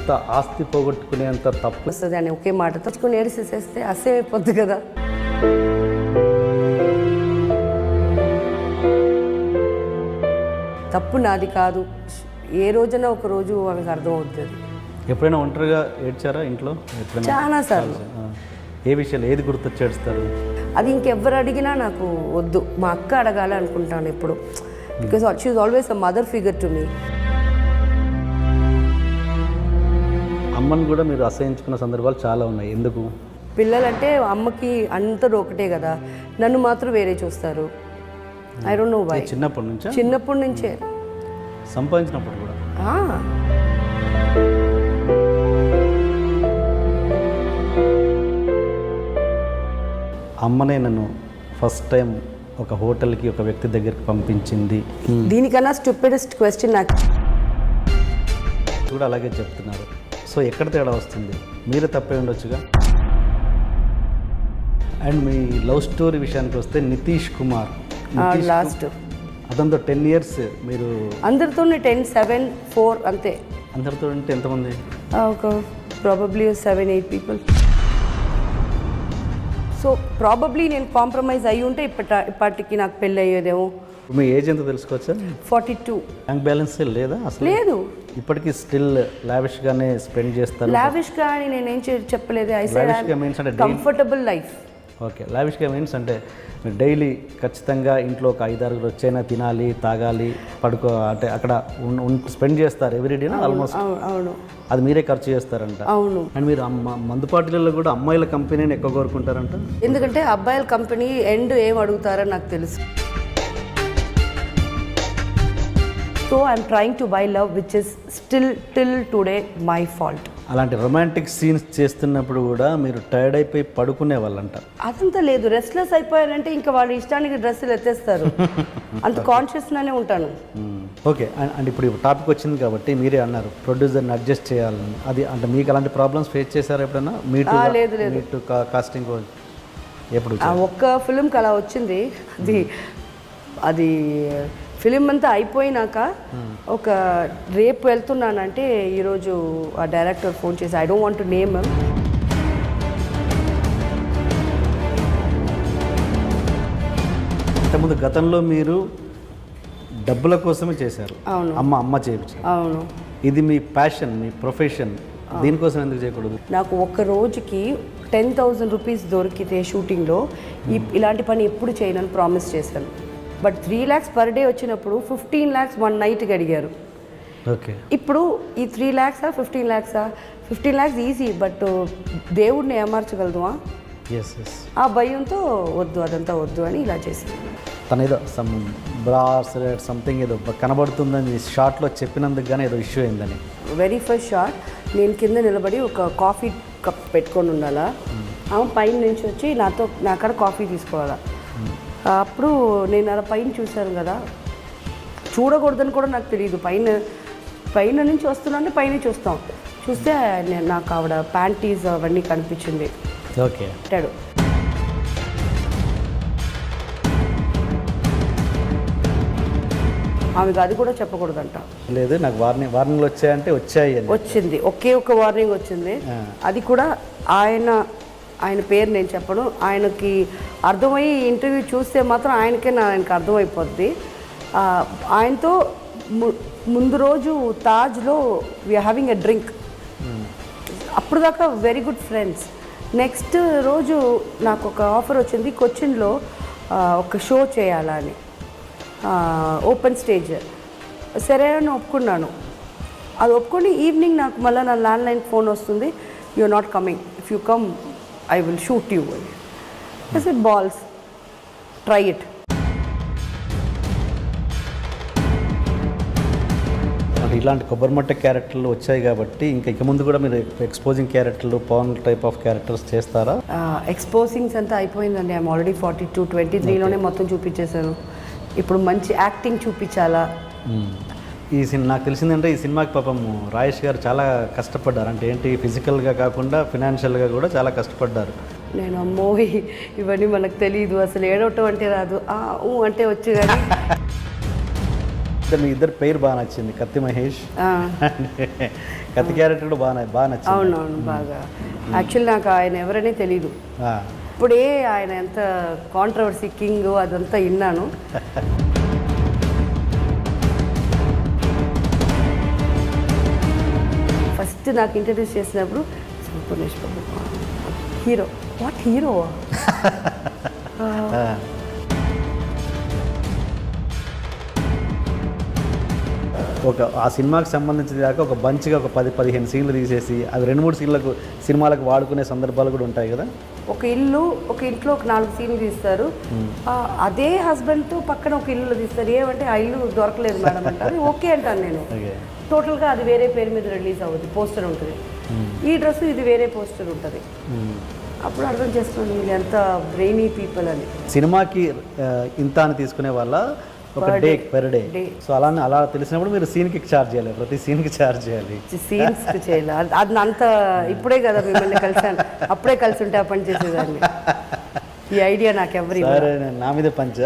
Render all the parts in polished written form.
అంత ఆస్తి పోగొట్టుకునేంత తప్పు వస్తుంది అని ఒకే మాట తచ్చుకొని ఏరిసేసేస్తే అసేమైపోద్ది కదా. తప్పు నాది కాదు, ఏ రోజైనా ఒక రోజు వాళ్ళకి అర్థం అవుతుంది. ఎప్పుడైనా ఒంటరిగా ఏడ్చారా ఇంట్లో? ఎప్పుడైనా చాలా సార్లు. ఏ విషయాలు ఏది గుర్తొచ్చి ఏడుస్తారు? అది ఇంకెవ్వరు అడిగినా నాకు వద్దు, మా అక్క అడగాలి అనుకుంటాను ఎప్పుడు. Because she is always a mother figure to me. అమ్మని కూడా మీరు అసహించుకున్న సందర్భాలు చాలా ఉన్నాయి. ఎందుకు? పిల్లలంటే అమ్మకి అందరూ ఒకటే కదా, నన్ను మాత్రం వేరే చూస్తారు. I don't know why. చిన్నప్పటి నుంచా? చిన్నప్పటి నుంచే. సంపాదించినప్పుడు కూడా? అమ్మనే నన్ను ఫస్ట్ టైం ఒక హోటల్కి ఒక వ్యక్తి దగ్గరికి పంపించింది. దీనికన్నా స్టూపిడెస్ట్ క్వశ్చన్ నాకు కూడా అలాగే చెప్తున్నారు. సో ఎక్కడ తేడా వస్తుంది? మీరే తప్పే ఉండొచ్చుగా. అండ్ మీ లవ్ స్టోరీ విషయానికి వస్తే నితీష్ కుమార్ లాస్ట్ అతనితో 10 years మీరు అందరితోనే 10, 7, 4 అంతే. అందరితో అంటే ఎంతమంది? ఒక ప్రాబబ్లీ 7-8 పీపుల్. సో ప్రాబబ్లీ నేను కాంప్రమైజ్ అయ్యి ఉంటే ఇప్పటికి నాకు పెళ్ళి అయ్యేదేమో. మీ ఏజ్ ఎంత తెలుసుకోవచ్చా? 42. బ్యాంక్ బ్యాలెన్స్ లేదా అసలు? లేదు. ఇప్పటికీ స్టిల్ లావిష్గానే స్పెండ్ చేస్తారు? లావిష్గా అని నేనేం చెప్పలేదు. లావిష్గా మీన్స్ అంటే కంఫర్టబుల్ లైఫ్. ఓకే. లావిష్గా మీన్స్ అంటే మీరు డైలీ ఖచ్చితంగా ఇంట్లో ఒక 5-6 వచ్చైనా తినాలి, తాగాలి, పడుకో, అంటే అక్కడ స్పెండ్ చేస్తారు ఎవ్రీడేనా ఆల్మోస్ట్? అవును. అది మీరే ఖర్చు చేస్తారంట? అవును. అండ్ మీరు మందు పార్టీలలో కూడా అమ్మాయిల కంపెనీని ఎక్కువ కోరుకుంటారంట? ఎందుకంటే అబ్బాయిల కంపెనీ ఎండ్ ఏం అడుగుతారని నాకు తెలుసు. So I'm trying to buy love which is still till today my fault. అలాంటి రొమాంటిక్ సీన్స్ చేస్తున్నప్పుడు కూడా మీరు టైర్డ్ అయిపోయి పడుకునే వాళ్ళంట? అదంతా లేదు. రెస్ట్లెస్ అయిపోయారంటే ఇంకా వాళ్ళ ఇష్టానికి డ్రెస్సులు ఎత్తేస్తారు. అంత కాన్షియస్గానే ఉంటాను. ఓకే. అండ్ ఇప్పుడు టాపిక్ వచ్చింది కాబట్టి మీరే అన్నారు ప్రొడ్యూసర్ని అడ్జస్ట్ చేయాలని. అది అంటే మీకు అలాంటి ప్రాబ్లమ్స్ ఫేస్ చేశారు ఎప్పుడైనా? మీటు కాస్టింగ్ ఎప్పుడు? ఒక్క ఫిలింకి అలా వచ్చింది. అది ఫిలిం అంతా అయిపోయినాక ఒక రేపు వెళ్తున్నానంటే ఈరోజు ఆ డైరెక్టర్ ఫోన్ చేసి, I don't want to name. ఇంతకుముందు గతంలో మీరు డబ్బుల కోసమే చేశారు. అవును. అమ్మ చేయించారు. అవును. ఇది మీ ప్యాషన్, మీ ప్రొఫెషన్. దీనికోసం ఎందుకు చేయకూడదు? నాకు ఒక్క రోజుకి 10,000 రూపీస్ దొరికితే షూటింగ్లో ఇలాంటి పని ఎప్పుడు చేయనని ప్రామిస్ చేశాను. బట్ 3 lakhs పర్ డే వచ్చినప్పుడు 15 lakhs 1 nightకి అడిగారు. ఓకే. ఇప్పుడు ఈ 3 lakhs 15 lakhs 15 lakhs easy, but దేవుడిని ఏమార్చగలదువా? ఆ భయంతో వద్దు, అదంతా వద్దు అని ఇలా చేశాను. తను ఏదో సమ్ బ్రాస్లెట్ సంథింగ్ ఏదో కనబడుతుందని షార్ట్లో చెప్పినందుకు కానీ ఏదో ఇష్యూ అయిందని. వెరీ ఫస్ట్ షార్ట్ నేను కింద నిలబడి ఒక కాఫీ కప్ పెట్టుకొని ఉండాలా, ఆమె పైన నుంచి వచ్చి నాకాడ కాఫీ తీసుకోవాలా. అప్పుడు నేను అలా పైన చూశాను కదా, చూడకూడదని కూడా నాకు తెలియదు. పైన నుంచి వస్తున్నా పైన చూస్తే నాకు ఆవిడ ప్యాంటీస్ అవన్నీ కనిపించింది. ఓకే. అంటాడు ఆమెకు అది కూడా చెప్పకూడదంట. లేదు, నాకు వార్నింగ్లు వచ్చాయంటే వచ్చింది. ఒకే ఒక వార్నింగ్ వచ్చింది. అది కూడా ఆయన పేరు నేను చెప్పను. ఆయనకి అర్థమయ్యి ఇంటర్వ్యూ చూస్తే మాత్రం ఆయనకి అర్థమైపోద్ది. ఆయనతో ముందు రోజు తాజ్లో వీఆర్ హ్యావింగ్ ఎ డ్రింక్. అప్పుడు దాకా వెరీ గుడ్ ఫ్రెండ్స్. నెక్స్ట్ రోజు నాకు ఒక ఆఫర్ వచ్చింది, కొచ్చిన్లో ఒక షో చేయాలని, ఓపెన్ స్టేజ్. సరే అని ఒప్పుకున్నాను. అది ఒప్పుకొని ఈవినింగ్ నాకు మళ్ళీ నా ల్యాండ్లైన్ ఫోన్ వస్తుంది, you are not coming, if you come I will shoot you. I said, balls, try it. అంటే ఇలాంటి కొబ్బరిమట్ట క్యారెక్టర్లు వచ్చాయి కాబట్టి ఇక ముందు కూడా మీరు ఎక్స్పోజింగ్ క్యారెక్టర్లు, పవన్ టైప్ ఆఫ్ క్యారెక్టర్స్ చేస్తారా? ఎక్స్పోజింగ్స్ అంతా అయిపోయిందండి. ఐఎమ్ ఆల్రెడీ 42, 23లోనే మొత్తం చూపించేశాను. ఇప్పుడు మంచి యాక్టింగ్ చూపించాలా. నాకు తెలిసిందంటే ఈ సినిమాకి పాపం రాయేష్ గారు చాలా కష్టపడ్డారు. అంటే ఏంటి, ఫిజికల్గా కాకుండా ఫినాన్షియల్గా కూడా చాలా కష్టపడ్డారు. నేను అమ్మో ఇవన్నీ మనకు తెలియదు, అసలు ఏడవటం అంటే రాదు, అంటే వచ్చు కానీ మీ ఇద్దరు పేరు బాగా నచ్చింది, కత్తి మహేష్. కత్తి క్యారెక్టర్ కూడా బాగా నచ్చింది. అవునవును, బాగా. యాక్చువల్లీ నాకు ఆయన ఎవరనే తెలీదు. ఇప్పుడే ఆయన ఎంత కాంట్రవర్సీ కింగ్ అదంతా విన్నాను. ఫస్ట్ నాకు ఇంట్రడ్యూస్ చేసినప్పుడు Suresh Babu hero, what hero. ఆ సినిమాకి సంబంధించిన దాకా ఒక బంచ్గా ఒక 10-15 సీన్లు తీసేసి అవి 2-3 సినిమాలకు వాడుకునే సందర్భాలు కూడా ఉంటాయి కదా. ఒక ఇంట్లో ఒక 4 సీన్లు తీస్తారు, అదే హస్బెండ్తో పక్కన ఒక ఇల్లు తీస్తారు. ఏమంటే ఆ ఇల్లు దొరకలేదు మేడం అంటారు. ఓకే అంటాను నేను. టోటల్గా అది వేరే పేరు మీద రిలీజ్ అవుతుంది, పోస్టర్ ఉంటుంది. ఈ డ్రెస్ ఇది వేరే పోస్టర్ ఉంటుంది. అప్పుడు అర్థం చేస్తున్నాను వీళ్ళు ఎంత బ్రెయినీ పీపుల్ అని. సినిమాకి ఇంత అని తీసుకునే వాళ్ళ ఒక డే పర్ డే. సో అలా తెలిసినప్పుడు మీరు సీన్కి ఛార్జ్ చేయాలి, ప్రతి సీన్కి ఛార్జ్ చేయాలి. సీన్స్కి చేయాలి. అది అంత ఇప్పుడే కదా మిమ్మల్ని కలిసాను, అప్పుడే కలిసి ఉంటే ఆ పని చేసేదాన్ని. ఈ ఐడియా నాకు ఎవరి నా మీద పంచ.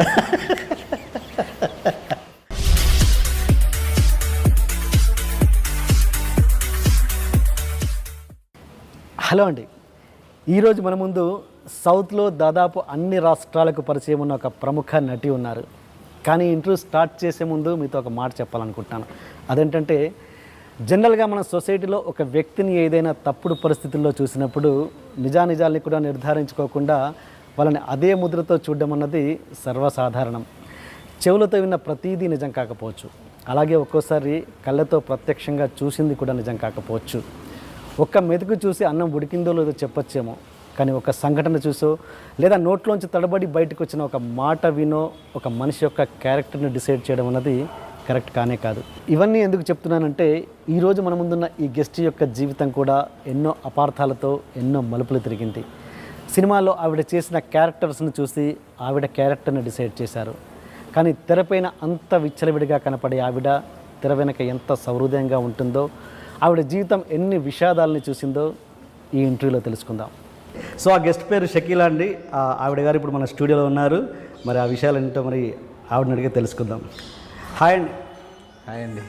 హలో అండి, ఈరోజు మన ముందు సౌత్లో దాదాపు అన్ని రాష్ట్రాలకు పరిచయం ఉన్న ఒక ప్రముఖ నటి ఉన్నారు. కానీ ఇంటర్వ్యూ స్టార్ట్ చేసే ముందు మీతో ఒక మాట చెప్పాలనుకుంటున్నాను. అదేంటంటే జనరల్గా మన సొసైటీలో ఒక వ్యక్తిని ఏదైనా తప్పుడు పరిస్థితుల్లో చూసినప్పుడు నిజానిజాల్ని కూడా నిర్ధారించుకోకుండా వాళ్ళని అదే ముద్రతో చూడడం అన్నది సర్వసాధారణం. చెవులతో విన్న ప్రతీదీ నిజం కాకపోవచ్చు, అలాగే ఒక్కోసారి కళ్ళతో ప్రత్యక్షంగా చూసింది కూడా నిజం కాకపోవచ్చు. ఒక్క మెతుకు చూసి అన్నం ఉడికిందో లేదో చెప్పొచ్చేమో, కానీ ఒక సంఘటన చూసో లేదా నోట్లోంచి తడబడి బయటకు వచ్చిన ఒక మాట వినో ఒక మనిషి యొక్క క్యారెక్టర్ని డిసైడ్ చేయడం అన్నది కరెక్ట్ కానే కాదు. ఇవన్నీ ఎందుకు చెప్తున్నానంటే ఈరోజు మన ముందున్న ఈ గెస్ట్ యొక్క జీవితం కూడా ఎన్నో అపార్థాలతో ఎన్నో మలుపులు తిరిగింది. సినిమాలో ఆవిడ చేసిన క్యారెక్టర్స్ని చూసి ఆవిడ క్యారెక్టర్ని డిసైడ్ చేశారు. కానీ తెరపైన అంత విచ్చలవిడిగా కనపడే ఆవిడ తెర వెనక ఎంత సౌహృదయంగా ఉంటుందో, ఆవిడ జీవితం ఎన్ని విషాదాలని చూసిందో ఈ ఇంటర్వ్యూలో తెలుసుకుందాం. సో ఆ గెస్ట్ పేరు షకీలా అండి. ఆవిడ గారు ఇప్పుడు మన స్టూడియోలో ఉన్నారు. మరి ఆ విషయాలు ఏంటో మరి ఆవిడని అడిగి తెలుసుకుందాం. హాయ్ అండి. హాయ్ అండి.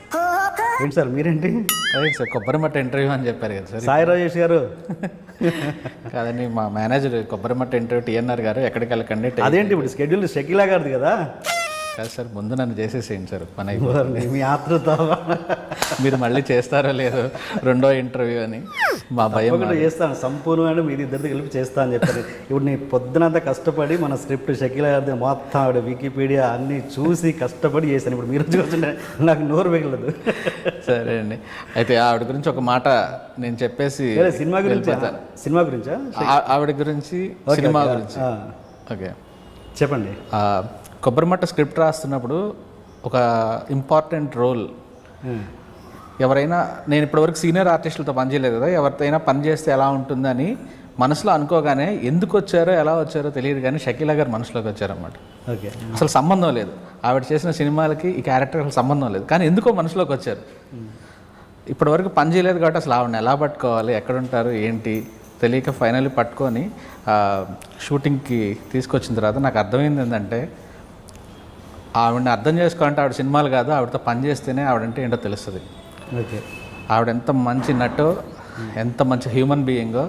ఏంటి సార్ మీరేంటి? అదే సార్ కొబ్బరిమట్ట ఇంటర్వ్యూ అని చెప్పారు కదా సార్. సాయి రాజేష్ గారు కాదండి, మా మేనేజర్ కొబ్బరిమట్ట ఇంటర్వ్యూ టీఎన్ఆర్ గారు ఎక్కడికి వెళ్ళకండి. అదేంటి ఇప్పుడు షెడ్యూల్ షకీలా గారిది కదా. కాదు సార్, ముందు నన్ను చేసేసేయండి సార్, పని అయిపోతుంది. మీ ఆతృత మీరు మళ్ళీ చేస్తారో లేదో రెండో ఇంటర్వ్యూ అని మా భయం. చేస్తాను సంపూర్ణమైన మీది ఇద్దరిది కలిపి చేస్తా అని చెప్పారు. ఇప్పుడు నీ పొద్దునంతా కష్టపడి మన స్క్రిప్ట్ షకీలా గారిది మొత్తం ఆవిడ వికీపీడియా అన్నీ చూసి కష్టపడి చేశాను. ఇప్పుడు మీరు చూస్తుంటే నాకు నోరు మిగలదు. సరే అండి, అయితే ఆవిడ గురించి ఒక మాట నేను చెప్పేసి సినిమా గురించా ఆవిడ గురించి సినిమా గురించి ఓకే చెప్పండి. కొబ్బరిమట్ట స్క్రిప్ట్ రాస్తున్నప్పుడు ఒక ఇంపార్టెంట్ రోల్, ఎవరైనా నేను ఇప్పటివరకు సీనియర్ ఆర్టిస్టులతో పనిచేయలేదు కదా, ఎవరితోనైనా పని చేస్తే ఎలా ఉంటుందని మనసులో అనుకోగానే ఎందుకు వచ్చారో ఎలా వచ్చారో తెలియదు కానీ షకీలా గారు మనసులోకి వచ్చారన్నమాట. ఓకే, అసలు సంబంధం లేదు, ఆవిడ చేసిన సినిమాలకి ఈ క్యారెక్టర్ అసలు సంబంధం లేదు, కానీ ఎందుకో మనసులోకి వచ్చారు. ఇప్పటివరకు పని చేయలేదు కాబట్టి అసలు ఆవిడని ఎలా పట్టుకోవాలి, ఎక్కడుంటారు ఏంటి తెలియక ఫైనల్లీ పట్టుకొని షూటింగ్కి తీసుకొచ్చిన తర్వాత నాకు అర్థమైంది ఏంటంటే ఆవిడని అర్థం చేసుకోవాలంటే ఆవిడ సినిమాలు కాదు, ఆవిడతో పని చేస్తేనే ఆవిడంటే ఏంటో తెలుస్తుంది. ఓకే, ఆవిడ ఎంత మంచి నటో ఎంత మంచి హ్యూమన్ బీయింగో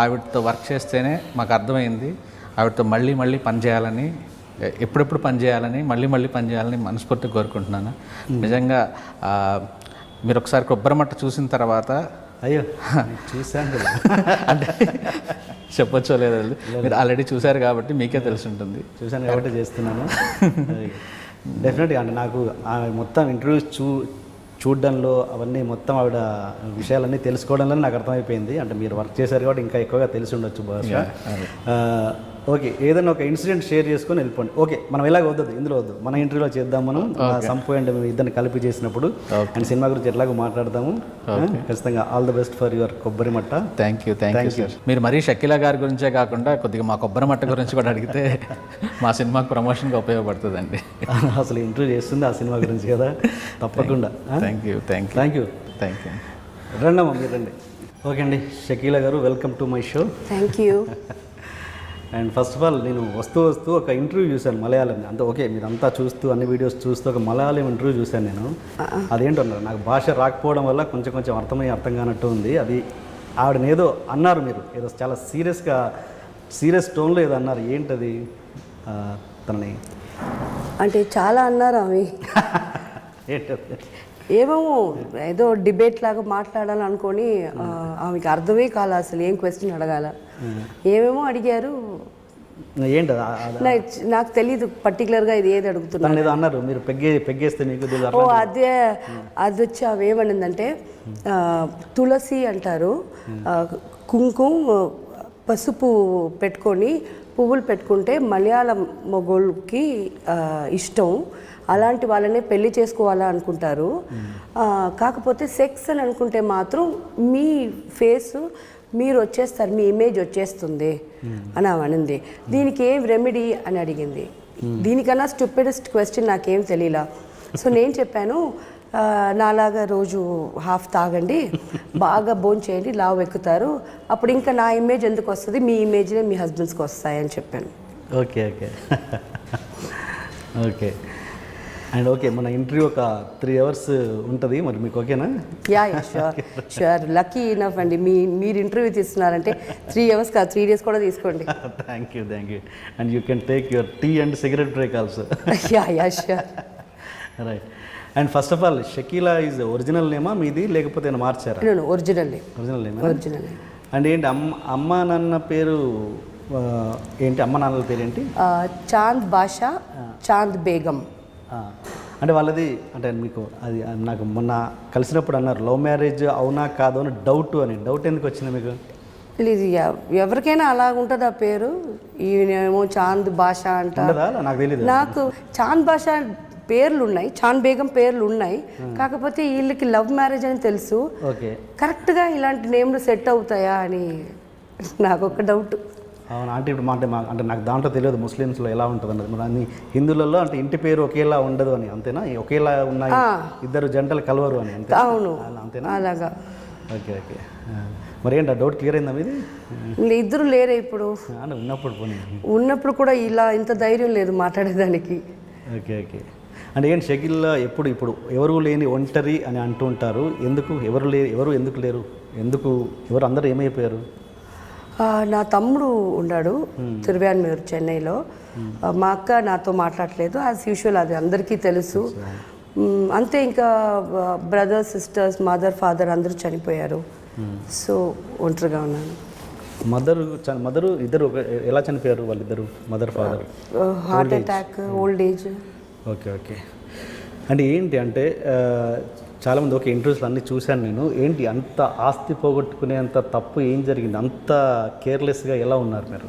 ఆవిడతో వర్క్ చేస్తేనే మాకు అర్థమైంది. ఆవిడతో మళ్ళీ మళ్ళీ పని చేయాలని, ఎప్పుడెప్పుడు పని చేయాలని, మళ్ళీ మళ్ళీ పని చేయాలని మనస్ఫూర్తిగా కోరుకుంటున్నాను. నిజంగా మీరు ఒకసారి కొబ్బరిమట్ట చూసిన తర్వాత అయ్యో చూసాను అంటే చెప్పొచ్చో లేదో మీరు ఆల్రెడీ చూశారు కాబట్టి మీకే తెలిసి ఉంటుంది. చూశాను కాబట్టి చేస్తున్నాను. డెఫినెట్గా అంటే నాకు మొత్తం ఇంటర్వ్యూస్ చూడడంలో అవన్నీ మొత్తం ఆవిడ విషయాలన్నీ తెలుసుకోవడంలో నాకు అర్థమైపోయింది. అంటే మీరు వర్క్ చేశారు కాబట్టి ఇంకా ఎక్కువగా తెలిసి ఉండొచ్చు బహుశా. ఓకే, ఏదైనా ఒక ఇన్సిడెంట్ షేర్ చేసుకొని వెళ్ళిపోండి. ఓకే, మనం ఎలాగ వద్దు, ఇందులో వద్దు, మన ఇంటర్వ్యూలో చేద్దాం. మనం సంపు అండ్ ఇద్దరిని కలిపి చేసినప్పుడు అండ్ సినిమా గురించి ఎట్లాగో మాట్లాడతాము. ఖచ్చితంగా all the best for your Kobbarimatta. Thank you sir. మీరు మరీ షకీలా గారి గురించే కాకుండా కొద్దిగా మా కొబ్బరిమట్ట గురించి కూడా అడిగితే మా సినిమాకి ప్రమోషన్గా ఉపయోగపడుతుందండి. అసలు ఇంటర్వ్యూ చేస్తుంది ఆ సినిమా గురించి కదా, తప్పకుండా. Thank you. రండి అమ్మా, మీరు రండి. ఓకే అండి, షకీలా గారు welcome to my show. Thank you. And first of all నేను వస్తూ ఒక ఇంటర్వ్యూ చూశాను మలయాళం. అంత ఓకే, మీరంతా చూస్తూ అన్ని వీడియోస్ చూస్తూ ఒక మలయాళం ఇంటర్వ్యూ చూశాను నేను. అదేంటన్నారు, నాకు భాష రాకపోవడం వల్ల కొంచెం అర్థం కానట్టు ఉంది. అది ఆవిడనేదో అన్నారు, మీరు ఏదో చాలా సీరియస్ టోన్లో ఏదో అన్నారు. ఏంటది తనని? అంటే చాలా అన్నారు అవి. ఏంటది? ఏమో ఏదో డిబేట్ లాగా మాట్లాడాలనుకొని ఆమెకి అర్థమే కాలే అసలు ఏం క్వశ్చన్ అడగాల. ఏమేమో అడిగారు, ఏంటది? నాకు తెలీదు పర్టికులర్గా ఇది ఏది అడుగుతున్నారు. ఏదో అన్నారు మీరు పెగ్గేస్తే మీకు. ఓ అదే, అది వచ్చి అవి ఏమనిందంటే తులసి అంటారు, కుంకుమ పసుపు పెట్టుకొని పువ్వులు పెట్టుకుంటే మలయాళం మొగోళ్ళకి ఇష్టం, అలాంటి వాళ్ళనే పెళ్లి చేసుకోవాలా అనుకుంటారు. కాకపోతే సెక్స్ అని అనుకుంటే మాత్రం మీ ఫేస్ మీరు వచ్చేస్తారు, మీ ఇమేజ్ వచ్చేస్తుంది అని అనింది. దీనికి ఏం రెమెడీ అని అడిగింది. దీనికన్నా స్టూపిడెస్ట్ క్వశ్చన్ నాకేం తెలియలా. సో నేను చెప్పాను, నాలాగా రోజు హాఫ్ తాగండి, బాగా భోంచేయండి, లావు ఎక్కుతారు, అప్పుడు ఇంకా నా ఇమేజ్ ఎందుకు వస్తుంది, మీ ఇమేజ్నే మీ హస్బెండ్స్కి వస్తాయని చెప్పాను. ఓకే. అండ్ ఓకే, మన ఇంటర్వ్యూ ఒక 3 hours ఉంటుంది, మరి మీకు ఓకేనా? యా షూర్ లక్కీ ఇనఫ్ అండి. మీరు ఇంటర్వ్యూ తీస్తున్నారంటే 3 hours కాదు, 3 days కూడా తీసుకోండి. Thank you. And you can take your tea and cigarette break also. Ya sure. Right. And first of all Shakeela is original నేమా మీది, లేకపోతే మార్చారా? ఒరిజినల్ నేమా? అండ్ ఏంటి అమ్మ నాన్న పేరు ఏంటి? అమ్మ నాన్నల పేరు ఏంటి? చాంద్ బాషా, చాంద్ బేగం. అంటే వాళ్ళది అంటే మీకు అది నాకు మొన్న కలిసినప్పుడు అన్నారు లవ్ మ్యారేజ్ అవునా కాదు అని డౌట్ ఎందుకు వచ్చింది మీకు? లేదు, ఎవరికైనా అలా ఉంటుంది ఆ పేరు. ఈయనేమో చాంద్ బాషా అంటారు, నాకు తెలియదు. నాకు చాంద్ బాషా పేర్లు ఉన్నాయి, చాంద్ బేగం పేర్లు ఉన్నాయి, కాకపోతే వీళ్ళకి లవ్ మ్యారేజ్ అని తెలుసు. ఓకే, కరెక్ట్గా ఇలాంటి నేమ్లు సెట్ అవుతాయా అని నాకు ఒక డౌట్. అవును. అంటే ఇప్పుడు అంటే నాకు దాంట్లో తెలియదు ముస్లిమ్స్లో ఎలా ఉంటుంది అన్నది. మరి అన్ని హిందువులలో అంటే ఇంటి పేరు ఒకేలా ఉండదు అని, అంతేనా? ఒకేలా ఉన్నాయి, ఇద్దరు జంటలు కలవరు అని, అంతే? అవును, అంతేనా? అలాగా. ఓకే. మరి ఏంటి డౌట్ క్లియర్ అయిందా మీది? ఇద్దరు లేరే ఇప్పుడు. ఉన్నప్పుడు కూడా ఇలా ఇంత ధైర్యం లేదు మాట్లాడేదానికి. ఓకే. అంటే ఏంటి షకీలా ఇప్పుడు ఎవరు లేని ఒంటరి అని అంటూ ఉంటారు. ఎందుకు ఎవరు ఎందుకు లేరు? ఎవరు అందరూ ఏమైపోయారు? నా తమ్ముడు ఉన్నాడు తిరువాన్మూర్, చెన్నైలో. మా అక్క నాతో మాట్లాడలేదు, యాజ్ యూజువల్, అది అందరికీ తెలుసు. అంతే, ఇంకా బ్రదర్స్, సిస్టర్స్, మదర్, ఫాదర్ అందరూ చనిపోయారు. సో ఒంటరిగా ఉన్నాను. మదరు ఇద్దరు ఎలా చనిపోయారు? వాళ్ళిద్దరు mother father heart attack, old age. Okay. అంటే ఏంటి అంటే చాలామంది ఓకే ఇంటర్వ్యూస్లో అన్నీ చూశాను నేను. ఏంటి అంత ఆస్తి పోగొట్టుకునేంత తప్పు ఏం జరిగింది? అంత కేర్లెస్గా ఎలా ఉన్నారు మీరు?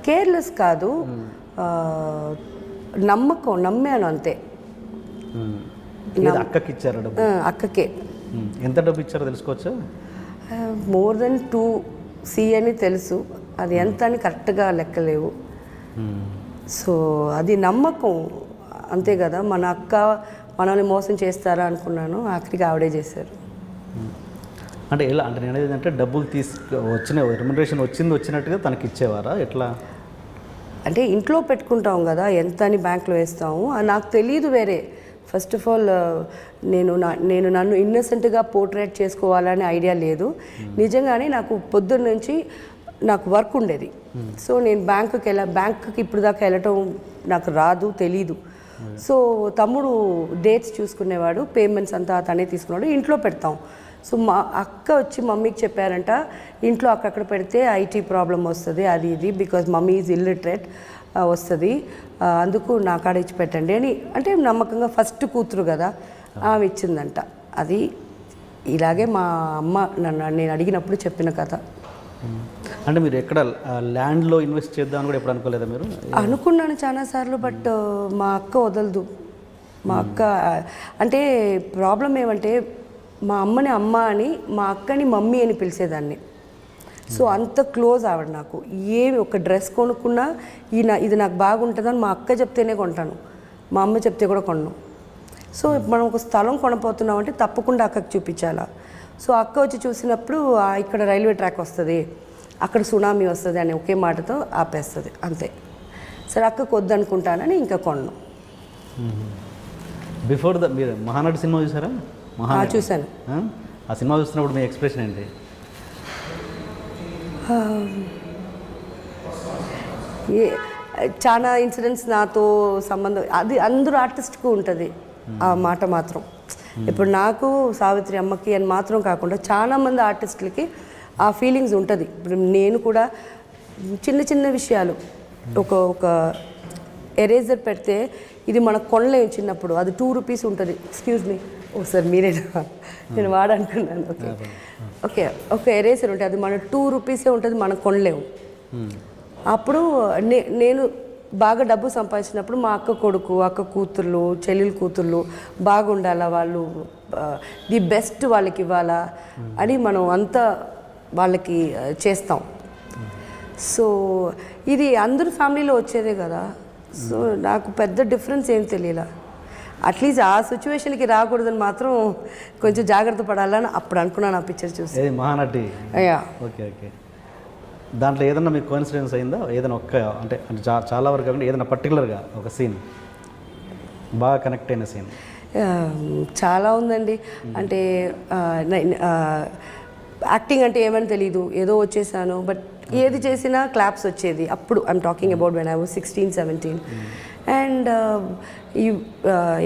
కేర్లెస్ కాదు, నమ్మాను అంతే. అక్కకి ఇచ్చారు డబ్బు? అక్కకే. ఎంత డబ్బు ఇచ్చారో తెలుసుకోవచ్చా? మోర్ దెన్ 2 CR అని తెలుసు, అది ఎంత అని కరెక్ట్గా లెక్కలేవు. సో అది నమ్మకం అంతే కదా. మన అక్క మనల్ని మోసం చేస్తారా అనుకున్నాను, ఆఖరికి ఆవిడే చేశారు. అంటే ఎలా అంటే నేను అనేది అంటే డబ్బులు వచ్చిన రెమ్యునరేషన్ వచ్చినట్టుగా తనకి ఇచ్చేవారా ఎట్లా? అంటే ఇంట్లో పెట్టుకుంటాం కదా, ఎంత అని బ్యాంక్లో వేస్తాము, నాకు తెలియదు వేరే. ఫస్ట్ ఆఫ్ ఆల్ నేను నన్ను ఇన్నసెంట్గా పోర్ట్రేట్ చేసుకోవాలనే ఐడియా లేదు. నిజంగానే నాకు పొద్దున్న నుంచి నాకు వర్క్ ఉండేది. సో నేను బ్యాంకుకి ఇప్పుడు దాకా వెళ్ళటం నాకు రాదు, తెలీదు. సో తమ్ముడు డేట్స్ చూసుకునేవాడు, పేమెంట్స్ అంతా తనే తీసుకున్నాడు, ఇంట్లో పెడతాం. సో మా అక్క వచ్చి మమ్మీకి చెప్పారంట, ఇంట్లో అక్కడక్కడ పెడితే ఐటీ ప్రాబ్లం వస్తుంది, అది ఇది, బికాజ్ మమ్మీ ఈజ్ ఇల్లిటరేట్ వస్తుంది, అందుకు నా కాడ ఇచ్చి పెట్టండి అని. అంటే నమ్మకంగా ఫస్ట్ కూతురు కదా, ఆమె ఇచ్చిందంట. అది ఇలాగే మా అమ్మ నేను అడిగినప్పుడు చెప్పిన కథ. అంటే మీరు ఎక్కడ ల్యాండ్లో ఇన్వెస్ట్ చేద్దామని కూడా ఎప్పుడు అనుకోలేదా మీరు? అనుకున్నాను చాలాసార్లు, బట్ మా అక్క వదలదు. మా అక్క అంటే ప్రాబ్లం ఏమంటే, మా అమ్మని అమ్మ అని, మా అక్కని మమ్మీ అని పిలిచేదాన్ని. సో అంత క్లోజ్ ఆవిడ నాకు. ఏమి ఒక డ్రెస్ కొనుక్కున్నా ఇది నాకు బాగుంటుందని మా అక్క చెప్తేనే కొంటాను, మా అమ్మ చెప్తే కూడా కొన్నాను. సో మనం ఒక స్థలం కొనపోతున్నామంటే తప్పకుండా అక్కకి చూపించాలా. సో అక్క వచ్చి చూసినప్పుడు ఇక్కడ రైల్వే ట్రాక్ వస్తుంది, అక్కడ సునామీ వస్తుంది అని ఒకే మాటతో ఆపేస్తుంది అంతే. సరే అక్కకు వద్దనుకుంటానని ఇంకా కొన్నాను. బిఫోర్ మీరు మహానటి సినిమా చూసారా? చూశాను. ఆ సినిమా చూస్తున్నప్పుడు మీ ఎక్స్ప్రెషన్ ఏంటి? చాలా ఇన్సిడెంట్స్ నాతో సంబంధం, అది అందరూ ఆర్టిస్ట్కు ఉంటుంది ఆ మాట మాత్రం. ఇప్పుడు నాకు సావిత్రి అమ్మకి అని మాత్రం కాకుండా చాలామంది ఆర్టిస్టులకి ఆ ఫీలింగ్స్ ఉంటుంది. ఇప్పుడు నేను కూడా చిన్న చిన్న విషయాలు, ఒక ఎరేజర్ పెడితే ఇది మనకు కొనలేము చిన్నప్పుడు, అది 2 రూపీస్ ఉంటుంది. ఎక్స్క్యూజ్ మీ, ఒకసారి మీరేనా, నేను వాడనుకున్నాను. ఓకే, ఒక ఎరేజర్ ఉంటుంది, అది మన 2 రూపీసే ఉంటుంది, మనం కొనలేము. అప్పుడు నేను బాగా డబ్బు సంపాదించినప్పుడు మా అక్క కొడుకు, అక్క కూతుర్లు, చెల్లెలు కూతుర్లు బాగుండాలా, వాళ్ళు ది బెస్ట్ వాళ్ళకి ఇవ్వాలా అని మనం అంతా వాళ్ళకి చేస్తాం. సో ఇది అందరు ఫ్యామిలీలో వచ్చేదే కదా. సో నాకు పెద్ద డిఫరెన్స్ ఏం తెలియలా. అట్లీస్ట్ ఆ సిచ్యువేషన్కి రాకూడదని మాత్రం కొంచెం జాగ్రత్త పడాలని అప్పుడు అనుకున్నాను ఆ పిక్చర్ చూసి. మహానటి. అయ్యా, ఓకే ఓకే. దాంట్లో ఏదన్నా మీకు కోఇన్సిడెన్స్ అయిందా? ఏదైనా అంటే చాలా వరకు కాకుండా ఏదైనా పర్టికులర్గా ఒక సీన్ బాగా కనెక్ట్ అయిన సీన్? చాలా ఉందండి. అంటే యాక్టింగ్ అంటే ఏమని తెలీదు, ఏదో వచ్చేసాను. బట్ ఏది చేసినా క్లాప్స్ వచ్చేది. అప్పుడు I'm talking about when I was 16-17. And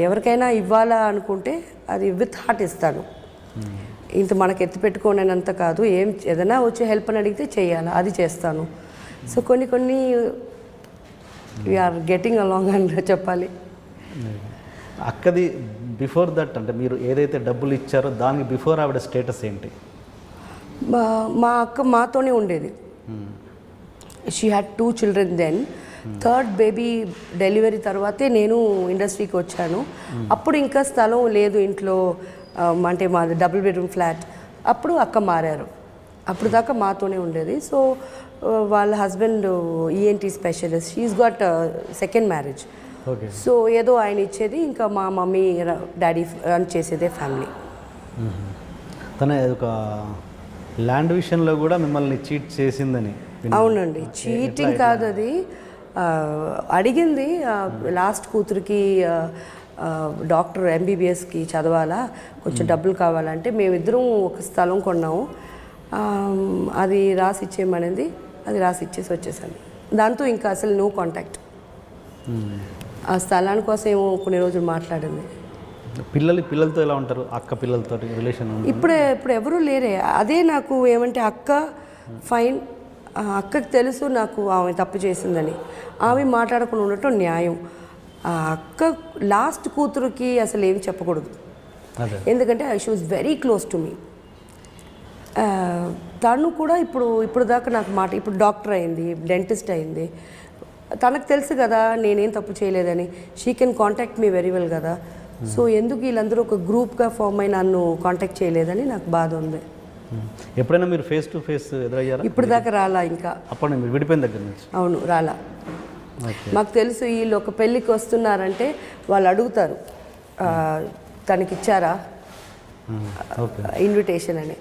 ఎవరికైనా ఇవ్వాలా అనుకుంటే అది విత్ హార్ట్ ఇస్తాను. ఇంత మనకు ఎత్తి పెట్టుకోనంత కాదు, ఏదైనా వచ్చి హెల్ప్ అని అడిగితే చేయాలి, అది చేస్తాను. సో కొన్ని వీఆర్ గెటింగ్ అలాంగ్ అని చెప్పాలి. అక్కది బిఫోర్ దట్, అంటే మీరు ఏదైతే డబ్బులు ఇచ్చారో దానికి బిఫోర్ ఆవిడ స్టేటస్ ఏంటి? మా అక్క మాతోనే ఉండేది. She had 2 children then. 3rd baby delivery తర్వాతే నేను ఇండస్ట్రీకి వచ్చాను. అప్పుడు ఇంకా స్థలం లేదు ఇంట్లో, అంటే మాది డబుల్ బెడ్రూమ్ ఫ్లాట్. అప్పుడు అక్క మారారు. అప్పుడు దాకా మాతోనే ఉండేది. సో వాళ్ళ husband ENT specialist, she's got second marriage. Okay. So ఏదో ఆయన ఇచ్చేది, ఇంకా మా మమ్మీ డాడీ రన్ చేసేదే ఫ్యామిలీ. తన ఒక ల్యాండ్ విషయంలో కూడా మిమ్మల్ని చీట్ చేసిందని? అవునండి, చీటింగ్ కాదు అది. అడిగింది లాస్ట్ కూతురికి డాక్టర్ ఎంబీబీఎస్కి చదవాలా, కొంచెం డబ్బులు కావాలంటే మేమిద్దరం ఒక స్థలం కొన్నాము, అది రాసి ఇచ్చేయమనేది. అది రాసి ఇచ్చేసి వచ్చేసాను. దాంతో ఇంకా అసలు నో కాంటాక్ట్. ఆ స్థలాని కోసం ఏమో కొన్ని రోజులు మాట్లాడింది. పిల్లలతో ఎలా ఉంటారు? అక్క పిల్లలతో రిలేషన్? ఇప్పుడు ఎవరూ లేరే. అదే నాకు ఏమంటే అక్క ఫైన్, అక్కకి తెలుసు నాకు ఆమె తప్పు చేసిందని. ఆమె మాట్లాడకుండా ఉండటం న్యాయం. ఆ అక్క లాస్ట్ కూతురుకి అసలు ఏమి చెప్పకూడదు, ఎందుకంటే she was very close to me. తను కూడా ఇప్పుడు దాకా నాకు మాట, ఇప్పుడు డాక్టర్ అయింది, డెంటిస్ట్ అయింది. తనకు తెలుసు కదా నేనేం తప్పు చేయలేదని. She can contact me very well కదా. సో ఎందుకు వీళ్ళందరూ ఒక గ్రూప్గా ఫామ్ అయి నన్ను కాంటాక్ట్ చేయలేదని నాకు బాధ ఉంది. ఎప్పుడైనా మీరు ఫేస్ టు ఫేస్ ఎదురయ్యారా? ఇప్పుడు దాకా రాలా ఇంకా. అప్పుడు మీరు విడిపోయిన దగ్గర నుంచి? అవును, రాలా. మాకు తెలుసు వీళ్ళు ఒక పెళ్ళికి వస్తున్నారంటే వాళ్ళు అడుగుతారు తనకిచ్చారా ఇన్విటేషన్ అని,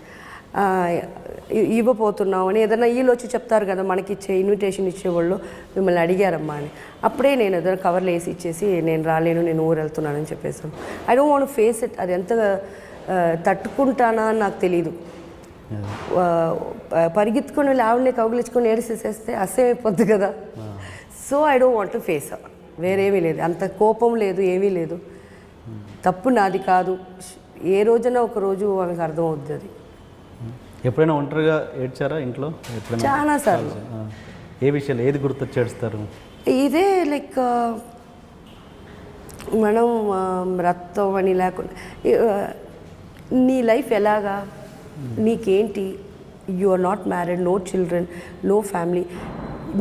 ఇవ్వబోతున్నాం అని ఏదైనా వీళ్ళు వచ్చి చెప్తారు కదా మనకి ఇచ్చే ఇన్విటేషన్ ఇచ్చేవాళ్ళు, మిమ్మల్ని అడిగారమ్మా అని. అప్పుడే నేను ఏదైనా కవర్లు వేసి ఇచ్చేసి నేను రాలేను, నేను ఊరు వెళ్తున్నానని చెప్పేసాను. I don't want face it. అది ఎంత తట్టుకుంటానా అని నాకు తెలీదు. పరిగెత్తుకొని ఆవిడనే కౌగిలించుకొని ఏడిసేసేస్తే అసహ్యమైపోద్ది కదా. So I don't want to face. వేరేమీ లేదు, అంత కోపం లేదు, ఏమీ లేదు. తప్పు నాది కాదు. ఏ రోజైనా ఒక రోజు ఆమెకు అర్థం అవుతుంది. అది ఎప్పుడైనా ఒంటరిగా ఏడ్చారా ఇంట్లో? చాలా సార్లు. ఏ విషయాలు ఏది గుర్తొచ్చి ఏడుస్తారు? ఇదే లైక్ మనం రక్తం అని లేకుండా నీ లైఫ్ ఎలాగా, నీకేంటి, you are not married, no children, no family,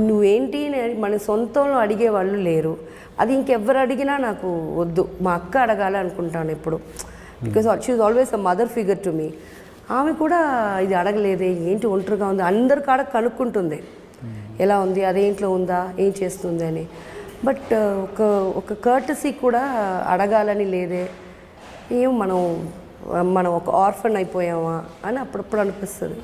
నువ్వేంటి మన సొంతంలో అడిగేవాళ్ళు లేరు. అది ఇంకెవ్వరు అడిగినా నాకు వద్దు. మా అక్క అడగాలి అనుకుంటాను ఎప్పుడు, because she is always a mother figure to me. ఆమె కూడా ఇది అడగలేదే, ఏంటి ఒంటరిగా ఉంది, అందరి కాడ కనుక్కుంటుంది ఎలా ఉంది, అదే ఇంట్లో ఉందా, ఏం చేస్తుంది అని. బట్ ఒక కర్టసీ కూడా అడగాలని లేదే. ఏం మనం ఒక ఆర్ఫన్ అయిపోయామా అని అప్పుడప్పుడు అనిపిస్తుంది.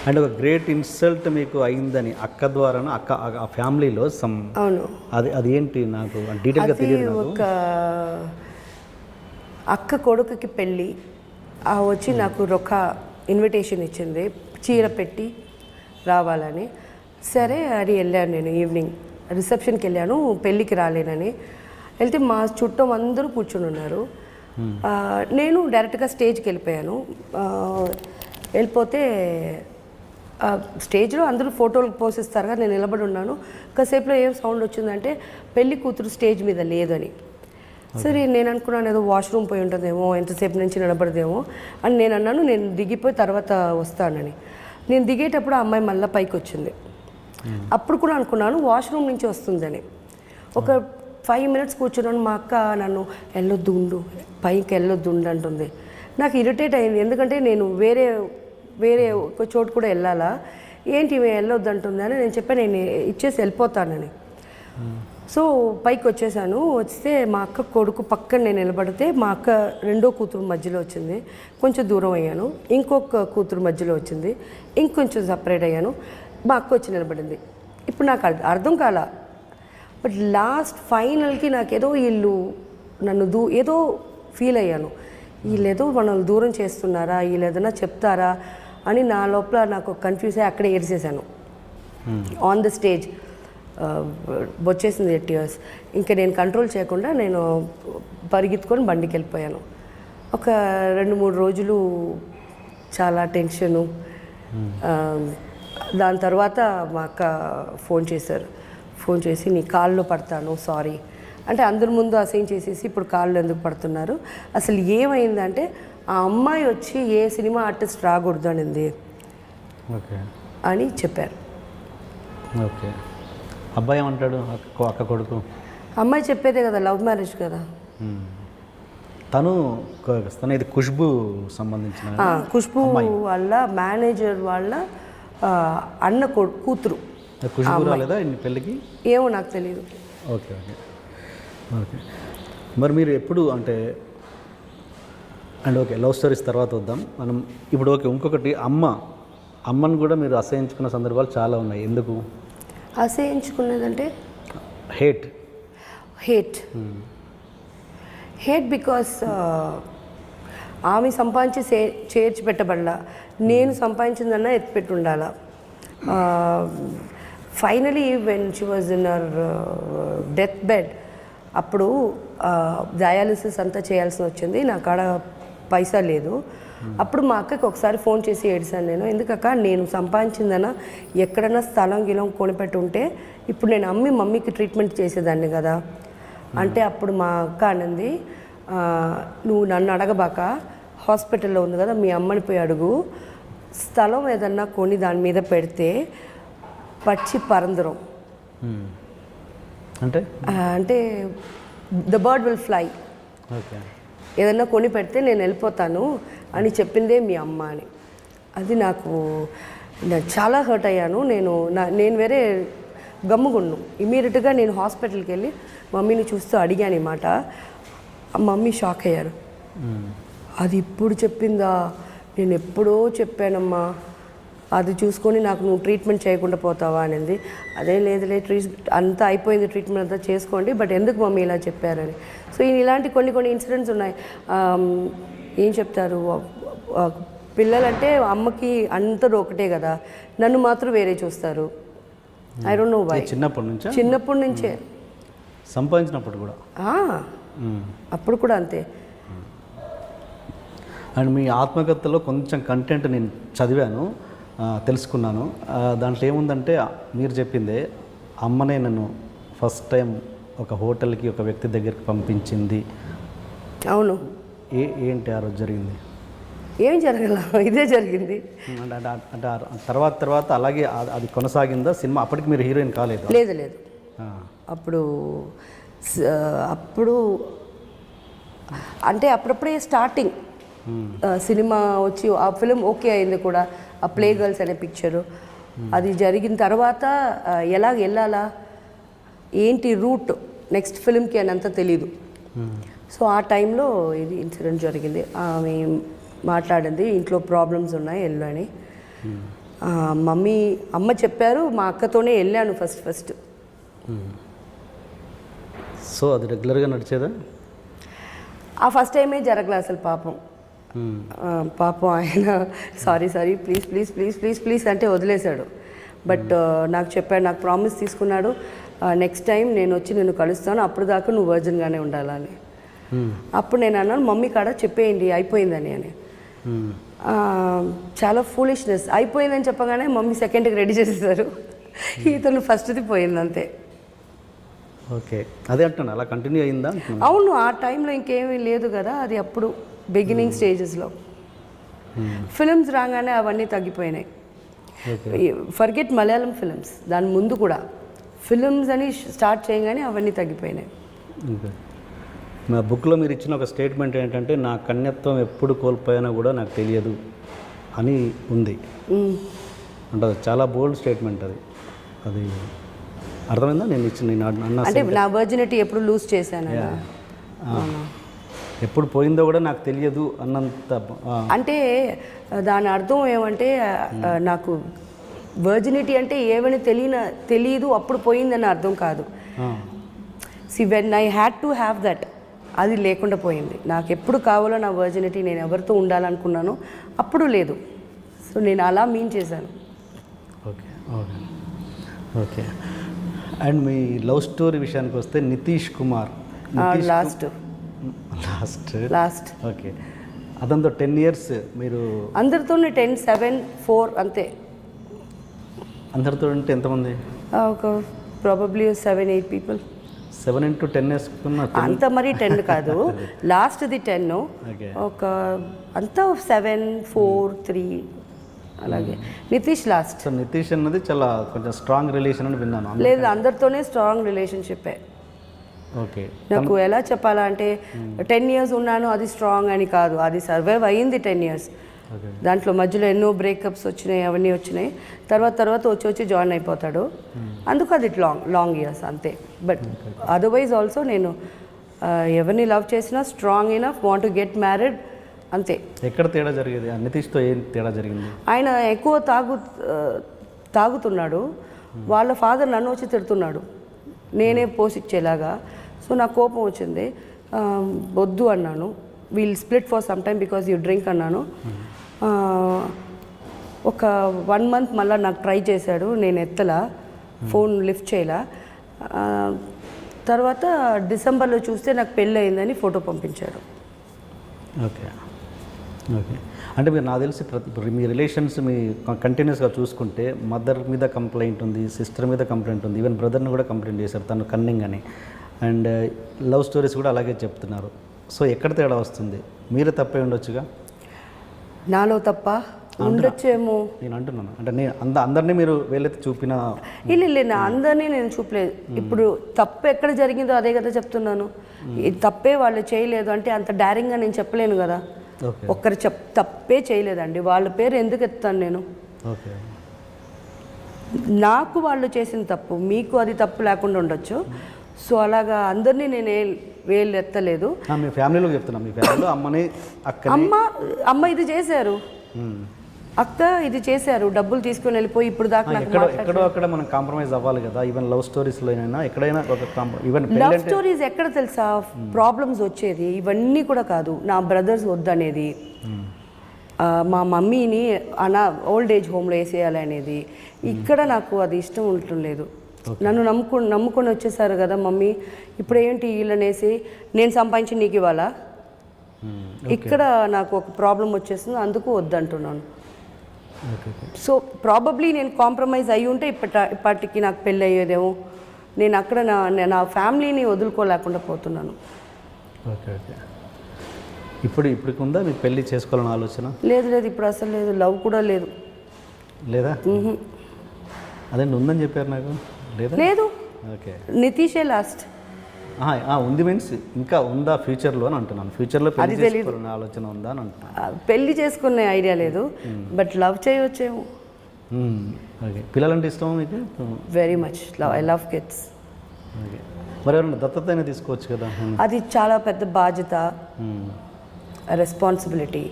అండ్ ఒక గ్రేట్ ఇన్సల్ట్ మీకు అయిందని అక్క ద్వారా ఆ ఫ్యామిలీలో సమ్ అవును. అది ఏంటి నాకు డీటెయిల్గా తెలియదు నాకు. ఒక అక్క కొడుకుకి పెళ్ళి వచ్చి నాకు ఒక ఇన్విటేషన్ ఇచ్చింది, చీర పెట్టి రావాలని. సరే అది వెళ్ళాను, నేను ఈవినింగ్ రిసెప్షన్కి వెళ్ళాను, పెళ్ళికి రాలేనని. వెళ్తే మా చుట్టం అందరూ కూర్చుని ఉన్నారు. నేను డైరెక్ట్గా స్టేజ్కి వెళ్ళిపోయాను. వెళ్ళిపోతే స్టేజ్లో అందరూ ఫోటోలు పోసిస్తారు కదా, నేను నిలబడి ఉన్నాను. కాసేపులో ఏం సౌండ్ వచ్చిందంటే పెళ్లి కూతురు స్టేజ్ మీద లేదని. సరే నేను అనుకున్నాను ఏదో వాష్రూమ్ పోయి ఉంటుందేమో, ఎంతసేపు నుంచి నిలబడదేమో అని నేను అన్నాను. నేను దిగిపోయి తర్వాత వస్తానని. నేను దిగేటప్పుడు ఆ అమ్మాయి మళ్ళీ పైకి వచ్చింది. అప్పుడు కూడా అనుకున్నాను వాష్రూమ్ నుంచి వస్తుందని. ఒక 5 minutes కూర్చున్నాను. మా అక్క నన్ను వెళ్ళొద్దు, పైకి వెళ్ళొద్దు అంటుంది. నాకు ఇరిటేట్ అయింది, ఎందుకంటే నేను వేరే ఒక చోటు కూడా వెళ్ళాలా, ఏంటి వెళ్ళొద్దు అంటుంది అని నేను చెప్పాను, నేను ఇచ్చేసి వెళ్ళిపోతానని. సో పైకి వచ్చేసాను. వస్తే మా అక్క కొడుకు పక్కన నేను నిలబడితే మా అక్క రెండో కూతురు మధ్యలో వచ్చింది, కొంచెం దూరం అయ్యాను. ఇంకొక కూతురు మధ్యలో వచ్చింది, ఇంకొంచెం సపరేట్ అయ్యాను. మా అక్క వచ్చి నిలబడింది. ఇప్పుడు నాకు అర్థం కాల. బట్ లాస్ట్ ఫైనల్కి నాకేదో వీళ్ళు నన్ను ఏదో ఫీల్ అయ్యాను, వీళ్ళు ఏదో మనల్ని దూరం చేస్తున్నారా, వీళ్ళు ఏదైనా చెప్తారా అని నా లోపల నాకు కన్ఫ్యూజ్ అయ్యి అక్కడే ఏడ్చేసాను ఆన్ ద స్టేజ్. వచ్చేసింది టీయర్స్. ఇంకా నేను కంట్రోల్ చేయకుండా నేను పరిగెత్తుకొని బండికి వెళ్ళిపోయాను. ఒక 2-3 రోజులు చాలా టెన్షను. దాని తర్వాత మా అక్క ఫోన్ చేసి నీ కాల్లో పడతాను, సారీ అంటే అందరి ముందు అసైన్ చేసేసి ఇప్పుడు కాళ్ళు ఎందుకు పడుతున్నారు, అసలు ఏమైందంటే ఆ అమ్మాయి వచ్చి ఏ సినిమా ఆర్టిస్ట్ రాకూడదు అనింది అని చెప్పారు. ఓకే, అబ్బాయి ఏమంటాడు? అక్క కొడుకు అమ్మాయి చెప్పేదే కదా, లవ్ మ్యారేజ్ కదా. తను ఇది ఖుష్బు సంబంధించిన ఖుష్బు వాళ్ళ మేనేజర్ వాళ్ళ అన్న కూతురు. ఖుష్బు రాలేదా పెళ్ళికి? ఏమో నాకు తెలియదు. ఓకే. మరి మీరు ఎప్పుడు అంటే ఓకే, లవ్ స్టోరీస్ తర్వాత వద్దాం మనం. ఇప్పుడు ఓకే, ఇంకొకటి అమ్మను కూడా మీరు అసహించుకున్న సందర్భాలు చాలా ఉన్నాయి. ఎందుకు అసహించుకున్నదంటే? హేట్ బికాస్ ఆమె సంపాదించి చేర్చి పెట్టబడలా, నేను సంపాదించిందన్నా ఎత్తిపెట్టి ఉండాలా. Finally when she was in our death bed, అప్పుడు డయాలిసిస్ అంతా చేయాల్సి వచ్చింది, నా కాడ పైసా లేదు. అప్పుడు మా అక్కకి ఒకసారి ఫోన్ చేసి ఏడిసాను నేను, ఎందుకక్క నేను సంపాదించిందన్నా ఎక్కడైనా స్థలం గిలం కొనిపెట్టి ఉంటే ఇప్పుడు నేను అమ్మి మమ్మీకి ట్రీట్మెంట్ చేసేదాన్ని కదా అంటే, అప్పుడు మా అక్క అన్నది, నువ్వు నన్ను అడగబాక, హాస్పిటల్లో ఉంది కదా మీ అమ్మని పోయి అడుగు, స్థలం ఏదన్నా కొని దాని మీద పెడితే పచ్చి పరందరం అంటే ద బర్డ్ విల్ ఫ్లై, ఏదన్నా కొని పెడితే నేను వెళ్ళిపోతాను అని చెప్పిందే మీ అమ్మ అని. అది నాకు చాలా హర్ట్ అయ్యాను. నేను వేరే గమ్ముగున్నాను. ఇమీడియట్గా నేను హాస్పిటల్కి వెళ్ళి మమ్మీని చూస్తూ అడిగాను ఈ మాట. మమ్మీ షాక్ అయ్యారు. అది ఇప్పుడు చెప్పిందా, నేను ఎప్పుడో చెప్పానమ్మా, అది చూసుకొని నాకు నువ్వు ట్రీట్మెంట్ చేయకుండా పోతావా అనింది. అదే లేదులే, అంతా అయిపోయింది, ట్రీట్మెంట్ అంతా చేసుకోండి, బట్ ఎందుకు మమ్మీ ఇలా చెప్పారని. సో ఇలాంటి కొన్ని ఇన్సిడెంట్స్ ఉన్నాయి. ఏం చెప్తారు, పిల్లలంటే అమ్మకి అందరూ ఒకటే కదా, నన్ను మాత్రం వేరే చూస్తారు. I don't know why. చిన్నప్పటి నుంచే సంపాదించినప్పుడు కూడా అప్పుడు కూడా అంతే. అండ్ మీ ఆత్మకథలో కొంచెం కంటెంట్ నేను చదివాను, తెలుసుకున్నాను. దాంట్లో ఏముందంటే మీరు చెప్పిందే, అమ్మనే నన్ను ఫస్ట్ టైం ఒక హోటల్కి ఒక వ్యక్తి దగ్గరికి పంపించింది. అవును. ఏంటి ఆ రోజు జరిగింది? ఏం జరగల, ఇదే జరిగింది. అంటే తర్వాత అలాగే అది కొనసాగిందా సినిమా? అప్పటికి మీరు హీరోయిన్ కాలేదు? లేదు. అప్పుడు అంటే అప్పుడప్పుడే స్టార్టింగ్ సినిమా వచ్చి ఆ ఫిలిం ఓకే అయింది కూడా, ఆ ప్లే గర్ల్స్ అనే పిక్చరు. అది జరిగిన తర్వాత ఎలా వెళ్ళాలా, ఏంటి రూట్ నెక్స్ట్ ఫిలింకి అని అంతా తెలీదు. సో ఆ టైంలో ఇది ఇన్సిడెంట్ జరిగింది. ఆమె మాట్లాడింది, ఇంట్లో ప్రాబ్లమ్స్ ఉన్నాయి వెళ్ళు అని. అమ్మ చెప్పారు, మా అక్కతోనే వెళ్ళాను ఫస్ట్. సో అది రెగ్యులర్గా నడిచేదా? ఆ ఫస్ట్ టైమే జరగలే అసలు పాపం. పాపం ఆయన సారీ ప్లీజ్ అంటే వదిలేశాడు. బట్ నాకు చెప్పాడు, నాకు ప్రామిస్ తీసుకున్నాడు, నెక్స్ట్ టైం నేను వచ్చి నిన్ను కలుస్తాను, అప్పుడు దాకా నువ్వు వర్జిన్గానే ఉండాలని. అప్పుడు నేను అన్నాను మమ్మీ కాడ చెప్పేయండి అయిపోయిందని అని. చాలా ఫూలిష్నెస్. అయిపోయిందని చెప్పగానే మమ్మీ సెకండ్కి రెడీ చేసేసారు. ఇతను ఫస్ట్ది పోయింది అంతే. ఓకే, అదే అంటున్నాను, అలా కంటిన్యూ అయిందా? అవును, ఆ టైంలో ఇంకేమీ లేదు కదా, అది అప్పుడు బిగినింగ్ స్టేజెస్లో. ఫిలిమ్స్ రాగానే అవన్నీ తగ్గిపోయినాయి. ఫర్గెట్ మలయాళం ఫిలిమ్స్, దాని ముందు కూడా ఫిలిమ్స్ అని స్టార్ట్ చేయగానే అవన్నీ తగ్గిపోయినాయి. నా బుక్లో మీరు ఇచ్చిన ఒక స్టేట్మెంట్ ఏంటంటే, నా కన్యత్వం ఎప్పుడు కోల్పోయినా కూడా నాకు తెలియదు అని ఉంది. అంటే అది చాలా బోల్డ్ స్టేట్మెంట్. అది అర్థమైందా? నేను అన్న అంటే నా వర్జినిటీ ఎప్పుడు లూజ్ చేశాను, ఎప్పుడు పోయిందో కూడా నాకు తెలియదు అన్నంత. అంటే దాని అర్థం ఏమంటే నాకు వర్జినిటీ అంటే ఏమని తెలియదు అప్పుడు పోయిందని అర్థం కాదు. See when I had to have that, అది లేకుండా పోయింది. నాకు ఎప్పుడు కావాలో నా వర్జినిటీ, నేను ఎవరితో ఉండాలనుకున్నానో అప్పుడు లేదు. సో నేను అలా మీన్ చేశాను. Okay okay okay. And me love story విషయానికి వస్తే నితీష్ కుమార్ లాస్ట్ ఓకే, అదంతా 10 years మీరు అందరితోనే 10, 7, 4 అంతే. అందరితో అంటే ఎంతమంది? ఒక ప్రాబబ్లీ 7, 8 people. 7 into 10 వేసుకున్నా అంత మరి 10 కాదు, లాస్ట్ది 10. ఒక అంతా 7, 4, 3 అలాగే. నితీష్ లాస్ట్. సో నితీష్ అన్నది చాలా కొంచెం స్ట్రాంగ్ రిలేషన్ అని విన్నాను. లేదు, అందరితోనే స్ట్రాంగ్ రిలేషన్షిప్పే. ఓకే, నాకు ఎలా చెప్పాలా అంటే 10 years ఉన్నాను అది స్ట్రాంగ్ అని కాదు, అది సర్వైవ్ అయ్యింది 10 years. దాంట్లో మధ్యలో ఎన్నో బ్రేకప్స్ వచ్చినాయి, అవన్నీ వచ్చినాయి. తర్వాత వచ్చి జాయిన్ అయిపోతాడు, అందుకు అది లాంగ్ ఇయర్స్ అంతే. బట్ అదర్వైజ్ ఆల్సో నేను ఎవరిని లవ్ చేసినా strong enough, want to get married అంతే. ఎక్కడ తేడా జరిగేది? నితీష్తో ఏం తేడా జరిగింది? ఆయన ఎక్కువ తాగుతున్నాడు. వాళ్ళ ఫాదర్ నన్ను వచ్చి తిడుతున్నాడు, నేనే పోసిచ్చేలాగా. సో నాకు కోపం వచ్చింది, వద్దు అన్నాను. We'll split for some time because you drink అన్నాను. ఒక 1 month మళ్ళీ నాకు ట్రై చేశాడు, నేను ఎత్తలా, ఫోన్ లిఫ్ట్ చేయలా. తర్వాత డిసెంబర్లో చూస్తే నాకు పెళ్ళి అయిందని ఫోటో పంపించాడు. Okay okay. అంటే మీరు నాకు తెలిసి మీ రిలేషన్స్ మీ కంటిన్యూస్గా చూసుకుంటే మదర్ మీద కంప్లైంట్ ఉంది, సిస్టర్ మీద కంప్లైంట్ ఉంది, ఈవెన్ బ్రదర్ని కూడా కంప్లైంట్ చేశారు తను కన్నింగ్ అని. అండ్ లవ్ స్టోరీస్ కూడా అలాగే చెప్తున్నారు. సో ఎక్కడ తేడా వస్తుంది? మీరే తప్పే ఉండొచ్చుగా. నాలో తప్ప ఉండొచ్చేమో నేను అంటున్నాను. అంటే నేను అందరినీ మీరు వేలెత్తి చూపిన నా అందరినీ నేను చూపలేదు. ఇప్పుడు తప్పు ఎక్కడ జరిగిందో అదే కదా చెప్తున్నాను. ఈ తప్పే వాళ్ళు చేయలేదు అంటే అంత డైరింగ్గా నేను చెప్పలేను కదా. ఒక్కరు తప్పే చేయలేదండి, వాళ్ళ పేరు ఎందుకు ఎత్తాను నేను? ఓకే, నాకు వాళ్ళు చేసిన తప్పు, మీకు అది తప్పు లేకుండా ఉండొచ్చు. సో అలాగా అందరినీ నేనే వేలు ఎత్తలేదు. మీ ఫ్యామిలీలో చెప్తున్నా, మీ ఫ్యామిలీలో అమ్మని అమ్మ ఇది చేశారు, అక్క ఇది చేశారు, డబ్బులు తీసుకొని వెళ్ళిపోయి ఇప్పుడు దాకా ఎక్కడో అక్కడ మనం కాంప్రమైజ్ అవ్వాలి కదా. ఈవెన్ లవ్ స్టోరీస్లోనైనా ఎక్కడైనా ఒక ఈవెన్ లవ్ స్టోరీస్ ఎక్కడ తెలుసా ప్రాబ్లమ్స్ వచ్చేది? ఇవన్నీ కూడా కాదు. నా బ్రదర్స్ వద్దనేది, మా మమ్మీని ఓల్డ్ ఏజ్ హోమ్లో వేసేయాలి అనేది, ఇక్కడ నాకు అది ఇష్టం ఉండటం లేదు. నన్ను నమ్ముకొని వచ్చేసారు కదా మమ్మీ, ఇప్పుడు ఏంటి వీళ్ళనేసి నేను సంపాదించి నీకు ఇవ్వాలా? ఇక్కడ నాకు ఒక ప్రాబ్లం వచ్చేస్తుంది, అందుకు వద్దంటున్నాను. సో ప్రాబబ్లీ నేను కాంప్రమైజ్ అయ్యి ఉంటే ఇప్పటికి నాకు పెళ్ళి అయ్యేదేమో. నేను అక్కడ నా ఫ్యామిలీని వదులుకోలేకుండా పోతున్నాను. Okay okay. ఇప్పుడు ఉందా మీకు పెళ్ళి చేసుకోవాలని ఆలోచన? లేదు, ఇప్పుడు అసలు లేదు. లవ్ కూడా లేదు. లేదా? అదే ఉందని చెప్పారు నాకు. లేదు, ఓకే. నితీషే లాస్ట్. ఉంది మీన్స్ ఇంకా ఉందా ఫ్యూచర్లో అని అంటున్నాను. ఫ్యూచర్లో పెళ్లి చేసుకోవాలనే ఆలోచన ఉందా అని అంటున్నాను. పెళ్లి చేసుకునే ఐడియా లేదు, బట్ లవ్ చేయవచ్చేమో. ఓకే. పిల్లలంటే ఇష్టమా మీకు? Very much. I love kids. Okay. మరి ఎవరైనా దత్తత అయినా తీసుకోవచ్చు కదా? అది చాలా పెద్ద బాధ్యత, రెస్పాన్సిబిలిటీ.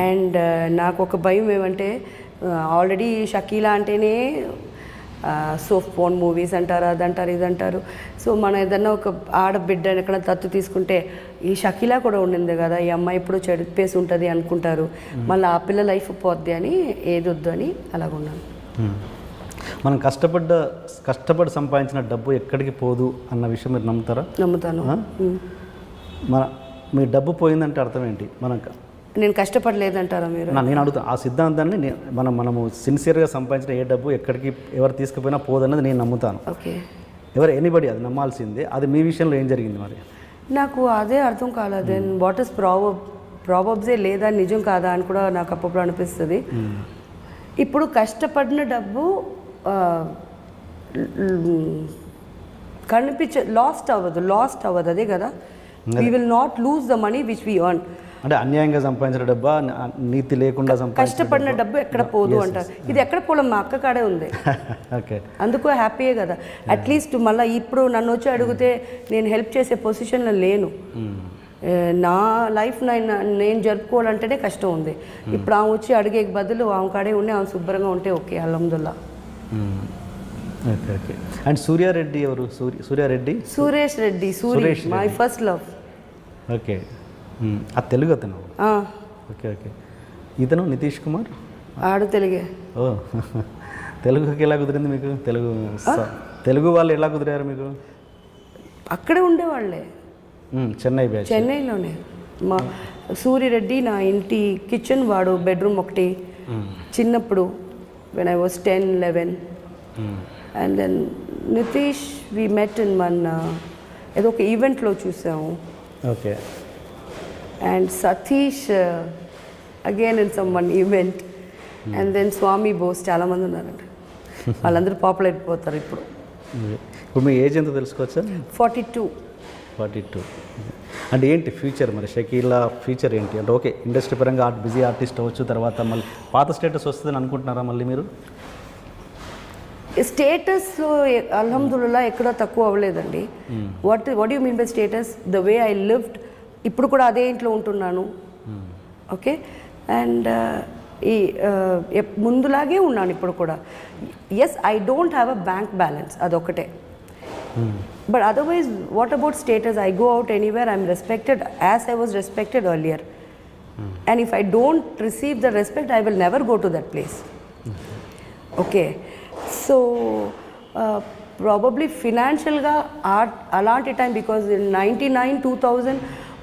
అండ్ నాకు ఒక భయం ఏమంటే ఆల్రెడీ షకీలా అంటేనే సాఫ్ట్ పోర్న్ మూవీస్ అంటారు, అదంటారు, ఇదంటారు. సో మనం ఏదన్నా ఒక ఆడబిడ్డ ఎక్కడ దత్తు తీసుకుంటే ఈ షకీలా కూడా ఉండింది కదా, ఈ అమ్మాయి ఇప్పుడు చెడిపేసి ఉంటుంది అనుకుంటారు, మళ్ళీ ఆ పిల్ల లైఫ్ పోద్ది అని ఏదొద్దు అని అలాగున్నాను. మనం కష్టపడి సంపాదించిన డబ్బు ఎక్కడికి పోదు అన్న విషయం మీరు నమ్ముతారా? నమ్ముతాను. మీ డబ్బు పోయిందంటే అర్థం ఏంటి? నేను కష్టపడలేదంటారా మీరు? నేను అడుగుతాను ఆ సిద్ధాంతాన్ని. మనము సిన్సియర్గా సంపాదించిన ఏ డబ్బు ఎక్కడికి ఎవరు తీసుకుపోయినా పోదన్నది నేను నమ్ముతాను. ఓకే, ఎనీబడి అది నమ్మాల్సిందే. అది మీ విషయంలో ఏం జరిగింది మరి? నాకు అదే అర్థం కాలేదు. దెన్ వాట్ ఇస్ ప్రాబబ్సే లేదా నిజం కాదా అని కూడా నాకు అప్పుడప్పుడు అనిపిస్తుంది. ఇప్పుడు కష్టపడిన డబ్బు లాస్ట్ అవ్వదు అదే కదా. We will not lose the money which we earn. అంటే అన్యాయంగా సంపాదించిన డబ్బా, నీతి లేకుండా కష్టపడిన డబ్బు ఎక్కడ పోదు అంటారు. ఇది ఎక్కడ పోలం, మా అక్క కాడే ఉంది. ఓకే, అందుకు హ్యాపీయే కదా. అట్లీస్ట్ మళ్ళీ ఇప్పుడు నన్ను వచ్చి అడిగితే నేను హెల్ప్ చేసే పొజిషన్లో లేను. నా లైఫ్ నేను జరుపుకోవాలంటేనే కష్టం ఉంది. ఇప్పుడు ఆమె వచ్చి అడిగే బదులు ఆమె కాడే ఉండి ఆమె శుభ్రంగా ఉంటే ఓకే, అల్హమ్దుల్లా. Okay okay. అండ్ సూర్యారెడ్డి ఎవరు? Suresh Reddy, my first love. Okay, ఆ తెలుగు అతను. Okay okay. ఇతను నితీష్ కుమార్ ఆడు తెలుగే. ఓ, తెలుగుకి ఎలా కుదిరింది మీకు? తెలుగు వాళ్ళు ఎలా కుదిరారు మీకు? అక్కడే ఉండేవాళ్ళే, చెన్నైలోనే. మా సూర్యరెడ్డి నా ఇంటి కిచెన్ వాడు, బెడ్రూమ్ ఒకటి చిన్నప్పుడు when I was 10-11. And then Nitish we met in ఏదో ఒక ఈవెంట్లో చూసాము. Okay. And Satish again in some one event. And then Swami Bose, చాలా మంది ఉన్నారంట. వాళ్ళందరూ పాపులర్ అయిపోతారు ఇప్పుడు. ఇప్పుడు మీ ఏజ్ ఎంత తెలుసుకోవచ్చా? 42. అంటే ఏంటి ఫ్యూచర్ మరి? షకీలా ఫ్యూచర్ ఏంటి అంటే? ఓకే, ఇండస్ట్రీ పరంగా బిజీ ఆర్టిస్ట్ అవ్వచ్చు, తర్వాత మళ్ళీ పాత స్టేటస్ వస్తుందని అనుకుంటున్నారా మళ్ళీ మీరు? స్టేటస్లో అల్హమ్దుల్లా ఎక్కడా తక్కువ అవ్వలేదండి. What you mean by status? The way I lived, ఇప్పుడు కూడా అదే ఇంట్లో ఉంటున్నాను. ఓకే, అండ్ ఈ ముందులాగే ఉన్నాను ఇప్పుడు కూడా. Yes, I don't have a bank balance, అదొకటే. But otherwise what about status? I go out anywhere, I'm respected as I was respected earlier. And if I don't receive the respect, I will never go to that place. Okay, so probably ఫినాన్షియల్గా అలాంటి time, because in 99-2000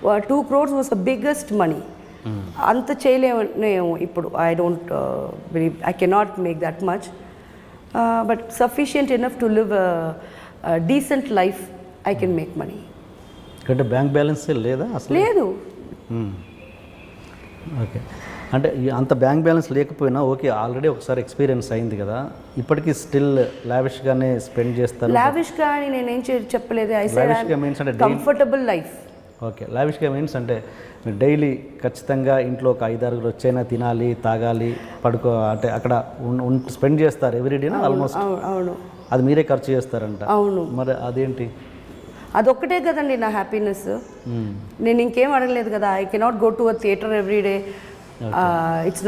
2 crores was the biggest money. అంత చేయలేము ఇప్పుడు. I don't believe, I cannot make that much, but sufficient enough to live decent life. I can make money. అంటే bank balance లేదా అసలు? లేదు. Okay, అంటే అంత బ్యాంక్ బ్యాలెన్స్ లేకపోయినా ఓకే, ఆల్రెడీ ఒకసారి ఎక్స్పీరియన్స్ అయింది కదా, ఇప్పటికీ స్టిల్ లావిష్గానే స్పెండ్ చేస్తారు? లావిష్గా అని నేనేం చెప్పలేదు. I said comfortable life. Okay, లావిష్గా మీన్స్ అంటే డైలీ ఖచ్చితంగా ఇంట్లో ఒక 5-6 వచ్చైనా తినాలి, తాగాలి, పడుకో, అంటే అక్కడ స్పెండ్ చేస్తారు ఎవ్రీడేనా ఆల్మోస్ట్? అవును. అది మీరే ఖర్చు చేస్తారంట? అవును. మరి అదేంటి? అదొక్కటే కదండి నా హ్యాపీనెస్. నేను ఇంకేం అడగలేదు కదా. I cannot go to a theatre every day. It's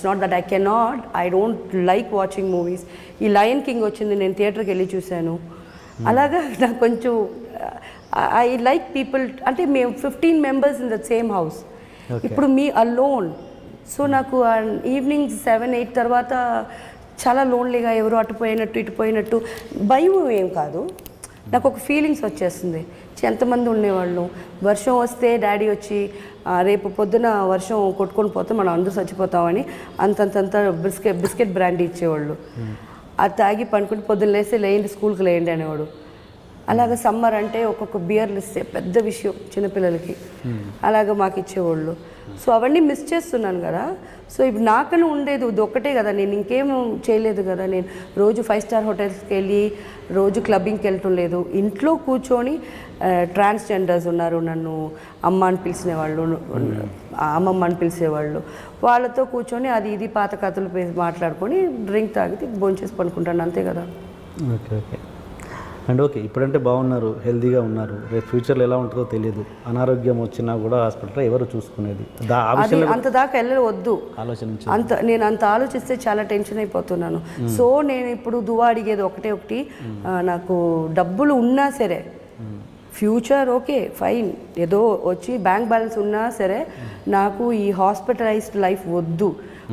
not that I cannot. I don't like watching movies. ఈ లయన్ కింగ్ వచ్చింది, నేను థియేటర్కి వెళ్ళి చూశాను. అలాగా నాకు కొంచెం ఐ లైక్ పీపుల్. అంటే మేము 15 members in the same house. ఇప్పుడు మీ అలోన్. సో నాకు ఈవినింగ్ 7-8 తర్వాత చాలా లోన్లీగా, ఎవరు అటుపోయినట్టు ఇటుపోయినట్టు, భయం ఏం కాదు, నాకు ఒక ఫీలింగ్స్ వచ్చేస్తుంది. ఎంతమంది ఉండేవాళ్ళు, వర్షం వస్తే డాడీ వచ్చి రేపు పొద్దున వర్షం కొట్టుకొని పోతే మనం అందరూ చచ్చిపోతామని అంతంత బిస్కెట్ బ్రాండీ ఇచ్చేవాళ్ళు. అది తాగి పనుకుంటే పొద్దున్న లేయండి స్కూల్కి లేయండి అనేవాడు. అలాగ సమ్మర్ అంటే ఒక్కొక్క బియర్లు ఇస్తే పెద్ద విషయం చిన్నపిల్లలకి, అలాగ మాకు ఇచ్చేవాళ్ళు. సో అవన్నీ మిస్ చేస్తున్నాను కదా. సో ఇప్పుడు నాకని ఉండేది ఇది ఒక్కటే కదా, నేను ఇంకేం చేయలేదు కదా. నేను రోజు 5-star హోటల్స్కి వెళ్ళి రోజు క్లబ్బింగ్కి వెళ్ళటం లేదు. ఇంట్లో కూర్చొని ట్రాన్స్జెండర్స్ ఉన్నారు, నన్ను అమ్మ అని పిలిచినవాళ్ళు, అమ్మమ్మ అని పిలిచేవాళ్ళు, వాళ్ళతో కూర్చొని అది ఇది పాత కథలు మాట్లాడుకొని డ్రింక్ తాగితే భోంచేసి పనుకుంటాను, అంతే కదా. Okay okay. అండ్ ఓకే, ఇప్పుడంటే బాగున్నారు, హెల్తీగా ఉన్నారు, రేపు ఫ్యూచర్లో ఎలా ఉంటుందో తెలియదు, అనారోగ్యం వచ్చినా కూడా హాస్పిటల్లో ఎవరు చూసుకునేది ఆ అది విషయంలో అంత దాకా వెళ్ళవద్దు. ఆలోచించి నేను అంత ఆలోచిస్తే చాలా టెన్షన్ అయిపోతున్నాను. సో నేను ఇప్పుడు దువా అడిగేది ఒకటి నాకు డబ్బులు ఉన్నా సరే, ఫ్యూచర్ ఓకే ఫైన్, ఏదో వచ్చి బ్యాంక్ బ్యాలెన్స్ ఉన్నా సరే, నాకు ఈ హాస్పిటలైజ్డ్ లైఫ్ వద్దు.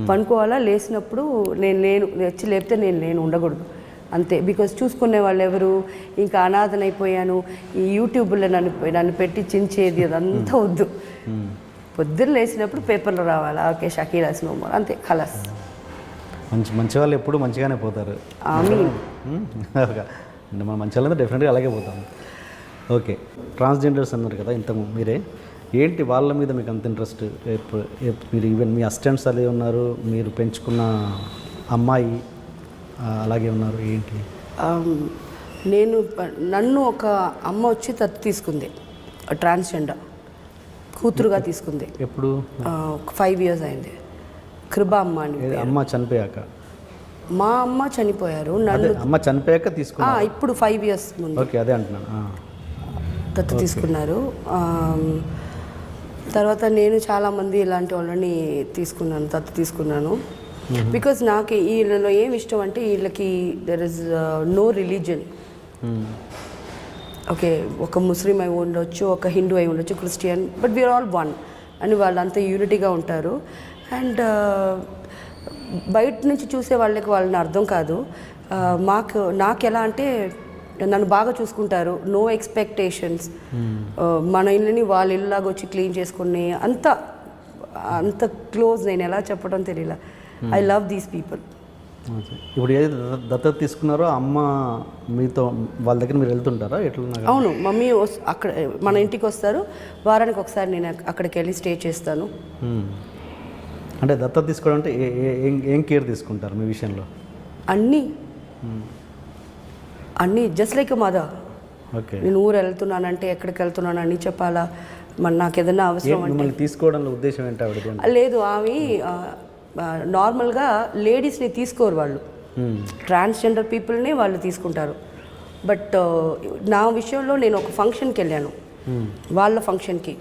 పనుకోవాలా, లేచినప్పుడు నేను వచ్చి లేపితే నేను ఉండకూడదు అంతే. బికాజ్ చూసుకునే వాళ్ళు ఎవరు, ఇంకా అనాథనైపోయాను, ఈ యూట్యూబ్లో నన్ను పెట్టి చించేది అదంతా వద్దు. పొద్దున్న లేచినప్పుడు పేపర్లో రావాలా, ఓకే షకీలాస్ నో మోర్, అంతే ఖలాస్. మంచి వాళ్ళు ఎప్పుడు మంచిగానే పోతారు. మన మంచి వాళ్ళంతా డెఫినెట్గా అలాగే పోతాం. ఓకే, ట్రాన్స్జెండర్స్ అన్నారు కదా ఇంతకు మీరే, ఏంటి వాళ్ళ మీద మీకు అంత ఇంట్రెస్ట్? మీరు ఈవెన్ మీ అసిస్టెంట్స్ అదే ఉన్నారు, మీరు పెంచుకున్న అమ్మాయి అలాగే ఉన్నారు, ఏంటి? నన్ను ఒక అమ్మ వచ్చి దత్తు తీసుకుంది, ట్రాన్స్జెండర్ కూతురుగా తీసుకుంది. ఎప్పుడు? 5 years అయింది. కృపా అమ్మ అని. అమ్మ చనిపోయాక? మా అమ్మ చనిపోయారు, అమ్మ చనిపోయాక తీసుకున్నా. ఇప్పుడు 5 years ముందు. ఓకే, అదే అంటున్నాను. దత్తు తీసుకున్నారు. తర్వాత నేను చాలామంది ఇలాంటి వాళ్ళని దత్తు తీసుకున్నాను. బికాజ్ నాకు వీళ్ళలో ఏమి ఇష్టం అంటే, వీళ్ళకి there is no religion. Okay, ఒక ముస్లిం అయి ఉండొచ్చు, ఒక హిందూ అయి ఉండొచ్చు, Christian, but we are all one అని వాళ్ళంతా యూనిటీగా ఉంటారు. అండ్ బయట నుంచి చూసే వాళ్ళని అర్థం కాదు. నాకు ఎలా అంటే, నన్ను బాగా చూసుకుంటారు, నో ఎక్స్పెక్టేషన్స్. మన ఇల్లుని వాళ్ళ ఇల్లులాగా వచ్చి క్లీన్ చేసుకుని అంత క్లోజ్. నేను ఎలా చెప్పడం తెలియలా. I love these people. ఇప్పుడు ఏది దత్తత తీసుకున్నారో అమ్మ మీతో వాళ్ళ దగ్గర మీరు వెళ్తుంటారా ఎట్లా? అవును, మమ్మీ అక్కడ మన ఇంటికి వస్తారు, వారానికి ఒకసారి నేను అక్కడికి వెళ్ళి స్టే చేస్తాను. అంటే దత్తత తీసుకోవడం అంటే ఏం కేర్ తీసుకుంటారు మీ విషయంలో? అన్నీ జస్ట్ లైక్ మదర్. ఓకే, నేను ఊరు వెళ్తున్నానంటే ఎక్కడికి వెళ్తున్నాను అని చెప్పాలా, మరి నాకు ఏదైనా అవసరం అంటే. తీసుకోవడంలో ఉద్దేశం ఏంటి ఆవిడ? లేదు, ఆమె నార్మల్గా లేడీస్ని తీసుకోరు వాళ్ళు, ట్రాన్స్జెండర్ పీపుల్ని వాళ్ళు తీసుకుంటారు. బట్ నా విషయంలో నేను ఒక ఫంక్షన్కి వెళ్ళాను, వాళ్ళ ఫంక్షన్కి.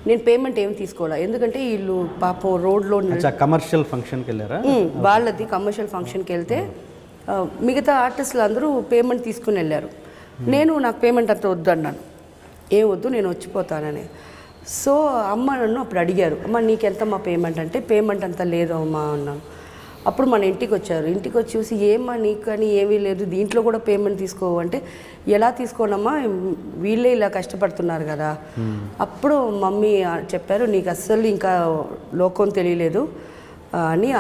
నేను పేమెంట్ ఏమి తీసుకోవాలి, ఎందుకంటే వీళ్ళు పాపం రోడ్లో కమర్షియల్ ఫంక్షన్కి వెళ్ళారా? వాళ్ళది కమర్షియల్ ఫంక్షన్కి వెళ్తే మిగతా ఆర్టిస్టులు అందరూ పేమెంట్ తీసుకుని వెళ్ళారు. నాకు పేమెంట్ అంత వద్దు అన్నాను, ఏం వద్దు నేను వచ్చిపోతానని. సో అమ్మ నన్ను అప్పుడు అడిగారు, అమ్మ నీకెంతమ్మా పేమెంట్ అంటే, పేమెంట్ అంతా లేదు అమ్మా అన్నాను. అప్పుడు మన ఇంటికి వచ్చారు, ఇంటికి వచ్చి చూసి ఏమ్మా నీకు అని ఏమీ లేదు, దీంట్లో కూడా పేమెంట్ తీసుకోవు అంటే, ఎలా తీసుకోనమ్మా వీళ్ళే ఇలా కష్టపడుతున్నారు కదా. అప్పుడు మమ్మీ చెప్పారు, నీకు అస్సలు ఇంకా లోకం తెలియలేదు అని.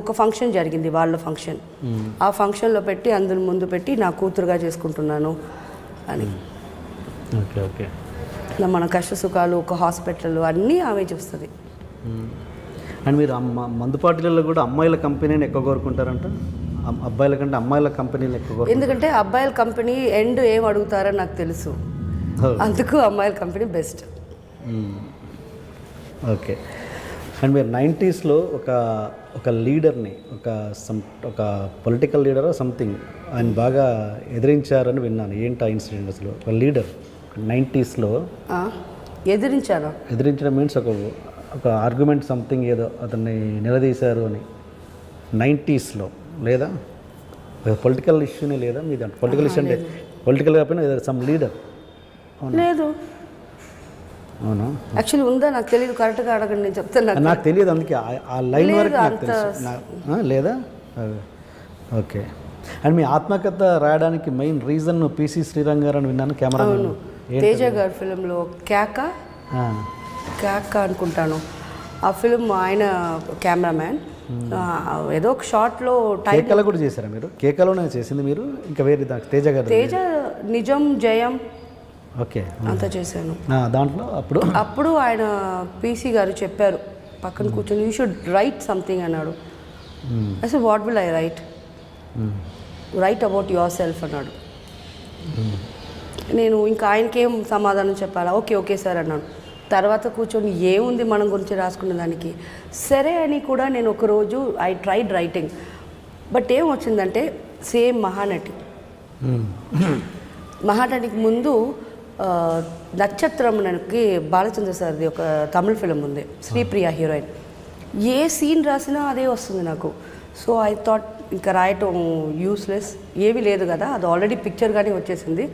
ఒక ఫంక్షన్ జరిగింది, వాళ్ళ ఫంక్షన్. ఆ ఫంక్షన్లో పెట్టి అందరి ముందు పెట్టి నా కూతురుగా చేసుకుంటున్నాను అని. ఓకే ఓకే, మన కష్ట సుఖాలు, ఒక హాస్పిటల్ అన్నీ ఆమె చూస్తుంది. అండ్ మీరు మందు పార్టీలలో కూడా అమ్మాయిల కంపెనీని ఎక్కువ కోరుకుంటారంట, అబ్బాయిల కంటే అమ్మాయిల కంపెనీలు ఎక్కువ? ఎందుకంటే అబ్బాయిల కంపెనీ ఎండ్ ఏం అడుగుతారో నాకు తెలుసు, అందుకు అమ్మాయిల కంపెనీ బెస్ట్. ఓకే, అండ్ మీరు 90sలో ఒక లీడర్ని, ఒక పొలిటికల్ లీడర్ సంథింగ్ ఆయన బాగా ఎదిరించారని విన్నాను. ఏంటి ఆ ఇన్సిడెంట్ అసలు? ఒక లీడర్ 90sలో ఎదిరించడం మీన్స్ ఒక ఆర్గ్యుమెంట్ సంథింగ్ ఏదో అతన్ని నిలదీశారు అని 90sలో, లేదా పొలిటికల్ ఇష్యూనే లేదా మీద? పొలిటికల్ ఇష్యూ అంటే పొలిటికల్ కాకపోయినా సమ్ లీడర్ లేదు. అవునా? యాక్చువల్లీ ఉందా నాకు తెలియదు, కరెక్ట్గా అడగండి, నేను చెప్తాను. నాకు తెలియదు, అందుకే ఆ లైన్ వరకు నాకు తెలుసు. లేదా? ఓకే. అండ్ మీ ఆత్మకథ రాయడానికి మెయిన్ రీజన్ పిసి శ్రీరామ్ గారు అని విన్నాను, కెమెరా. తేజ గారి ఫిలింలో కేక అనుకుంటాను, ఆ ఫిలిం ఆయన కెమెరామ్యాన్. ఏదో ఒక షార్ట్లో కేకలో కూడా చేశారా మీరు? కేకలోనే చేసింది మీరు, ఇంకా వేరే తేజ గారు? తేజ నిజం జయం ఓకే అంతా చేశాను దాంట్లో. అప్పుడు ఆయన పీసీ గారు చెప్పారు పక్కన కూర్చొని, యూ షుడ్ రైట్ సంథింగ్ అన్నాడు. అసలు what will I write about your self అన్నాడు. నేను ఇంకా ఆయనకేం సమాధానం చెప్పాలా, ఓకే సార్ అన్నాను. తర్వాత కూర్చొని ఏముంది మనం గురించి రాసుకునే దానికి, సరే అని కూడా నేను ఒకరోజు ఐ ట్రైడ్ రైటింగ్. బట్ ఏం వచ్చిందంటే సేమ్ మహానటి మహానటికి ముందు నక్షత్రమునకి బాలచంద్ర సార్ది ఒక తమిళ ఫిలిం ఉంది, శ్రీప్రియ హీరోయిన్. ఏ సీన్ రాసినా అదే వస్తుంది నాకు. సో ఐ థాట్ ఇంకా రాయటం యూస్లెస్, ఏమీ లేదు కదా, అది ఆల్రెడీ పిక్చర్గానే వచ్చేసింది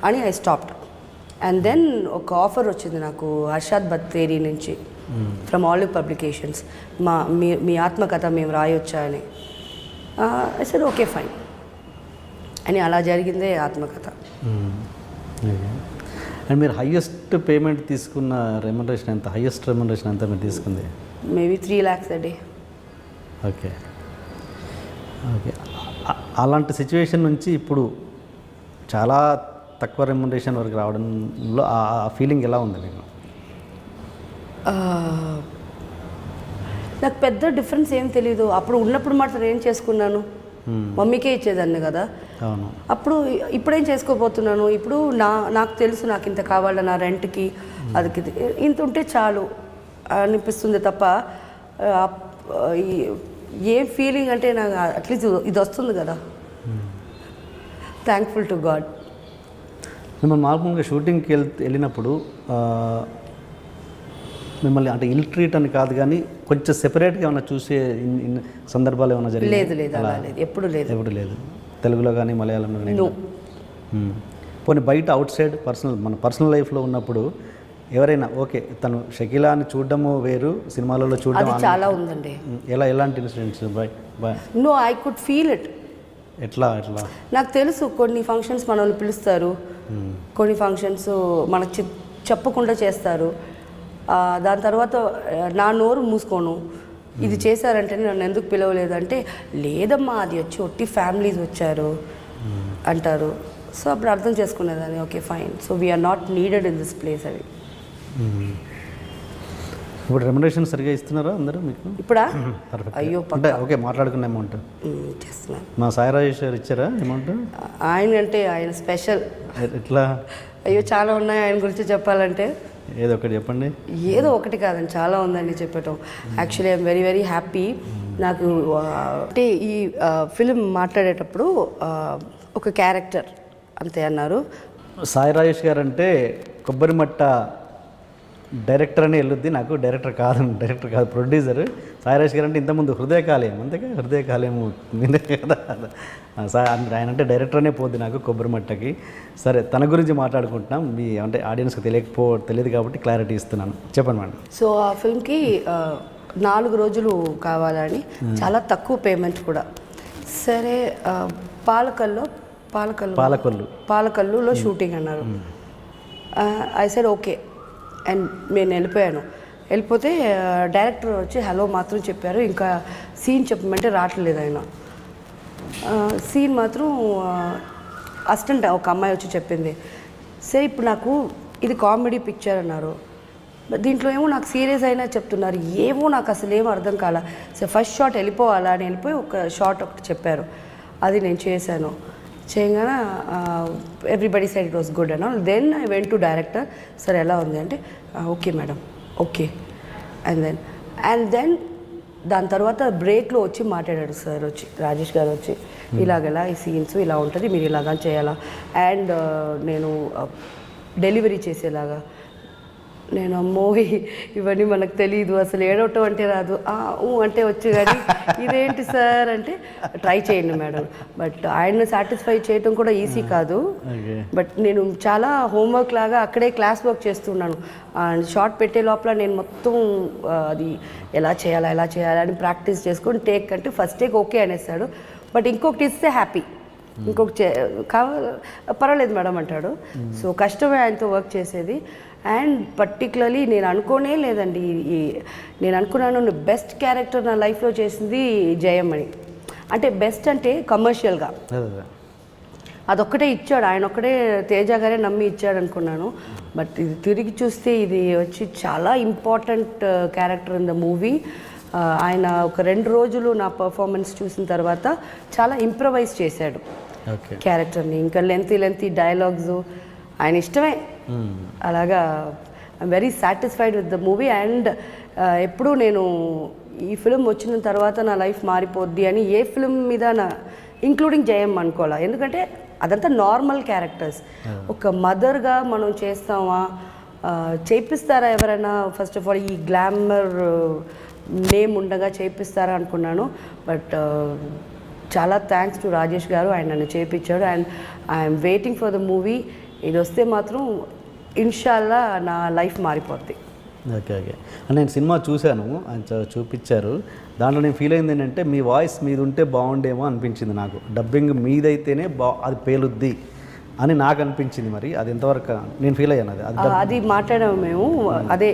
అని ఐ స్టాప్డ్. అండ్ దెన్ ఒక ఆఫర్ వచ్చింది నాకు హర్షాద్ బత్తేరి నుంచి, ఫ్రమ్ ఆలివ్ పబ్లికేషన్స్, మీ ఆత్మకథ మేము రాయొచ్చా అని. ఐ సెడ్ ఓకే ఫైన్ అని. అలా జరిగిందే ఆత్మకథ. అండ్ మీరు హయ్యెస్ట్ పేమెంట్ తీసుకున్న రెమ్యునరేషన్ ఎంత? హయ్యెస్ట్ రెమ్యునరేషన్ ఎంత మీరు తీసుకుంది? Maybe 3 lakhs a day. Okay okay. అలాంటి సిచ్యువేషన్ నుంచి ఇప్పుడు చాలా తక్కువ రెమ్యునరేషన్ వరకు రావడంలో ఆ ఫీలింగ్ ఎలా ఉంది మీకు? నాకు పెద్ద డిఫరెన్స్ ఏం తెలీదు. అప్పుడు ఉన్నప్పుడు మాత్రం ఏం చేసుకున్నాను, మమ్మీకే ఇచ్చేదాన్ని కదా. అవును. అప్పుడు ఇప్పుడేం చేసుకోబోతున్నాను, ఇప్పుడు నాకు తెలుసు నాకు ఇంత కావాల, నా రెంట్కి అది ఇంత ఉంటే చాలు అనిపిస్తుంది తప్ప ఏం ఫీలింగ్ అంటే నాకు అట్లీస్ట్ ఇది వస్తుంది కదా. Thankful to God. మిమ్మల్ని మామూలుగా షూటింగ్కి వెళ్ళినప్పుడు మిమ్మల్ని అంటే ఇల్ ట్రీట్ అని కాదు కానీ కొంచెం సెపరేట్గా ఏమైనా చూసే సందర్భాలు ఏమైనా జరిగింది? లేదు లేదు, అలా లేదు, ఎప్పుడు లేదు. ఎప్పుడు లేదు. తెలుగులో కానీ మలయాళంలో కానీ? పోనీ బయట అవుట్ సైడ్ మన పర్సనల్ లైఫ్లో ఉన్నప్పుడు ఎవరైనా ఓకే తను షకీలా అని చూడడము వేరు, సినిమాలలో చూడడం అది చాలా ఉందండి. ఎలాంటి incidents? No, I could feel it. ఎట్లా? నాకు తెలుసు కొన్ని ఫంక్షన్స్ మనల్ని పిలుస్తారు, కొన్ని ఫంక్షన్స్ మనకు చెప్పకుండా చేస్తారు. దాని తర్వాత నా నోరు మూసుకోను, ఇది చేశారంటే నన్ను ఎందుకు పిలవలేదంటే, లేదమ్మా అది వచ్చి ఒట్టి ఫ్యామిలీస్ వచ్చారు అంటారు. సో అప్పుడు అర్థం చేసుకునేదాన్ని, okay fine, so we are not needed in this place అని. ఇప్పుడు రెమ్యునరేషన్ సరిగా ఇస్తున్నారా అందరూ మీకు? ఇప్పుడా? అయ్యో అంటే ఓకే మాట్లాడుకున్న అమౌంట్ చేస్తున్నాను. మా సాయి రాజేష్ గారు ఇచ్చారా అమౌంట్? ఆయన అంటే ఆయన స్పెషల్. ఎట్లా? అయ్యో చాలా ఉన్నాయి ఆయన గురించి చెప్పాలంటే. ఏదో ఒకటి చెప్పండి. ఏదో ఒకటి కాదండి, చాలా ఉందండి చెప్పటం. Actually I'm very very happy. నాకు అంటే ఈ ఫిలిం మాట్లాడేటప్పుడు ఒక క్యారెక్టర్ అంతే అన్నారు. సాయి రాజేష్ గారు అంటే కొబ్బరిమట్ట డైరెక్టర్ అని వెళ్ళొద్ది, నాకు డైరెక్టర్ కాదు ప్రొడ్యూసర్. సాయి రాజేష్ గారు అంటే ఇంతకుముందు హృదయకాలయం, అంతేగా హృదయకాలయం నిందే కదా. ఆయన అంటే డైరెక్టర్ అనే పోద్ది నాకు కొబ్బరిమట్టకి. సరే, తన గురించి మాట్లాడుకుంటున్నాం. మీ అంటే ఆడియన్స్కి తెలియదు కాబట్టి క్లారిటీ ఇస్తున్నాను, చెప్పండి మేడం. సో ఆ ఫిల్మ్కి 4 రోజులు కావాలని, చాలా తక్కువ పేమెంట్ కూడా. సరే, పాలకల్లులో షూటింగ్ అన్నారు. ఐ సెడ్ ఓకే అండ్ నేను వెళ్ళిపోతే డైరెక్టర్ వచ్చి హలో మాత్రం చెప్పారు, ఇంకా సీన్ చెప్పమంటే రావట్లేదు ఆయన. సీన్ మాత్రం అసిస్టెంట్ ఒక అమ్మాయి వచ్చి చెప్పింది. సరే ఇప్పుడు నాకు ఇది కామెడీ పిక్చర్ అన్నారు, దీంట్లో ఏమో నాకు సీరియస్ అయినా చెప్తున్నారు, ఏమో నాకు అసలు ఏమో అర్థం కాల. సో ఫస్ట్ షాట్ వెళ్ళిపోవాలా అని వెళ్ళిపోయి ఒక షాట్ ఒకటి చెప్పారు, అది నేను చేశాను. చేయగానే everybody side it was good and all. Then I went to director, సరే ఎలా ఉంది అంటే okay madam okay. And then దాని తర్వాత బ్రేక్లో వచ్చి మాట్లాడాడు సార్, వచ్చి రాజేష్ గారు వచ్చి, ఇలాగెలా ఈ సీన్స్ ఇలా ఉంటుంది, మీరు ఇలాగా చేయాలా, అండ్ నేను డెలివరీ చేసేలాగా. నేను అమ్మో ఇవన్నీ మనకు తెలియదు, అసలు ఏడవటం అంటే రాదు, అంటే వచ్చు కానీ ఇదేంటి సార్ అంటే ట్రై చేయండి మేడం. బట్ ఆయన్ని సాటిస్ఫై చేయటం కూడా ఈజీ కాదు. బట్ నేను చాలా హోంవర్క్ లాగా అక్కడే క్లాస్ వర్క్ చేస్తున్నాను. షార్ట్ పెట్టే లోపల నేను మొత్తం అది ఎలా చేయాలా అని ప్రాక్టీస్ చేసుకొని టేక్ అంటే ఫస్ట్ టేక్ ఓకే అనేసాడు. బట్ ఇంకొకటి ఇస్తే హ్యాపీ, ఇంకొకటి పర్వాలేదు మేడం అంటాడు. సో కష్టమే ఆయనతో వర్క్ చేసేది. అండ్ పర్టికులర్లీ నేను అనుకోనే లేదండి, నేను అనుకున్నాను బెస్ట్ క్యారెక్టర్ నా లైఫ్లో చేసింది జయం అని. అంటే బెస్ట్ అంటే కమర్షియల్గా అదొక్కటే ఇచ్చాడు ఆయన, ఒక్కడే తేజ గారే నమ్మి ఇచ్చాడు అనుకున్నాను. బట్ ఇది తిరిగి చూస్తే ఇది వచ్చి చాలా important character in the movie. ఆయన ఒక 2 రోజులు నా పర్ఫార్మెన్స్ చూసిన తర్వాత చాలా ఇంప్రవైజ్ చేశాడు క్యారెక్టర్ని. ఇంకా లెంతీ డైలాగ్స్ ఆయన ఇష్టమే. అలాగా I'm very satisfied with the movie. And ఎప్పుడూ నేను ఈ ఫిలిం వచ్చిన తర్వాత నా లైఫ్ మారిపోద్ది అని ఏ ఫిలిం మీద ఇంక్లూడింగ్ జయం అనుకోవాలా, ఎందుకంటే అదంతా నార్మల్ క్యారెక్టర్స్. ఒక మదర్గా మనం చేస్తామా, చేపిస్తారా ఎవరైనా? ఫస్ట్ ఆఫ్ ఆల్ ఈ గ్లామర్ నేమ్ ఉండగా చేపిస్తారా అనుకున్నాను. బట్ చాలా థ్యాంక్స్ టు రాజేష్ గారు, ఆయన నన్ను చేయించాడు. And I'm waiting for the movie. ఇది వస్తే మాత్రం ఇన్షాల్లా నా లైఫ్ మారిపోద్ది. Okay okay. నేను సినిమా చూశాను, ఆయన చూపించారు. దాంట్లో నేను ఫీల్ అయింది ఏంటంటే మీ వాయిస్ మీద ఉంటే బాగుండేమో అనిపించింది నాకు. డబ్బింగ్ మీదైతేనే అది పేలుద్ది అని నాకు అనిపించింది. మరి అది ఎంతవరకు నేను ఫీల్ అయ్యాను. అది మాట్లాడాము మేము. అదే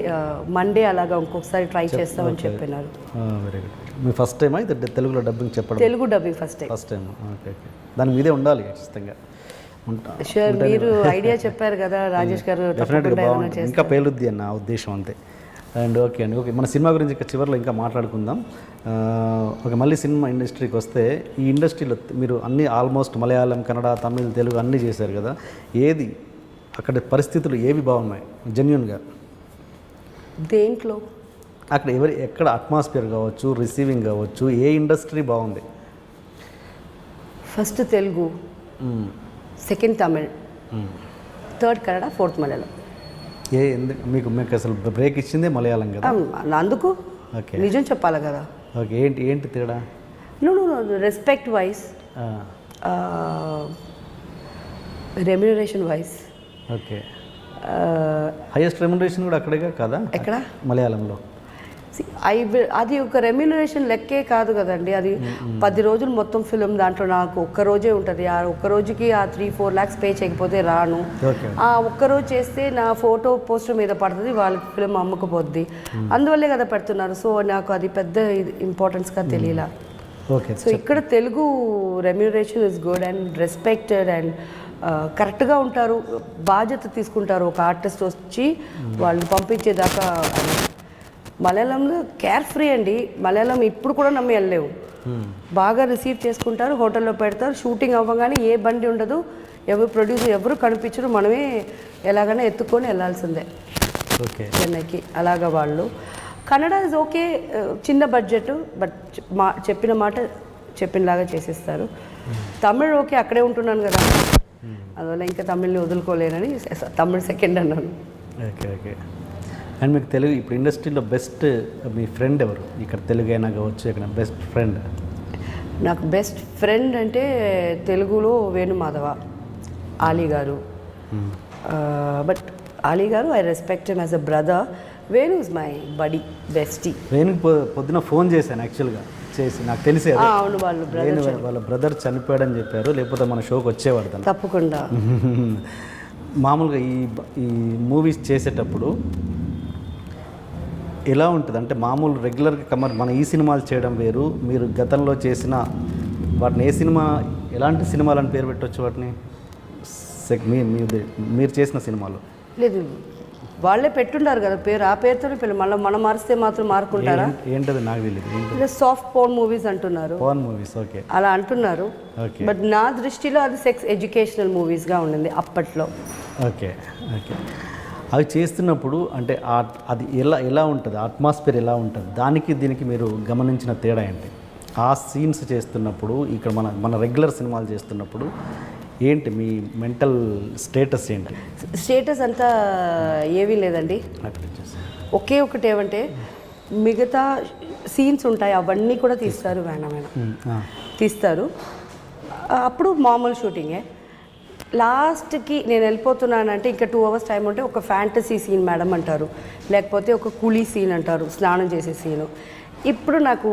మండే అలాగా ఇంకొకసారి ట్రై చేస్తామని చెప్పినారు. Very good. మీ ఫస్ట్ టైమా ఇది తెలుగులో డబ్బింగ్ చెప్పడం? Telugu dubbing first time. Okay okay. దాని మీదే ఉండాలి ఖచ్చితంగా. షూర్. మీరు ఐడియా చెప్పారు కదా రాజేష్ గారు, డెఫినెట్గా బాగుంటుంది, ఇంకా పేలుద్ది అన్న ఉద్దేశం అంతే. అండ్ ఓకే అండి, ఓకే. మన సినిమా గురించి ఇంకా చివరిలో ఇంకా మాట్లాడుకుందాం. ఓకే, మళ్ళీ సినిమా ఇండస్ట్రీకి వస్తే ఈ ఇండస్ట్రీలో మీరు అన్నీ ఆల్మోస్ట్ మలయాళం, కన్నడ, తమిళ్, తెలుగు అన్నీ చేశారు కదా. ఏది అక్కడ పరిస్థితులు ఏవి బాగున్నాయి జెన్యూన్గా? దేంట్లో? అక్కడ ఎక్కడ అట్మాస్ఫియర్ కావచ్చు, రిసీవింగ్ కావచ్చు, ఏ ఇండస్ట్రీ బాగుంది? First Telugu, second Tamil, third Kannada, fourth Malayalam. మీకు అసలు బ్రేక్ ఇచ్చిందే మలయాళం కదా? అందుకు ఓకే, నిజం చెప్పాలి కదా. ఓకే. ఏంటి తేడా? No respect wise, remuneration wise. Okay. Highest remuneration కూడా అక్కడే కదా? ఎక్కడ? మలయాళంలో. అది ఒక రెమ్యునరేషన్ లెక్కే కాదు కదండి. అది 10 రోజులు మొత్తం ఫిలిం, దాంట్లో నాకు ఒక్కరోజే ఉంటుంది. ఆ ఒక్కరోజుకి ఆ 3-4 lakhs పే చేయకపోతే రాను. ఆ ఒక్కరోజు చేస్తే నా ఫోటో పోస్టర్ మీద పడుతుంది, వాళ్ళకి ఫిలిం అమ్ముకుపోద్ది. అందువల్లే కదా పెడుతున్నారు. సో నాకు అది పెద్ద ఇంపార్టెన్స్గా తెలియలా. ఓకే. సో ఇక్కడ Telugu remuneration is good and respected and కరెక్ట్గా ఉంటారు, బాధ్యత తీసుకుంటారు. ఒక ఆర్టిస్ట్ వచ్చి వాళ్ళు పంపించేదాకా. మలయాళంలో కేర్ ఫ్రీ అండి. మలయాళం ఇప్పుడు కూడా నమ్మి వెళ్ళలేవు. బాగా రిసీవ్ చేసుకుంటారు, హోటల్లో పెడతారు. షూటింగ్ అవ్వగానే ఏ బండి ఉండదు, ఎవరు ప్రొడ్యూసర్ ఎవరు కనిపించరు, మనమే ఎలాగైనా ఎత్తుకొని వెళ్ళాల్సిందే చెన్నైకి. అలాగా వాళ్ళు. కన్నడ ఇస్ ఓకే, చిన్న బడ్జెట్, బట్ చెప్పిన మాట చెప్పినలాగా చేసేస్తారు. తమిళ్ ఓకే, అక్కడే ఉంటున్నాను కదా, అందువల్ల ఇంకా తమిళ్ని వదులుకోలేనని తమిళ్ సెకండ్ అన్నాను. Okay okay. అండ్ మీకు తెలుగు ఇప్పుడు ఇండస్ట్రీలో బెస్ట్ మీ ఫ్రెండ్ ఎవరు? ఇక్కడ తెలుగు అయినా కావచ్చు, ఇక్కడ బెస్ట్ ఫ్రెండ్? నాకు బెస్ట్ ఫ్రెండ్ అంటే తెలుగులో Venumadhav, Ali garu. But Ali garu I respect him as a brother. Venu is my buddy, bestie. వేణుకి పొద్దున ఫోన్ చేశాను యాక్చువల్గా, చేసి నాకు తెలిసి అవును వాళ్ళ బ్రదర్ చనిపోయాడని చెప్పారు, లేకపోతే మన షోకి వచ్చేవాడు తను తప్పకుండా. మామూలుగా ఈ మూవీస్ చేసేటప్పుడు ఎలా ఉంటుంది అంటే, మామూలు రెగ్యులర్గా మన ఈ సినిమాలు చేయడం వేరు, మీరు గతంలో చేసిన వాటిని ఏ సినిమా, ఎలాంటి సినిమాలని పేరు పెట్టవచ్చు వాటిని? మీరు చేసిన సినిమాలు లేదు, వాళ్ళే పెట్టుంటారు కదా పేరు, ఆ పేరుతోనే పిల్లలు. మళ్ళీ మనం మారిస్తే మాత్రం మారుకుంటారా? ఏంటది నాకు తెలియదు. సాఫ్ట్ పోర్న్ మూవీస్ అంటున్నారు. పోర్న్ మూవీస్, ఓకే, అలా అంటున్నారు. బట్ నా దృష్టిలో అది సెక్స్ ఎడ్యుకేషనల్ మూవీస్గా ఉండింది అప్పట్లో. Okay okay. అవి చేస్తున్నప్పుడు అంటే అది ఎలా ఉంటుంది, అట్మాస్ఫియర్ ఎలా ఉంటుంది, దానికి దీనికి మీరు గమనించిన తేడా ఏంటి? ఆ సీన్స్ చేస్తున్నప్పుడు, ఇక్కడ మన రెగ్యులర్ సినిమాలు చేస్తున్నప్పుడు ఏంటి మీ మెంటల్ స్టేటస్ ఏంటి? స్టేటస్ అంతా ఏమీ లేదండి. ఒకే ఒకటి ఏమంటే, మిగతా సీన్స్ ఉంటాయి అవన్నీ కూడా తీస్తారు, తీస్తారు. అప్పుడు మామూలు షూటింగే. లాస్ట్కి నేను వెళ్ళిపోతున్నానంటే ఇంకా 2 hours టైం ఉంటే ఒక ఫ్యాంటసీ సీన్ మేడం అంటారు, లేకపోతే ఒక కూలీ సీన్ అంటారు, స్నానం చేసే సీను. ఇప్పుడు నాకు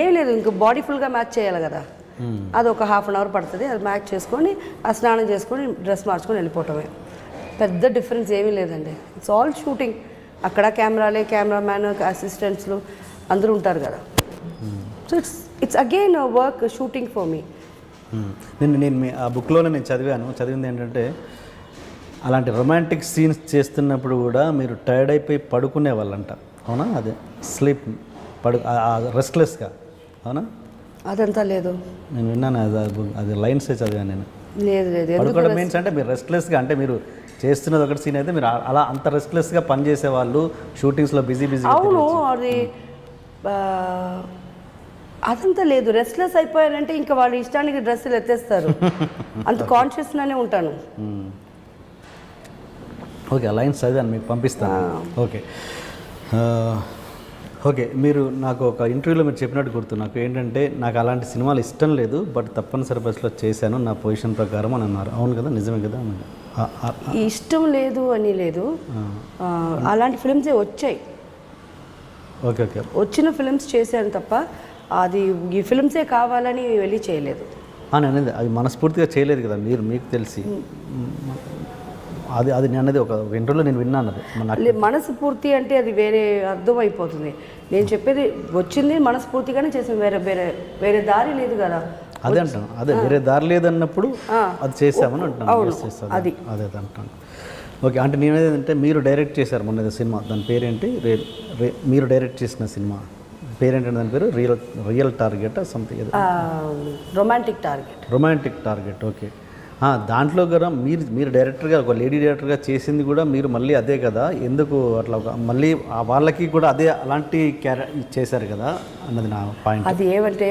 ఏం లేదు, ఇంక బాడీ ఫుల్గా మ్యాచ్ చేయాలి కదా, అది ఒక 1/2 hour పడుతుంది. అది మ్యాచ్ చేసుకొని ఆ స్నానం చేసుకొని డ్రెస్ మార్చుకొని వెళ్ళిపోవటమే. పెద్ద డిఫరెన్స్ ఏమీ లేదండి. It's all shooting. అక్కడ కెమెరాలే, కెమెరామ్యాన్, అసిస్టెంట్స్లు అందరూ ఉంటారు కదా. So it's again work, shooting for me. నేను ఆ బుక్లోనే నేను చదివింది ఏంటంటే, అలాంటి రొమాంటిక్ సీన్స్ చేస్తున్నప్పుడు కూడా మీరు టైర్డ్ అయిపోయి పడుకునే వాళ్ళంట, అవునా? అదే స్లీప్, రెస్ట్లెస్గా, అవునా? అదంతా లేదు, నేను విన్నాను, అది లైన్సే చదివాను నేను. లేదు పడుకోవడం మీన్స్ అంటే మీరు రెస్ట్లెస్గా, అంటే మీరు చేస్తున్నది ఒకటి సీన్ అయితే మీరు అలా అంత రెస్ట్లెస్గా పనిచేసే వాళ్ళు షూటింగ్స్లో బిజీ. అవును, అది అదంతా లేదు. రెస్ట్లెస్ అయిపోయారంటే ఇంకా వాళ్ళ ఇష్టానికి డ్రెస్సులు ఎత్తేస్తారు. అంత కాన్షియస్గానే ఉంటాను. ఓకే, లైన్స్ చదివాను, మీకు పంపిస్తాను. ఓకే ఓకే, మీరు నాకు ఒక ఇంటర్వ్యూలో మీరు చెప్పినట్టు గుర్తు నాకు ఏంటంటే, నాకు అలాంటి సినిమాలు ఇష్టం లేదు, బట్ తప్పనిసరి బస్సులో చేశాను నా పొజిషన్ ప్రకారం అని అన్నారు. అవును కదా, నిజమే కదా? ఈ ఇష్టం లేదు అని లేదు, అలాంటి ఫిల్మ్సే వచ్చాయి. ఓకే ఓకే, వచ్చిన ఫిల్మ్స్ చేశాను తప్ప అది ఈ ఫిల్మ్సే కావాలని వెళ్ళి చేయలేదు. నేను అనేది అది మనస్ఫూర్తిగా చేయలేదు కదా మీరు, మీకు తెలిసి అది అది నేను అనేది ఒక ఇంటర్వ్యూలో నేను విన్నాను. అది మనస్ఫూర్తి అంటే అది వేరే అర్థం అయిపోతుంది. నేను చెప్పేది వచ్చింది మనస్ఫూర్తిగానే చేసాను, వేరే వేరే వేరే దారి లేదు కదా. అదే అంటాను, అదే వేరే దారి లేదన్నప్పుడు అది చేసామని అంటున్నాను. అది అదే అంటాను. ఓకే, అంటే నేను ఏదంటే మీరు డైరెక్ట్ చేశారు మొన్న సినిమా, దాని పేరేంటి? మీరు డైరెక్ట్ చేసిన సినిమా పేరేంటంటే దాని పేరు real target something, romantic target. Okay, దాంట్లో కూడా మీరు డైరెక్టర్గా, ఒక లేడీ డైరెక్టర్గా చేసింది కూడా మీరు మళ్ళీ అదే కదా, ఎందుకు అట్లా మళ్ళీ వాళ్ళకి కూడా అదే అలాంటి చేశారు కదా అన్నది నా పాయింట్. అది ఏమంటే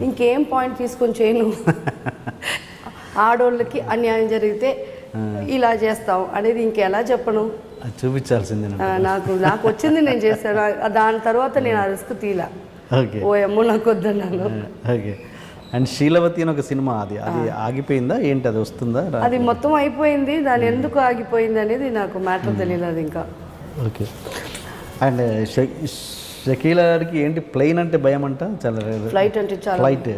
ఇంకేం పాయింట్ తీసుకొని చేయను. ఆడోళ్ళకి అన్యాయం జరిగితే ఇలా చేస్తాం అనేది ఇంకెలా చెప్పను, చూపించాల్సిందే. నాకు వచ్చింది నేను చేశాను, దాని తర్వాత నేను ఆ రిస్క్ తీలా. ఓకే, ఓ అమ్మో నాకు వద్దన్నాను. ఓకే, అండ్ శీలవతి అని ఒక సినిమా, అది ఆగిపోయిందా ఏంటి, అది వస్తుందా? అది మొత్తం అయిపోయింది, దాని ఎందుకు ఆగిపోయింది అనేది నాకు మ్యాటర్ తెలియలేదు ఇంకా. ఓకే, అండ్ షకీలాకి ఏంటి ప్లేన్ అంటే భయం అంట, చాలా ఫ్లైట్ అంటే చాలా ఫ్లైట్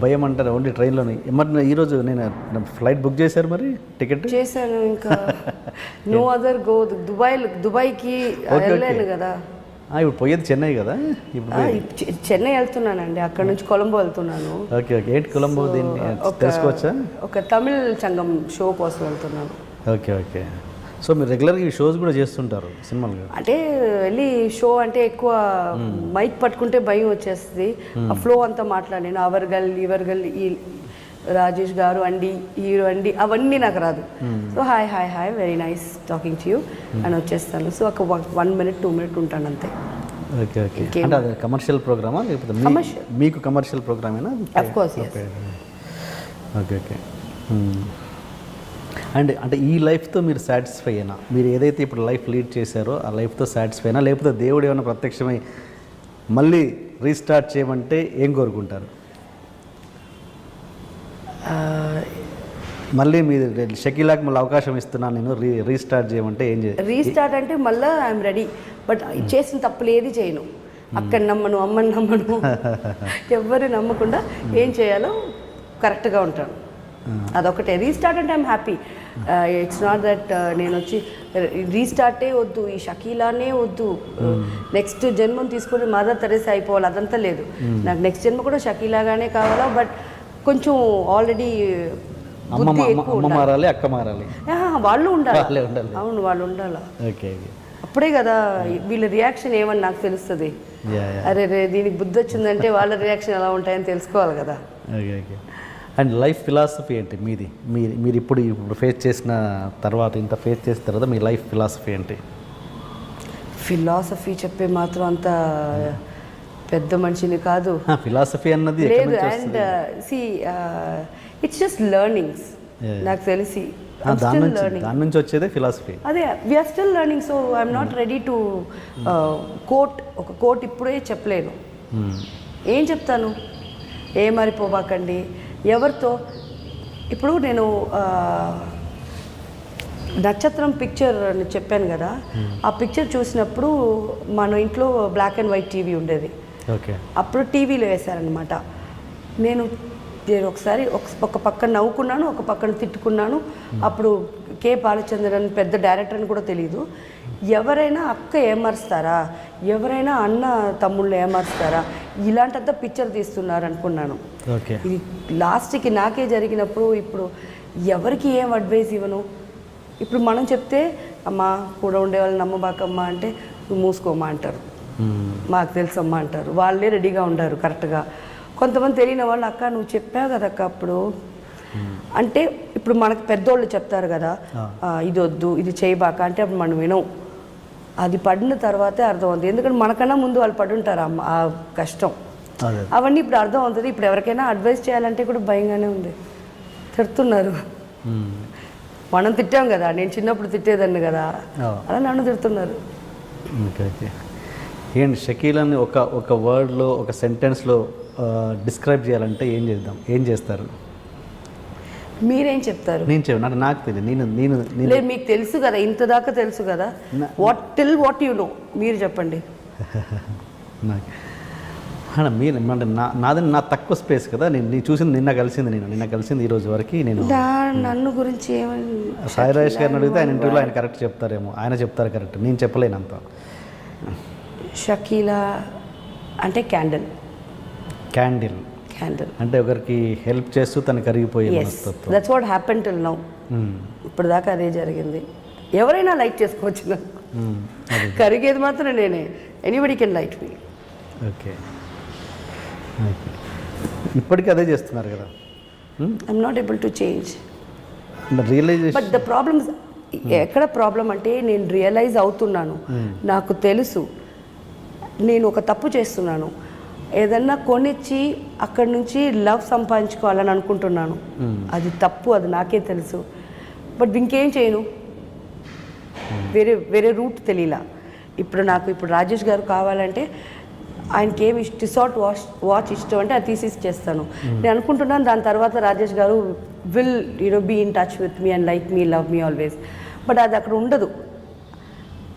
భయం అంటారు, ఓన్లీ ట్రైన్లోని. మరి ఈరోజు నేను ఫ్లైట్ బుక్ చేశారు, మరి టికెట్ చేశాను, ఇంకా నో అదర్ గో దుబాయ్కి వెళ్ళాను కదా. ఇప్పుడు పోయేది చెన్నై కదా, ఇప్పుడు చెన్నై వెళ్తున్నానండి, అక్కడ నుంచి కొలంబో వెళ్తున్నాను. ఓకే ఓకే, ఏంటి కొలంబో, దీన్ని తెలుసుకోవచ్చా? ఒక తమిళ సంఘం షో కోసం వెళ్తున్నాను. ఓకే ఓకే, సో మీరు రెగ్యులర్గా ఈ షోస్ కూడా చేస్తుంటారు సినిమాలు? అంటే వెళ్ళి షో అంటే ఎక్కువ మైక్ పట్టుకుంటే భయం వచ్చేస్తుంది, ఆ ఫ్లో అంతా మాట్లాడాను, అవర్గల్ ఇవర్గల్ ఈ రాజేష్ గారు అండి, హీరో అండి, అవన్నీ నాకు రాదు. So hi hi hi very nice talking to you అని వచ్చేస్తాను. సో ఒక 1 minute 2 minutes ఉంటాను అంతే. ఓకే ఓకే, అంటే అది కమర్షియల్ ప్రోగ్రామా లేకపోతే మీకు కమర్షియల్ ప్రోగ్రామేనా? Of course. Okay okay, and అంటే ఈ లైఫ్తో మీరు సాటిస్ఫై అయినా, మీరు ఏదైతే ఇప్పుడు లైఫ్ లీడ్ చేశారో ఆ లైఫ్తో సాటిస్ఫై అయినా, లేకపోతే దేవుడు ఏమైనా ప్రత్యక్షమై మళ్ళీ రీస్టార్ట్ చేయమంటే ఏం కోరుకుంటారు? మళ్ళీ మీరు షకీలాకి మళ్ళీ అవకాశం ఇస్తున్నాను నేను, రీస్టార్ట్ చేయమంటే ఏం చేయాలి? రీస్టార్ట్ అంటే మళ్ళీ ఐఎమ్ రెడీ, బట్ చేసిన తప్పులు ఏది చేయను, అక్కడ నమ్మను, అమ్మని నమ్మను, ఎవరు నమ్మకుండా ఏం చేయాలో కరెక్ట్గా ఉంటాను. అదొకటే. రీస్టార్ట్ అంటే I'm happy. It's not that నేను వచ్చి రీస్టార్టే వద్దు, ఈ షకీలానే వద్దు, నెక్స్ట్ జన్మం తీసుకొని మదర్ తెరేసా అయిపోవాలి, అదంతా లేదు. నాకు నెక్స్ట్ జన్మ కూడా షకీలాగానే కావాలా, బట్ కొంచెం ఆల్రెడీ అమ్మ మారాలి, అక్క మారాలి, వాళ్ళు ఉండాలి. అవును, వాళ్ళు ఉండాలి. అప్పుడే కదా వీళ్ళ రియాక్షన్ ఏమని నాకు తెలుస్తుంది. అరే రే దీనికి బుద్ధి వచ్చిందంటే వాళ్ళ రియాక్షన్ ఎలా ఉంటాయని తెలుసుకోవాలి కదా. అండ్ లైఫ్ ఫిలాసఫీ ఏంటి మీది? మీరు ఇప్పుడు ఫేస్ చేసిన తర్వాత, ఇంత ఫేస్ చేసిన తర్వాత మీ లైఫ్ ఫిలాసఫీ ఏంటి? ఫిలాసఫీ చెప్పే మాత్రం అంత పెద్ద మనిషిని కాదు. ఫిలాసఫీ అన్నది లేదు. And it's just learnings. నాకు తెలిసి దాని నుంచి వచ్చేదే ఫిలాసఫీ. అదే we are still learning. So I'm not ready to ఒక కోట్ ఇప్పుడే చెప్పలేను. ఏం చెప్తాను? ఏ మరిపోబాకండి ఎవరితో. ఇప్పుడు నేను నక్షత్రం పిక్చర్ అని చెప్పాను కదా, ఆ పిక్చర్ చూసినప్పుడు మన ఇంట్లో బ్లాక్ అండ్ వైట్ టీవీ ఉండేది. ఓకే. అప్పుడు టీవీలో వేశారనమాట. నేను ఒకసారి ఒక పక్కన నవ్వుకున్నాను, ఒక పక్కన తిట్టుకున్నాను. అప్పుడు కే బాలచంద్రన్ పెద్ద డైరెక్టర్ అని కూడా తెలియదు. ఎవరైనా అక్క ఏమరుస్తారా, ఎవరైనా అన్న తమ్ముళ్ళు ఏమరుస్తారా, ఇలాంటంతా పిక్చర్ తీస్తున్నారు అనుకున్నాను. ఇది లాస్ట్కి నాకే జరిగినప్పుడు ఇప్పుడు ఎవరికి ఏం అడ్వైస్ ఇవ్వను. ఇప్పుడు మనం చెప్తే అమ్మా కూడా ఉండేవాళ్ళు నమ్మబాకమ్మా అంటే నువ్వు మూసుకోమ్మా అంటారు, మాకు తెలుసమ్మా అంటారు. వాళ్ళే రెడీగా ఉండారు కరెక్ట్గా. కొంతమంది తెలియని వాళ్ళు అక్క నువ్వు చెప్పావు కదా అక్క అప్పుడు అంటే, ఇప్పుడు మనకు పెద్దోళ్ళు చెప్తారు కదా ఇది వద్దు ఇది చేయబాక అంటే అప్పుడు మనం వినం. అది పడిన తర్వాతే అర్థమవుతుంది. ఎందుకంటే మనకన్నా ముందు వాళ్ళు పడి ఉంటారు ఆ కష్టం. అదే. అవన్నీ ఇప్పుడు అర్థం అవుతుంది. ఇప్పుడు ఎవరికైనా అడ్వైస్ చేయాలంటే కూడా భయంగానే ఉంది. తిడుతున్నారు. మనం తిట్టాం కదా, నేను చిన్నప్పుడు తిట్టేదాన్ని కదా, అలా నన్ను తిడుతున్నారు. Okay okay. ఏంటి షకీలని ఒక వర్డ్లో ఒక సెంటెన్స్లో డిస్క్రైబ్ చేయాలంటే ఏం చేస్తారు? మీరేం చెప్తారు? నేను చెప్పను, నాకు తెలియదు. నేను లేదు, మీకు తెలుసు కదా, ఇంత దాకా తెలుసు కదా. వాట్ యు నో, మీరు చెప్పండి. మీరు అంటే నాది నా తక్కువ స్పేస్ కదా. నేను చూసింది నిన్న కలిసింది ఈ రోజు వరకు. నేను నన్ను గురించి ఏమని సాయి రాజేష్ గారిని అడిగితే ఆయన ఇంటర్వ్యూలో ఆయన కరెక్ట్ చెప్తారేమో, ఆయన చెప్తారు కరెక్ట్, నేను చెప్పలేను అంత. షకీలా అంటే క్యాండిల్ అంటే ఒకరికి హెల్ప్ చేస్తూ తను కరిగిపోయే మనస్తత్వం. That's what happen till now. ఇప్పుడు దాకా అదే జరిగింది. ఎవరైనా లైట్ చేసుకోవచ్చు నాకు, కరిగేది మాత్రం నేనే. Anybody can light me. Okay, ఇప్పటికీ అదే చేస్తున్నారు కదా. I'm not able to change realization. But the problems ఎక్కడ ప్రాబ్లం అంటే నేను రియలైజ్ అవుతున్నాను. నాకు తెలుసు నేను ఒక తప్పు చేస్తున్నాను. ఏదన్నా కొనిచ్చి అక్కడి నుంచి లవ్ సంపాదించుకోవాలని అనుకుంటున్నాను. అది తప్పు, అది నాకే తెలుసు. బట్ ఇంకేం చేయను, వేరే రూట్ తెలియలా. ఇప్పుడు రాజేష్ గారు కావాలంటే ఆయనకి ఏమి టిసాట్ వాచ్ ఇష్టం అంటే అది తీసి చేస్తాను. నేను అనుకుంటున్నాను దాని తర్వాత రాజేష్ గారు will be in touch with me and like me, love me always. But అది అక్కడ ఉండదు.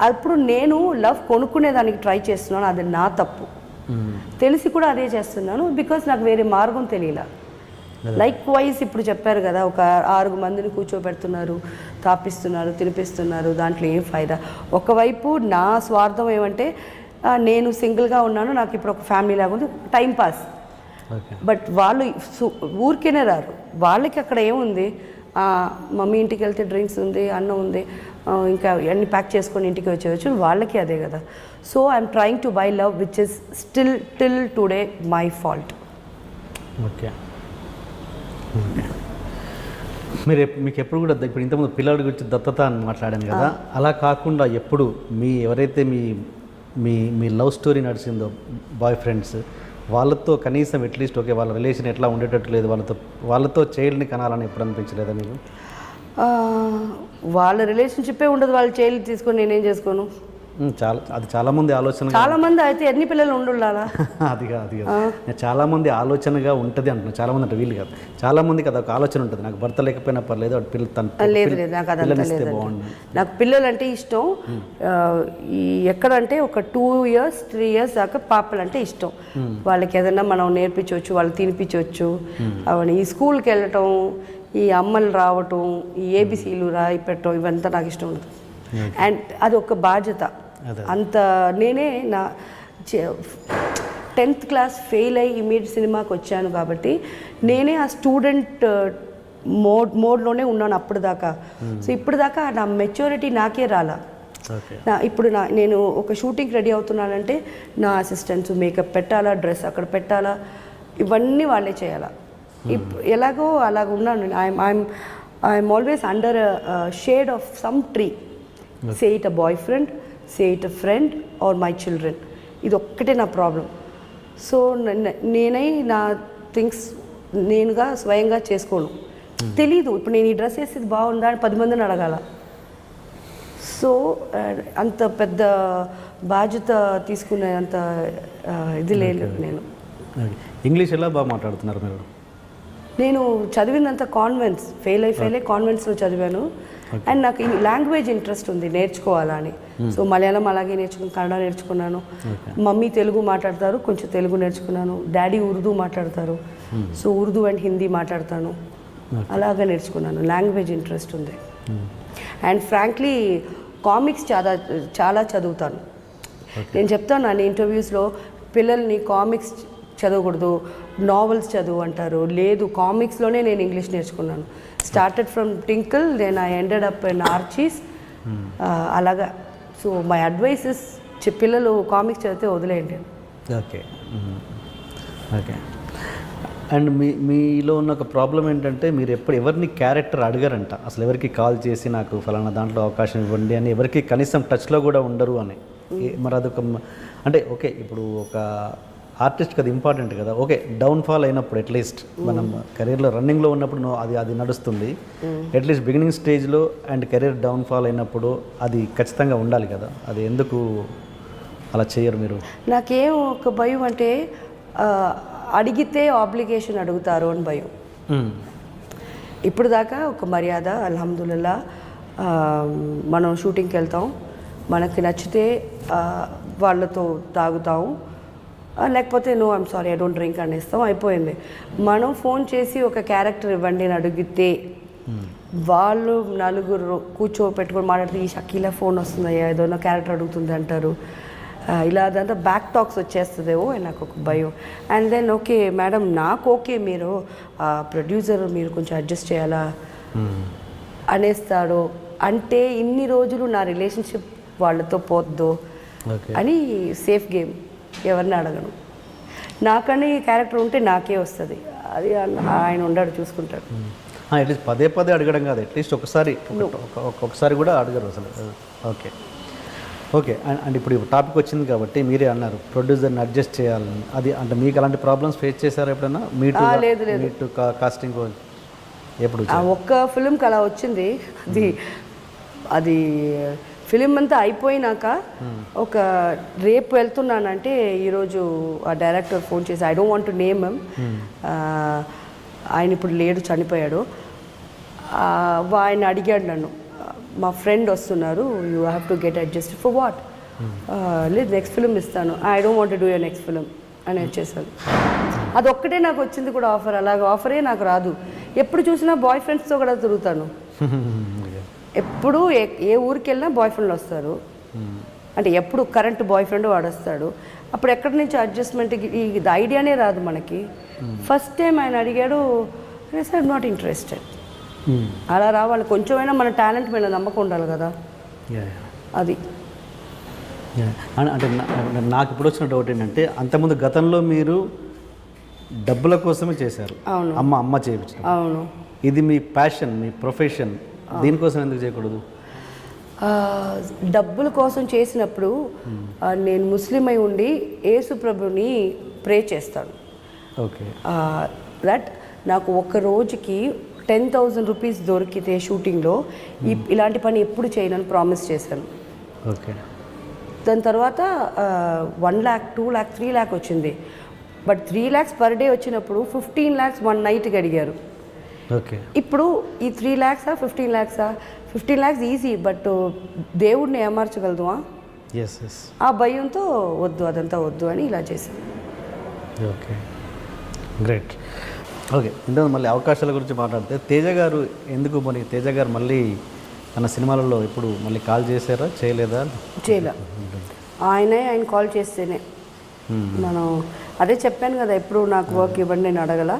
అప్పుడు నేను లవ్ కొనుక్కునేదానికి ట్రై చేస్తున్నాను, అది నా తప్పు. తెలిసి కూడా అదే చేస్తున్నాను, బికాస్ నాకు వేరే మార్గం తెలియలా. లైక్ వైజ్ ఇప్పుడు చెప్పారు కదా, ఒక 6 మందిని కూర్చోబెడుతున్నారు, తాపిస్తున్నారు, తినిపిస్తున్నారు, దాంట్లో ఏం ఫైదా? ఒకవైపు నా స్వార్థం ఏమంటే నేను సింగిల్గా ఉన్నాను, నాకు ఇప్పుడు ఒక ఫ్యామిలీ లాగా ఉంది, టైం పాస్. బట్ వాళ్ళు ఊరికేనే రారు. వాళ్ళకి అక్కడ ఏముంది, మమ్మీ ఇంటికి వెళ్తే డ్రింక్స్ ఉంది, అన్నం ఉంది, ఇంకా అన్ని ప్యాక్ చేసుకొని ఇంటికి వచ్చేవచ్చు. వాళ్ళకి అదే కదా. So I'm trying to buy love which is still till today my fault. Okay, మీకు ఎప్పుడు కూడా ఇప్పుడు ఇంతకుముందు పిల్లల గురించి దత్తత అని మాట్లాడాను కదా, అలా కాకుండా ఎప్పుడు ఎవరైతే మీ లవ్ స్టోరీ నడిచిందో బాయ్ ఫ్రెండ్స్, వాళ్ళతో కనీసం అట్లీస్ట్ ఓకే వాళ్ళ రిలేషన్ ఎట్లా ఉండేటట్టు లేదు, వాళ్ళతో చైల్డ్ని కనాలని ఎప్పుడు అనిపించలేదా మీకు? వాళ్ళ రిలేషన్షిప్పే ఉండదు, వాళ్ళ చైల్డ్ తీసుకొని నేనేం చేసుకోను. చాలా మంది ఆలోచన, చాలా మంది అయితే ఎన్ని పిల్లలు ఉండాలా? అది కాదు చాలా మంది ఆలోచనగా ఉంటుంది అంటున్నాను. చాలా మంది అంటే వీళ్ళు కాదు, చాలా మందికి అది ఒక ఆలోచన ఉంటుంది, నాకు భర్త లేకపోయినా పర్లేదు, లేదు నాకు అదంతా లేదు. నాకు పిల్లలు అంటే ఇష్టం. ఎక్కడంటే ఒక 2 years 3 years దాకా పాపలు అంటే ఇష్టం. వాళ్ళకి ఏదైనా మనం నేర్పించవచ్చు, వాళ్ళకి తినిపించవచ్చు. అవన్నీ ఈ స్కూల్కి వెళ్ళటం, ఈ అమ్మలు రావటం, ఈ ఏబిసీలు రాయి పెట్టడం, ఇవంతా నాకు ఇష్టం ఉండదు. అండ్ అది ఒక బాధ్యత. అంత నేనే నా 10th క్లాస్ ఫెయిల్ అయ్యి ఇమీడియట్ సినిమాకి వచ్చాను కాబట్టి నేనే ఆ స్టూడెంట్ మోడ్లోనే ఉన్నాను అప్పుడు దాకా. సో ఇప్పుడు దాకా నా మెచ్యూరిటీ నాకే రాలా. ఇప్పుడు నేను ఒక షూటింగ్ రెడీ అవుతున్నానంటే నా అసిస్టెంట్స్ మేకప్ పెట్టాలా, డ్రెస్ అక్కడ పెట్టాలా, ఇవన్నీ వాళ్ళే చేయాలా. ఎలాగో అలాగ ఉన్నాను. I'm always under shade of some tree. Say it a boy friend, say it a friend or my children. ఇది ఒక్కటే నా ప్రాబ్లం. సో నేనై నా థింగ్స్ నేనుగా స్వయంగా చేసుకోను. తెలీదు ఇప్పుడు నేను ఈ డ్రెస్ వేసేది బాగుందా అని 10 మందిని అడగాల. సో అంత పెద్ద బాధ్యత తీసుకునే అంత ఇది లేదు. నేను ఇంగ్లీష్ ఎలా బాగా మాట్లాడుతున్నారు మీరు? నేను చదివినంత కాన్వెంట్స్ ఫెయిల్ అయ్యి కాన్వెంట్స్లో చదివాను. అండ్ నాకు ఈ లాంగ్వేజ్ ఇంట్రెస్ట్ ఉంది, నేర్చుకోవాలా అని. సో మలయాళం అలాగే నేర్చుకున్నాను, కన్నడ నేర్చుకున్నాను. మమ్మీ తెలుగు మాట్లాడతారు, కొంచెం తెలుగు నేర్చుకున్నాను. డాడీ ఉర్దూ మాట్లాడతారు, సో ఉర్దూ అండ్ హిందీ మాట్లాడతాను. అలాగా నేర్చుకున్నాను. లాంగ్వేజ్ ఇంట్రెస్ట్ ఉంది. అండ్ ఫ్రాంక్లీ కామిక్స్ చాలా చదువుతాను. నేను చెప్తాను నా ఇంటర్వ్యూస్లో, పిల్లల్ని కామిక్స్ చదవకూడదు, నావెల్స్ చదువు అంటారు. లేదు, కామిక్స్లోనే నేను ఇంగ్లీష్ నేర్చుకున్నాను. Started from Tinkle, then I ended up in Archies. అలాగా. సో మై అడ్వైస్ ఇస్ పిల్లలు కామిక్స్ చదివితే వదిలేయండి. Okay okay. అండ్ మీలో ఉన్న ఒక ప్రాబ్లం ఏంటంటే మీరు ఎవరిని క్యారెక్టర్ అడగరంట, అసలు ఎవరికి కాల్ చేసి నాకు ఫలానా దాంట్లో అవకాశం ఇవ్వండి అని ఎవరికి కనీసం టచ్లో కూడా ఉండరు అని. మరి అదొక అంటే ఓకే, ఇప్పుడు ఒక ఆర్టిస్ట్కి అది ఇంపార్టెంట్ కదా. ఓకే, డౌన్ఫాల్ అయినప్పుడు అట్లీస్ట్ మనం కెరీర్లో రన్నింగ్లో ఉన్నప్పుడు అది నడుస్తుంది. అట్లీస్ట్ బిగినింగ్ స్టేజ్లో అండ్ కెరీర్ డౌన్ఫాల్ అయినప్పుడు అది ఖచ్చితంగా ఉండాలి కదా. అది ఎందుకు అలా చేయరు మీరు? నాకేం ఒక భయం అంటే అడిగితే ఆబ్లిగేషన్ అడుగుతారు అని భయం. ఇప్పుడు దాకా ఒక మర్యాద, అల్హమ్దులిల్లా, మనం షూటింగ్కి వెళ్తాం, మనకి నచ్చితే వాళ్ళతో తాగుతాం, లేకపోతే no I'm sorry I don't drink అనేస్తాం, అయిపోయింది. మనం ఫోన్ చేసి ఒక క్యారెక్టర్ ఇవ్వండి అని అడిగితే వాళ్ళు నలుగురు కూర్చోపెట్టుకొని మాట్లాడితే ఈ షకీలా ఫోన్ వస్తుందయ్యా, ఏదైనా క్యారెక్టర్ అడుగుతుంది అంటారు. ఇలా అదంతా బ్యాక్ టాక్స్ వచ్చేస్తుందేమో అని నాకు ఒక భయం. అండ్ దెన్ ఓకే మేడం, నాకు ఓకే, మీరు ప్రొడ్యూసర్ మీరు కొంచెం అడ్జస్ట్ చేయాలా అనేస్తాడు. అంటే ఇన్ని రోజులు నా రిలేషన్షిప్ వాళ్ళతో పోద్దు అని సేఫ్ గేమ్, ఎవరిని అడగను. నాకని క్యారెక్టర్ ఉంటే నాకే వస్తుంది, అది ఆయన ఉండడు, చూసుకుంటాడు. అట్లీస్ట్ పదే పదే అడగడం కాదు, అట్లీస్ట్ ఒకసారి కూడా అడగరు అసలు. Okay okay. అండ్ ఇప్పుడు టాపిక్ వచ్చింది కాబట్టి మీరే అన్నారు ప్రొడ్యూసర్ని అడ్జస్ట్ చేయాలని. అది అంటే మీకు అలాంటి ప్రాబ్లమ్స్ ఫేస్ చేశారు ఎప్పుడైనా? మీటు కాస్టింగ్ ఎప్పుడు? ఒక్క ఫిలింకి అలా వచ్చింది. అది ఫిలిం అంతా అయిపోయినాక ఒక రేపు వెళ్తున్నానంటే ఈరోజు ఆ డైరెక్టర్ ఫోన్ చేసి, I don't want to name him, ఆయన ఇప్పుడు లేడు, చనిపోయాడు. ఆయన అడిగాడు నన్ను, మా ఫ్రెండ్ వస్తున్నారు, you have to get adjust. For what? లేదు నెక్స్ట్ ఫిలిం ఇస్తాను, I don't want to do your next film అని వచ్చేసాను. అదొక్కటే నాకు వచ్చింది కూడా ఆఫర్. అలాగే ఆఫరే నాకు రాదు. ఎప్పుడు చూసినా బాయ్ ఫ్రెండ్స్తో కూడా తిరుగుతాను. ఎప్పుడు ఏ ఊరికి వెళ్ళినా బాయ్ ఫ్రెండ్లు వస్తారు. అంటే ఎప్పుడు కరెంట్ బాయ్ ఫ్రెండ్ వాడు వస్తాడు. అప్పుడు ఎక్కడి నుంచి అడ్జస్ట్మెంట్కి ఇది ఐడియానే రాదు మనకి. ఫస్ట్ టైం ఆయన అడిగాడు, ఐఎమ్ నాట్ ఇంట్రెస్టెడ్. అలా రావాలి, కొంచెమైనా మన టాలెంట్ మీద నమ్మకం ఉండాలి కదా. అది అంటే నాకు ఇప్పుడు వచ్చిన డౌట్ ఏంటంటే, అంతకుముందు గతంలో మీరు డబ్బుల కోసమే చేశారు, అమ్మ చేయించడం. అవును, ఇది మీ ప్యాషన్, మీ ప్రొఫెషన్, దీనికోసం ఎందుకు చేయకూడదు? డబ్బుల కోసం చేసినప్పుడు నేను ముస్లిం అయి ఉండి యేసు ప్రభుని ప్రే చేస్తాను. ఓకే, దట్ నాకు ఒక రోజుకి 10,000 రూపీస్ దొరికితే షూటింగ్లో ఇలాంటి పని ఎప్పుడు చేయనని ప్రామిస్ చేశాను. ఓకే. దాని తర్వాత 1 lakh, 2 lakh, 3 lakh వచ్చింది. బట్ 3 lakhs పర్ డే వచ్చినప్పుడు 15 lakhs 1 నైట్కి అడిగారు. ఓకే. ఇప్పుడు ఈ 3 lakhs 15 lakhs 15 lakhs easy, but దేవుడిని ఏమార్చగలదువా? Yes yes. ఆ భయంతో వద్దు, అదంతా వద్దు అని ఇలా చేశాను. Okay, great. ఓకే, ఇందులో మళ్ళీ అవకాశాల గురించి మాట్లాడితే తేజ గారు ఎందుకు, మరి తేజ గారు మళ్ళీ తన సినిమాలలో ఇప్పుడు మళ్ళీ కాల్ చేశారా, చేయలేదా? చేయలే, ఆయన కాల్ చేస్తేనే మనం, అదే చెప్పాను కదా, ఎప్పుడు నాకు వర్క్ ఇవ్వండి నేను అడగల,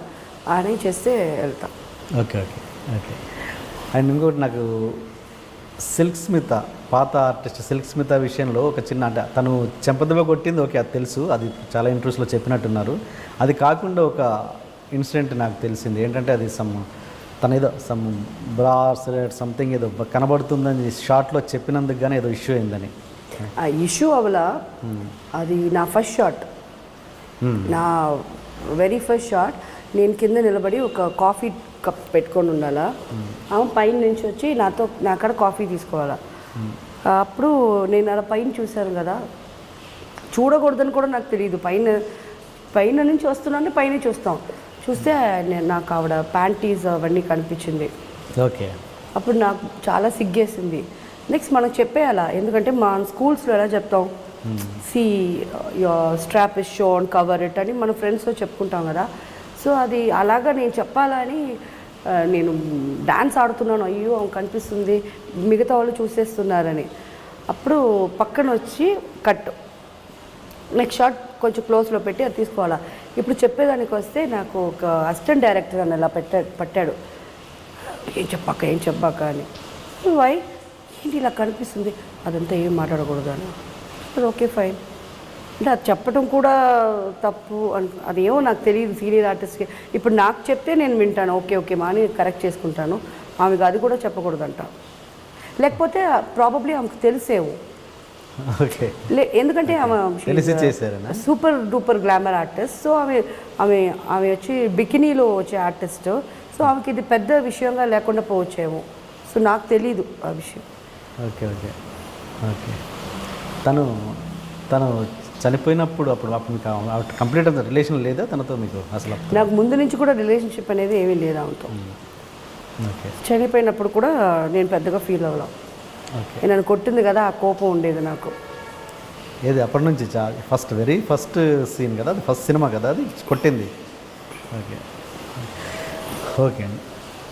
ఆయన చేస్తే వెళ్తాం. Okay okay okay. అండ్ ఇంకోటి, నాకు సిల్క్ స్మిత, పాత ఆర్టిస్ట్ సిల్క్ స్మిత విషయంలో ఒక చిన్న, అంటే తను చెంపదెబ్బ కొట్టింది, ఓకే అది తెలుసు, అది చాలా ఇంట్రెస్ట్లో చెప్పినట్టున్నారు. అది కాకుండా ఒక ఇన్సిడెంట్ నాకు తెలిసింది ఏంటంటే, అది తన ఏదో బ్రాస్లెట్ సంథింగ్ ఏదో కనబడుతుందని షార్ట్లో చెప్పినందుకు కానీ ఏదో ఇష్యూ అయిందని. ఆ ఇష్యూ అవల, అది నా ఫస్ట్ షాట్, నా వెరీ ఫస్ట్ షాట్. నేను కింద నిలబడి ఒక కాఫీ కప్ పెట్టుకొని ఉండాలా, ఆమె పైన నుంచి వచ్చి నా అక్కడ కాఫీ తీసుకోవాలా. అప్పుడు నేను అలా పైన చూశాను కదా, చూడకూడదని కూడా నాకు తెలియదు. పైన నుంచి వస్తున్నాను, పైన చూస్తే నాకు ఆవిడ ప్యాంటీస్ అవన్నీ కనిపించింది. ఓకే. అప్పుడు నాకు చాలా సిగ్గేసింది. నెక్స్ట్ మనకు చెప్పేయాలా, ఎందుకంటే మా స్కూల్స్లో ఎలా చెప్తాం, see your strap is shown, cover it అని మన ఫ్రెండ్స్తో చెప్పుకుంటాం కదా. సో అది అలాగా నేను చెప్పాలని నేను డ్యాన్స్ ఆడుతున్నాను, అయ్యో ఆమె కనిపిస్తుంది, మిగతా వాళ్ళు చూసేస్తున్నారని. అప్పుడు పక్కన వచ్చి కట్, నెక్స్ట్ షాట్ కొంచెం క్లోజ్లో పెట్టి అది తీసుకోవాలా. ఇప్పుడు చెప్పేదానికి వస్తే నాకు ఒక అసిస్టెంట్ డైరెక్టర్ అని అలా పట్టాడు, ఏం చెప్పాక అని. వై ఏంటి ఇలా కనిపిస్తుంది, అదంతా ఏం మాట్లాడకూడదు అని. ఓకే ఫైన్ అంటే అది చెప్పడం కూడా తప్పు అదేమో నాకు తెలియదు సీనియర్ ఆర్టిస్ట్కి. ఇప్పుడు నాకు చెప్తే నేను వింటాను, ఓకే మా అని కరెక్ట్ చేసుకుంటాను. ఆమెకు అది కూడా చెప్పకూడదంట, లేకపోతే ప్రాబబ్లీ ఆమెకు తెలిసేవు ఓకే. ఎందుకంటే ఆమె తెలిసి చేశారనా? Super duper glamour artist. So ఆమె ఆమె ఆమె వచ్చి బికినీలో వచ్చే ఆర్టిస్ట్. సో ఆమెకి ఇది పెద్ద విషయంగా లేకుండా పోవచ్చేమో. సో నాకు తెలీదు ఆ విషయం. Okay okay okay. తను తను చనిపోయినప్పుడు అప్పుడు మీకు కంప్లీట్ అంత రిలేషన్ లేదా తనతో మీకు అసలు? నాకు ముందు నుంచి కూడా రిలేషన్షిప్ అనేది ఏమీ లేదు ఆమెతో. ఓకే. చనిపోయినప్పుడు కూడా నేను పెద్దగా ఫీల్ అవ్వడం. ఓకే. నన్ను కొట్టింది కదా, ఆ కోపం ఉండేది నాకు. ఏది అప్పటి నుంచి వెరీ ఫస్ట్ సీన్ కదా అది, ఫస్ట్ సినిమా కదా అది కొట్టింది. ఓకే ఓకే అండి.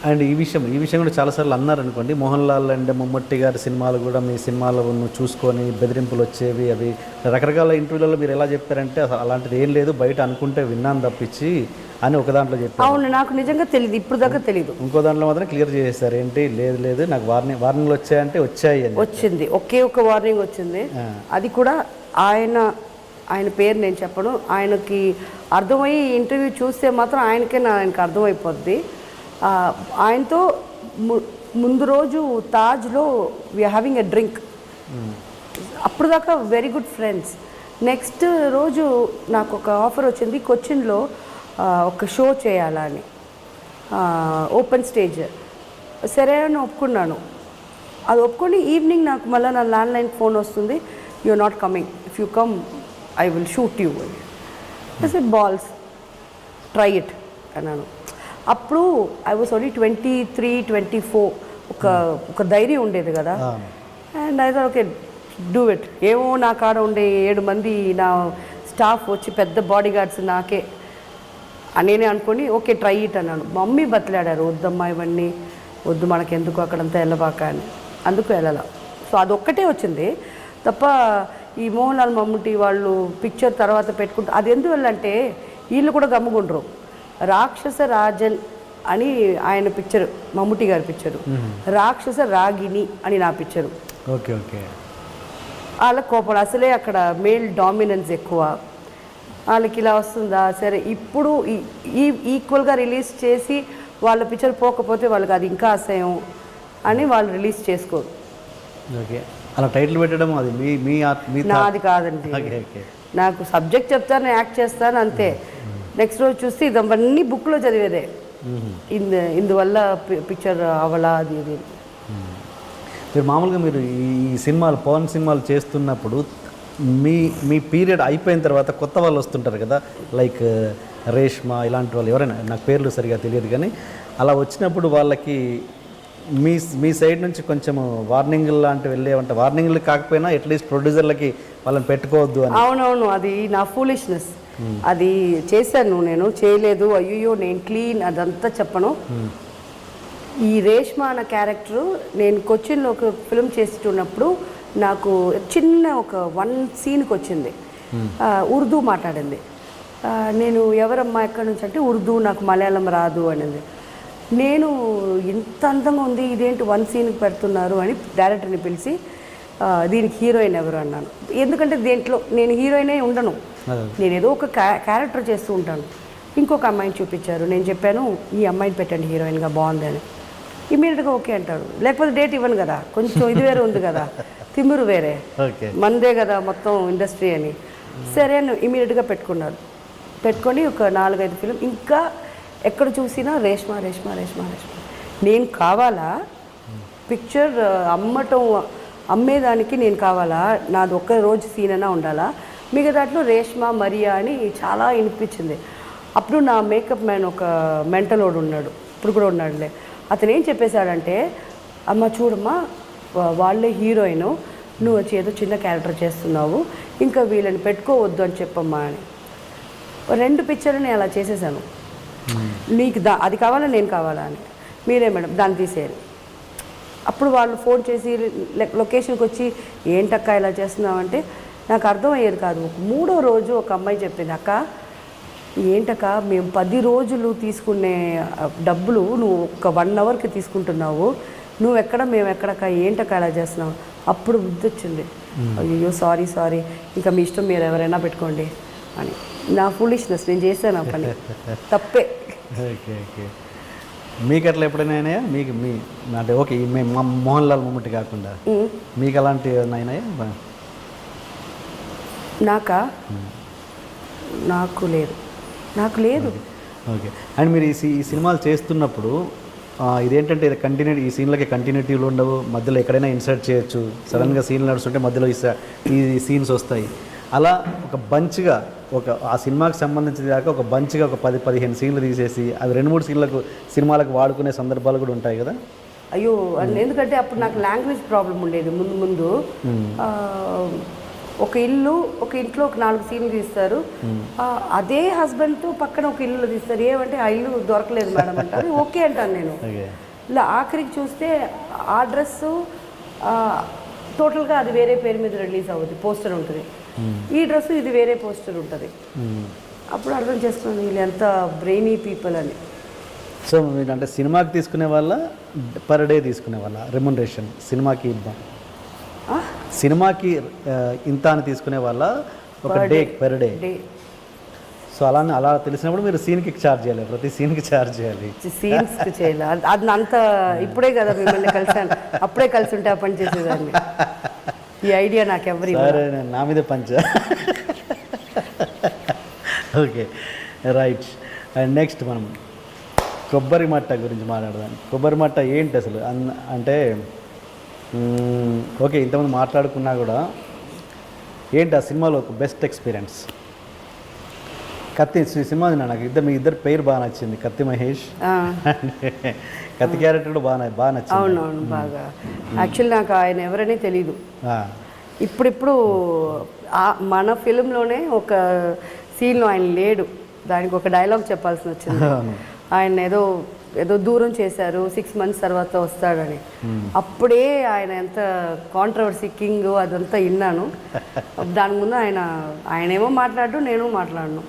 అండ్ ఈ విషయం కూడా చాలాసార్లు అన్నారు అనుకోండి, మోహన్ లాల్ అండ్ మమ్మూట్టి గారి సినిమాలు కూడా మీ సినిమాలను చూసుకొని బెదిరింపులు వచ్చేవి అవి రకరకాల ఇంటర్వ్యూలలో మీరు ఎలా చెప్పారంటే అసలు అలాంటిది ఏం లేదు, బయట అనుకుంటే విన్నాను తప్పించి అని ఒక దాంట్లో చెప్పారు. అవును, నాకు నిజంగా తెలియదు, ఇప్పుడు దాకా తెలియదు. ఇంకో దాంట్లో మాత్రం క్లియర్ చేసేసారు, ఏంటి లేదు నాకు వార్నింగ్లు వచ్చాయంటే వచ్చాయి అని. వచ్చింది, ఒకే ఒక వార్నింగ్ వచ్చింది. అది కూడా ఆయన పేరు నేను చెప్పను. ఆయనకి అర్థమయ్యి ఇంటర్వ్యూ చూస్తే మాత్రం ఆయనకి అర్థమైపోద్ది. ఆయనతో ముందు రోజు తాజ్లో వీఆర్ హ్యావింగ్ ఎ డ్రింక్. అప్పుడు దాకా వెరీ గుడ్ ఫ్రెండ్స్. నెక్స్ట్ రోజు నాకు ఒక ఆఫర్ వచ్చింది, కొచ్చిన్లో ఒక షో చేయాలని, ఓపెన్ స్టేజ్. సరే అని ఒప్పుకున్నాను. అది ఒప్పుకొని ఈవినింగ్ నాకు మళ్ళీ నా ల్యాండ్లైన్ ఫోన్ వస్తుంది, you are not coming, if you come I will shoot you అని. బాల్స్ ట్రై ఇట్ అన్నాను. అప్పుడు ఐ వాజ్ ఓన్లీ 23-24, ఒక ధైర్యం ఉండేది కదా. అండ్ అయితే ఓకే డూ ఇట్. ఏమో నా కాడ ఉండే 7 మంది నా స్టాఫ్ వచ్చి పెద్ద బాడీ గార్డ్స్ నాకే నేనే అనుకొని ఓకే ట్రై ఇట్ అన్నాను. మమ్మీ బతిలాడారు, వద్దమ్మా ఇవన్నీ వద్దు, మనకెందుకు అక్కడంతా వెళ్ళబాక అని. అందుకు వెళ్ళాల. సో అదొక్కటే వచ్చింది తప్ప ఈ మోహన్ లాల్ మమ్ముట్టి వాళ్ళు పిక్చర్ తర్వాత పెట్టుకుంటారు. అది ఎందువల్లంటే వీళ్ళు కూడా గమ్ముకుంటారు. రాక్షస రాజన్ అని ఆయన పిక్చర్, మమ్ముట్టి గారి పిక్చరు, రాక్షస రాగిణి అని నా పిక్చరు. Okay okay. వాళ్ళ కోపం అసలే అక్కడ మేల్ డామినెన్స్ ఎక్కువ, వాళ్ళకి ఇలా వస్తుందా, సరే ఇప్పుడు ఈక్వల్గా రిలీజ్ చేసి వాళ్ళ పిక్చర్ పోకపోతే వాళ్ళకి అది ఇంకా అసహ్యం అని వాళ్ళు రిలీజ్ చేసుకోరు. ఓకే. అలా టైటిల్ పెట్టడం అది నాది కాదండి. నాకు సబ్జెక్ట్ చెప్తాను, యాక్ట్ చేస్తాను అంతే. నెక్స్ట్ రోజు చూస్తే ఇదవన్నీ బుక్లో చదివేదే, ఇందువల్ల పిక్చర్ అవలా అది ఇది. మీరు మామూలుగా మీరు ఈ సినిమాలు పవన్ సినిమాలు చేస్తున్నప్పుడు మీ పీరియడ్ అయిపోయిన తర్వాత కొత్త వాళ్ళు వస్తుంటారు కదా, లైక్ రేష్మా ఇలాంటి వాళ్ళు ఎవరైనా, నాకు పేర్లు సరిగా తెలియదు కానీ అలా వచ్చినప్పుడు వాళ్ళకి మీ సైడ్ నుంచి కొంచెం వార్నింగ్ లాంటివి వెళ్ళేవంటే, వార్నింగ్లు కాకపోయినా అట్లీస్ట్ ప్రొడ్యూసర్లకి వాళ్ళని పెట్టుకోవద్దు అని. అవునవును, అది నా ఫూలిష్నెస్. అది చేశాను, నేను చేయలేదు, అయ్యో నేను క్లీన్ అదంతా చెప్పను. ఈ రేష్మా అన్న క్యారెక్టరు నేను కొచ్చిన్లో ఒక ఫిల్మ్ చేస్తున్నప్పుడు నాకు చిన్న ఒక 1 సీన్కి వచ్చింది, ఉర్దూ మాట్లాడింది. నేను ఎవరమ్మా ఎక్కడి నుంచి అంటే ఉర్దూ, నాకు మలయాళం రాదు అనేది. నేను ఇంత అందంగా ఉంది ఇదేంటి 1 సీన్కి పెడుతున్నారు అని డైరెక్టర్ని పిలిచి దీనికి హీరోయిన్ ఎవరు అన్నాను. ఎందుకంటే దేంట్లో నేను హీరోయినే ఉండను, నేను ఏదో ఒక క్యారెక్టర్ చేస్తూ ఉంటాను. ఇంకొక అమ్మాయిని చూపించారు, నేను చెప్పాను ఈ అమ్మాయిని పెట్టండి హీరోయిన్గా, బాగుంది అని. ఇమీడియట్గా ఓకే అంటాడు, లేకపోతే డేట్ ఇవ్వను కదా, కొంచెం ఇది వేరే ఉంది కదా, తిమ్మురు వేరే, మందే కదా మొత్తం ఇండస్ట్రీ అని. సరే అని ఇమీడియట్గా పెట్టుకొని ఒక 4-5 ఫిలిం, ఇంకా ఎక్కడ చూసినా రేష్మా రేష్మా రేష్మా రేష్మా. నేను కావాలా పిక్చర్ అమ్మేదానికి, నేను కావాలా నాది ఒక్క రోజు సీన్ అయినా ఉండాలా, మిగతాట్లో రేష్మా మరియా అని చాలా వినిపించింది. అప్పుడు నా మేకప్ మ్యాన్ ఒక మెంటలోడు ఉన్నాడు, ఇప్పుడు కూడా ఉన్నాడులే, అతను ఏం చెప్పేశాడంటే, అమ్మ చూడమ్మా వాళ్ళే హీరోయిన్, నువ్వు వచ్చి ఏదో చిన్న క్యారెక్టర్ చేస్తున్నావు, ఇంకా వీళ్ళని పెట్టుకోవద్దు అని చెప్పమ్మా అని. 2 పిక్చర్లు నేను అలా చేసేసాను. నీకు అది కావాలా నేను కావాలా అని. మీరే మేడం దాన్ని తీసేయాలి. అప్పుడు వాళ్ళు ఫోన్ చేసి లొకేషన్కి వచ్చి ఏంటక్క ఇలా చేస్తున్నావంటే నాకు అర్థమయ్యేది కాదు. 3వ రోజు ఒక అమ్మాయి చెప్పింది, అక్క ఏంటక్క మేము 10 రోజులు తీసుకునే డబ్బులు నువ్వు ఒక 1 అవర్కి తీసుకుంటున్నావు, నువ్వు ఎక్కడ మేము ఎక్కడక్క, ఏంటక్క ఇలా చేస్తున్నావు. అప్పుడు బుద్ధి వచ్చింది, అయ్యో సారీ ఇంకా మీ ఇష్టం, మీరు ఎవరైనా పెట్టుకోండి అని. నా ఫులిష్నెస్, నేను చేశాను ఆ పని, తప్పే. Okay okay. మీకు అట్లా ఎప్పుడైనా మీకు అంటే ఓకే మోహన్ లాల్ మమ్ముట్టి కాకుండా మీకు అలాంటి అయినాయా? నాకు లేదు. ఓకే. అండ్ మీరు ఈ సినిమాలు చేస్తున్నప్పుడు ఇదేంటంటే ఇది ఈ సీన్లకి కంటిన్యూటీలు ఉండవు, మధ్యలో ఎక్కడైనా ఇన్సర్ట్ చేయొచ్చు, సడన్గా సీన్లు నడుస్తుంటే మధ్యలో ఈ సీన్స్ వస్తాయి. అలా ఒక బంచ్గా ఆ సినిమాకి సంబంధించిన దాకా ఒక బంచ్గా ఒక 10-15 సీన్లు తీసేసి అవి 2-3 సినిమాలకు వాడుకునే సందర్భాలు కూడా ఉంటాయి కదా? అయ్యో, ఎందుకంటే అప్పుడు నాకు లాంగ్వేజ్ ప్రాబ్లం ఉండేది. ముందు ఒక ఇంట్లో ఒక 4 సీన్లు తీస్తారు, అదే హస్బెండ్తో పక్కన ఒక ఇల్లు తీస్తారు. ఏమంటే ఆ ఇల్లు దొరకలేదు మేడం అంటారు. ఓకే అంటాను నేను. ఇలా ఆఖరికి చూస్తే ఆ డ్రెస్సు టోటల్గా అది వేరే పేరు మీద రిలీజ్ అవుతుంది, పోస్టర్ ఉంటుంది. ఈ డ్రెస్సు ఇది వేరే పోస్టర్ ఉంటుంది. అప్పుడు అర్థం చేసుకున్నాను వీళ్ళు ఎంత బ్రెయినీ పీపుల్ అని. సో మీరు అంటే సినిమాకి తీసుకునే వాళ్ళ పర్ డే తీసుకునే వాళ్ళ రెమ్యునరేషన్ సినిమాకి ఇద్దాం, సినిమాకి ఇంత అని తీసుకునే వాళ్ళ ఒక డే పర్ డే. సో అలా తెలిసినప్పుడు మీరు సీన్కి ఛార్జ్ చేయాలి, ప్రతి సీన్కి ఛార్జ్ చేయాలి. సీన్స్కి చేయాలి. అది అంత ఇప్పుడే కదా మిమ్మల్ని కలిసాను, అప్పుడే కలిసి ఉంటే ఆ పని చేసేదాన్ని. ఈ ఐడియా నాకు ఎవరి నా మీద పంచ. Okay, right. అండ్ నెక్స్ట్ మనం కొబ్బరి మట్ట గురించి మాట్లాడదాం. కొబ్బరి మట్ట ఏంటి అసలు? అంటే ఓకే, ఇంతమంది మాట్లాడుకున్నా కూడా ఏంటి ఆ సినిమాలో ఒక బెస్ట్ ఎక్స్పీరియన్స్? కత్తి సినిమా నాకు మీ ఇద్దరు పేరు బాగా నచ్చింది, కత్తి మహేష్. కత్తి క్యారెక్టర్ కూడా బాగా నచ్చింది. అవునవును, బాగా. యాక్చువల్లీ నాకు ఆయన ఎవరనే తెలీదు. ఇప్పుడు మన ఫిలింలోనే ఒక సీన్లో ఆయన లేడు, దానికి ఒక డైలాగ్ చెప్పాల్సి వచ్చింది. ఆయన ఏదో దూరం చేశారు, 6 months తర్వాత వస్తాడని. అప్పుడే ఆయన ఎంత కాంట్రవర్సీ కింగ్ అదంతా విన్నాను. దాని ముందు ఆయనేమో మాట్లాడు, నేను మాట్లాడను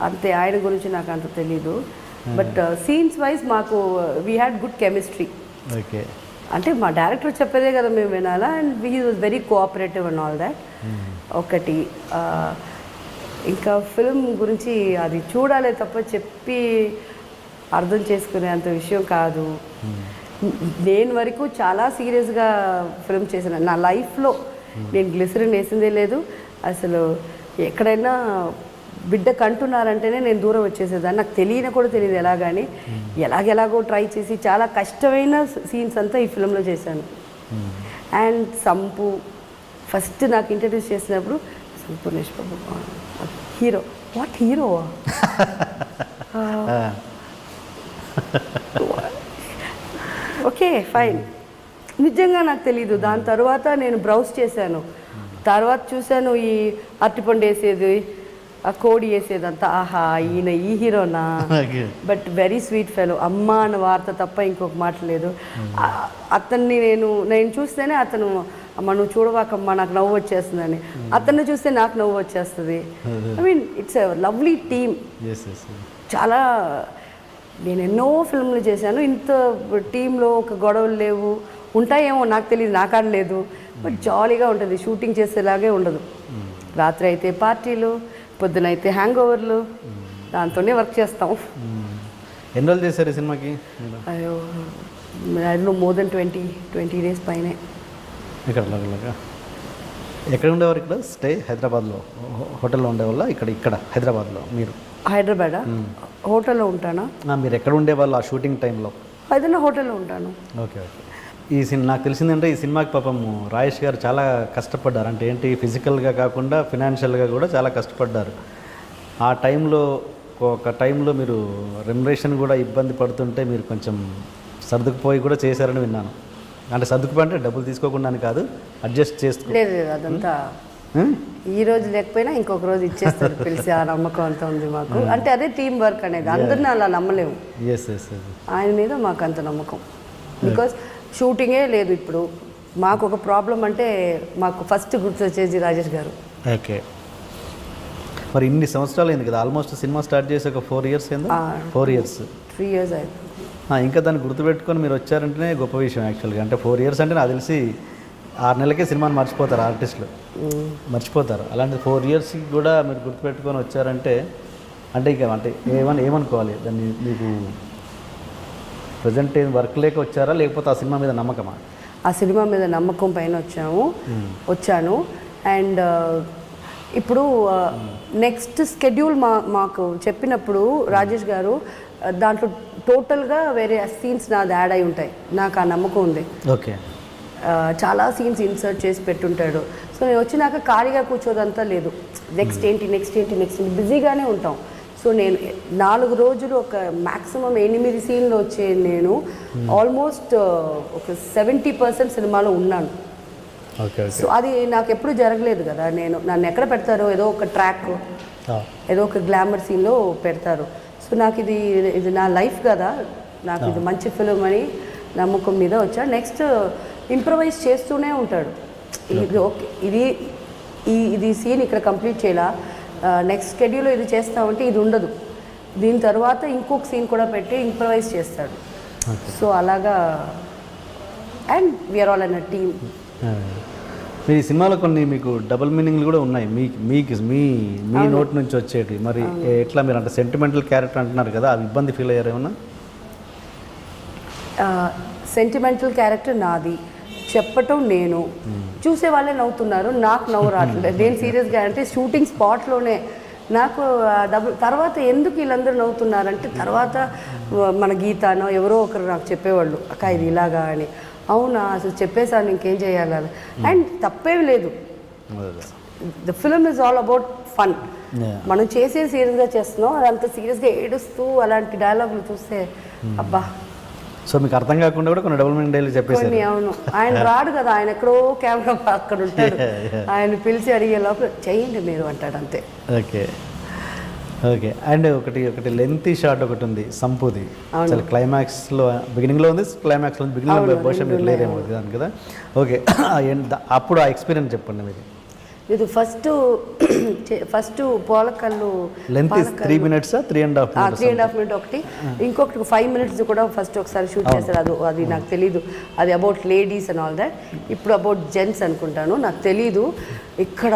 అంతే. ఆయన గురించి నాకు అంత తెలీదు. బట్ సీన్స్ వైజ్ మాకు we had good chemistry. Okay, అంటే మా డైరెక్టర్ చెప్పేదే కదా మేము వినాలా. And he was very cooperative and all that. ఒకటి ఇంకా ఫిల్మ్ గురించి అది చూడాలే తప్ప చెప్పి అర్థం చేసుకునే అంత విషయం కాదు. నేను వరకు చాలా సీరియస్గా ఫిల్మ్ చేశాను నా లైఫ్లో. నేను గ్లిసరిన్ వేసిందే లేదు అసలు. ఎక్కడైనా బిడ్డ కంటున్నారంటేనే నేను దూరం వచ్చేసేదాన్ని. నాకు తెలియని కూడా తెలియదు ఎలాగని. ఎలాగో ట్రై చేసి చాలా కష్టమైన సీన్స్ అంతా ఈ ఫిల్మ్లో చేశాను. అండ్ సంపు ఫస్ట్ నాకు ఇంట్రడ్యూస్ చేసినప్పుడు Sampoornesh Babu hero. What hero? Okay fine. నిజంగా నాకు తెలీదు. దాని తర్వాత నేను బ్రౌజ్ చేశాను. తర్వాత చూశాను ఈ అరటిపండు వేసేది, ఆ కోడి వేసేదంతా. ఆహా, ఈయన ఈ హీరోనా? But very sweet fellow. అమ్మ అన్న వార్త తప్ప ఇంకొక మాట లేదు. అతన్ని నేను చూస్తేనే అతను అమ్మ నువ్వు చూడవాకమ్మా నాకు నవ్వు వచ్చేస్తుందని, అతన్ని చూస్తే నాకు నవ్వు వచ్చేస్తుంది. I mean it's a lovely team. చాలా నేను ఎన్నో ఫిల్మ్లు చేశాను. ఇంత టీంలో ఒక గొడవలు లేవు. ఉంటాయేమో నాకు తెలియదు, నాకాడలేదు. బట్ జాలీగా ఉంటుంది. షూటింగ్ చేసేలాగే ఉండదు. రాత్రి అయితే పార్టీలు, పొద్దునైతే హ్యాంగ్ ఓవర్లు, దాంతోనే వర్క్ చేస్తాం. ఎన్ని రోజులు చేశారు ఈ సినిమాకి? అయ్యో, మోర్ దెన్ 20 days పైనే. ఎక్కడ ఉండేవారు? ఇక్కడ స్టే హైదరాబాద్లో హోటల్లో ఉండేవాళ్ళ? ఇక్కడ హైదరాబాద్లో మీరు? హైదరాబాదా? హోటల్లో ఉంటానా? మీరు ఎక్కడ ఉండేవాళ్ళు ఆ షూటింగ్ టైంలో? ఏదైనా హోటల్లో ఉంటాను. ఓకే. ఈ సినిమా నాకు తెలిసిందంటే ఈ సినిమాకి పాపం రాజేష్ గారు చాలా కష్టపడ్డారు. అంటే ఏంటి, ఫిజికల్గా కాకుండా ఫినాన్షియల్గా కూడా చాలా కష్టపడ్డారు. ఆ టైంలో మీరు రెమ్యునరేషన్ కూడా ఇబ్బంది పడుతుంటే మీరు కొంచెం సర్దుకుపోయి కూడా చేశారని విన్నాను. అంటే సర్దుకుపోయి అంటే డబ్బులు తీసుకోకుండా అని కాదు, అడ్జస్ట్ చేసుకో. లేదు, అదంతా ఈ రోజు లేకపోయినా ఇంకొక రోజు ఇచ్చేస్తారు పిలిచి. ఆ నమ్మకం అంతా ఉంది మాకు. అంటే అదే టీం వర్క్ అనేది. అందరినీ అలా నమ్మలేము. ఆయన మీద మాకు అంత నమ్మకం. బికాస్ షూటింగే లేదు ఇప్పుడు. మాకు ఒక ప్రాబ్లం అంటే మాకు ఫస్ట్ గుర్తు వచ్చేది రాజేష్ గారు. ఓకే. మరి ఇన్ని సంవత్సరాలు అయింది కదా, ఆల్మోస్ట్ సినిమా స్టార్ట్ చేసి ఒక 4 years అయింది. 4 years 3 years అయింది. ఇంకా దాన్ని గుర్తుపెట్టుకొని మీరు వచ్చారంటేనే గొప్ప విషయం యాక్చువల్గా. అంటే 4 years అంటే నాకు తెలిసి 6 నెలలకే సినిమాని మర్చిపోతారు ఆర్టిస్టులు, మర్చిపోతారు. అలాంటి 4 years కూడా మీరు గుర్తుపెట్టుకొని వచ్చారంటే అంటే ఇక అంటే ఏమనుకోవాలి దాన్ని? మీకు ప్రజెంట్ ఏం వర్క్ లేక వచ్చారా, లేకపోతే ఆ సినిమా మీద నమ్మకమా? ఆ సినిమా మీద నమ్మకం పైన వచ్చాను. అండ్ ఇప్పుడు నెక్స్ట్ స్కెడ్యూల్ మాకు చెప్పినప్పుడు రాజేష్ గారు దాంట్లో టోటల్గా వేరే సీన్స్ నాది యాడ్ అయి ఉంటాయి. నాకు ఆ నమ్మకం ఉంది. ఓకే. చాలా సీన్స్ ఇన్సర్ట్ చేసి పెట్టుంటాడు. సో నేను వచ్చినాక ఖాళీగా కూర్చోదంతా లేదు. నెక్స్ట్ ఏంటి బిజీగానే ఉంటాం. సో నేను 4 రోజులు ఒక మ్యాక్సిమం 8 సీన్లు వచ్చే నేను ఆల్మోస్ట్ ఒక 70% సినిమాలో ఉన్నాను. ఓకే. సో అది నాకు ఎప్పుడు జరగలేదు కదా. నన్ను ఎక్కడ పెడతారో ఏదో ఒక ట్రాక్, ఏదో ఒక గ్లామర్ సీన్లో పెడతారు. సో నాకు ఇది నా లైఫ్ కదా, నాకు ఇది మంచి ఫిలిం అని నమ్మకం మీద వచ్చా. నెక్స్ట్ ఇంప్రవైజ్ చేస్తూనే ఉంటాడు. ఇది ఓకే, ఇది సీన్ ఇక్కడ కంప్లీట్ చేయాలా, నెక్స్ట్ షెడ్యూల్లో ఇది చేస్తామంటే ఇది ఉండదు, దీని తర్వాత ఇంకొక సీన్ కూడా పెట్టి ఇంప్రవైజ్ చేస్తాడు. సో అలాగా and we're all on a team. మీ సినిమాలో కొన్ని మీకు డబుల్ మీనింగ్లు కూడా ఉన్నాయి, మీ నోట్ నుంచి వచ్చేటి. మరి ఎట్లా మీరు అంటే సెంటిమెంటల్ క్యారెక్టర్ అంటున్నారు కదా, అవి ఇబ్బంది ఫీల్ అయ్యారు ఏమన్నా? సెంటిమెంటల్ క్యారెక్టర్ నాది, చెప్పటం నేను, చూసే వాళ్ళే నవ్వుతున్నారు, నాకు నవ్వు రావట్లేదు. నేను సీరియస్గా అంటే షూటింగ్ స్పాట్లోనే నాకు తర్వాత ఎందుకు వీళ్ళందరూ నవ్వుతున్నారంటే తర్వాత మన గీతానో ఎవరో ఒకరు నాకు చెప్పేవాళ్ళు, అక్క ఇది ఇలాగా అని. అవునా, అసలు చెప్పేసాను, ఇంకేం చేయాలి. అండ్ తప్పేం లేదు. The film is all about fun. మనం చేసే సీరియస్గా చేస్తున్నాం, అదంత సీరియస్గా ఏడుస్తూ అలాంటి డైలాగులు చూస్తే అబ్బా. సో మీకు అర్థం కాకుండా కూడా కొన్ని డబుల్ మీనింగ్ డైలాగ్ చెప్పేసి. అవును, ఆయన రాడు కదా, ఆయన ఎక్కడో కెమెరా అక్కడ ఉంటాడు. ఆయన పిలిచి అడిగే లోపల చేయండి మీరు అంటాడు అంతే. ఓకే. ఓకే. అండ్ ఒకటి లెంతీ షాట్ ఒకటి ఉంది సంపూది, అసలు క్లైమాక్స్లో బిగినింగ్లో ఉంది, క్లైమాక్స్లో బిగినింగ్లో బహుశా మీరు లేరేమో దాని కదా. ఓకే. అప్పుడు ఆ ఎక్స్పీరియన్స్ చెప్పండి మీరు. ఇది first Polakallu length 3 minutes 3.5 minutes ఒకటి, ఇంకొకటి 5 minutes కూడా ఫస్ట్ ఒకసారి షూట్ చేశారు. అది నాకు తెలీదు, అది about ladies and all that. ఇప్పుడు అబౌట్ జెంట్స్ అనుకుంటాను, నాకు తెలీదు. ఇక్కడ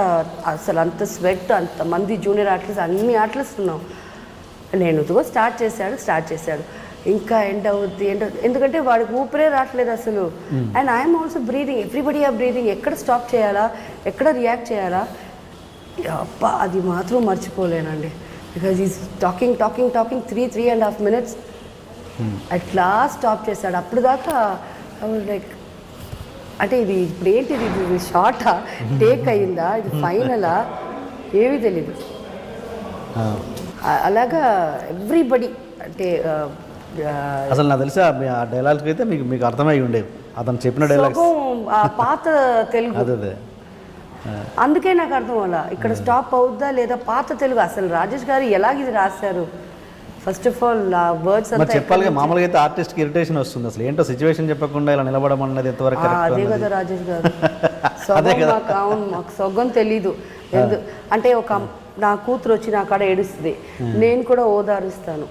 అసలు అంత స్వెట్, అంతమంది జూనియర్ ఆర్టిస్ట్, అన్ని ఆర్టిస్ట్ ఉన్నాం. నేను స్టార్ట్ చేశాడు ఇంకా ఎండ్ అవుద్ది. ఎందుకంటే వాడికి ఊపిరే రావట్లేదు అసలు. And I'm also breathing, everybody are breathing. ఎక్కడ స్టాప్ చేయాలా, ఎక్కడ రియాక్ట్ చేయాలా, అబ్బా అది మాత్రం మర్చిపోలేనండి. Because is talking 3.5 minutes at last stop చేశాడు. అప్పుడు దాకా లైక్ అంటే ఇది ఇప్పుడు ఏంటిది, ఇది షార్టా, టేక్ అయిందా, ఇది ఫైనలా, ఏమీ తెలీదు. అలాగా ఎవ్రీబడి అంటే అసలు నాకు తెలిసి ఆ డైలాగ్స్ అయితే మీకు అర్థమై ఉండేవి, అతను చెప్పిన డైలాగ్స్ పాత తెలుగు. అదే అందుకే నాకు అర్థం అలా ఇక్కడ స్టాప్ అవుద్దా లేదా, పాత తెలుగు. అసలు రాజేష్ గారు ఎలాగిది రాశారు, ఫస్ట్ ఆఫ్ ఆల్ ఆ వర్డ్స్ అంతా చెప్పాలిగా. మామూలుగా అయితే ఆర్టిస్ట్కి ఇరిటేషన్ వస్తుంది, అసలు ఏంటో సిచ్యువేషన్ చెప్పకుండా ఇలా నిలబడమన్నది ఎంతవరకు అదే కదా రాజేష్ గారు. అవును, మాకు సొగ్గం తెలీదు. అంటే నా కూతురు వచ్చి నా కాడ ఏడుస్తుంది, నేను కూడా ఓదారుస్తాను.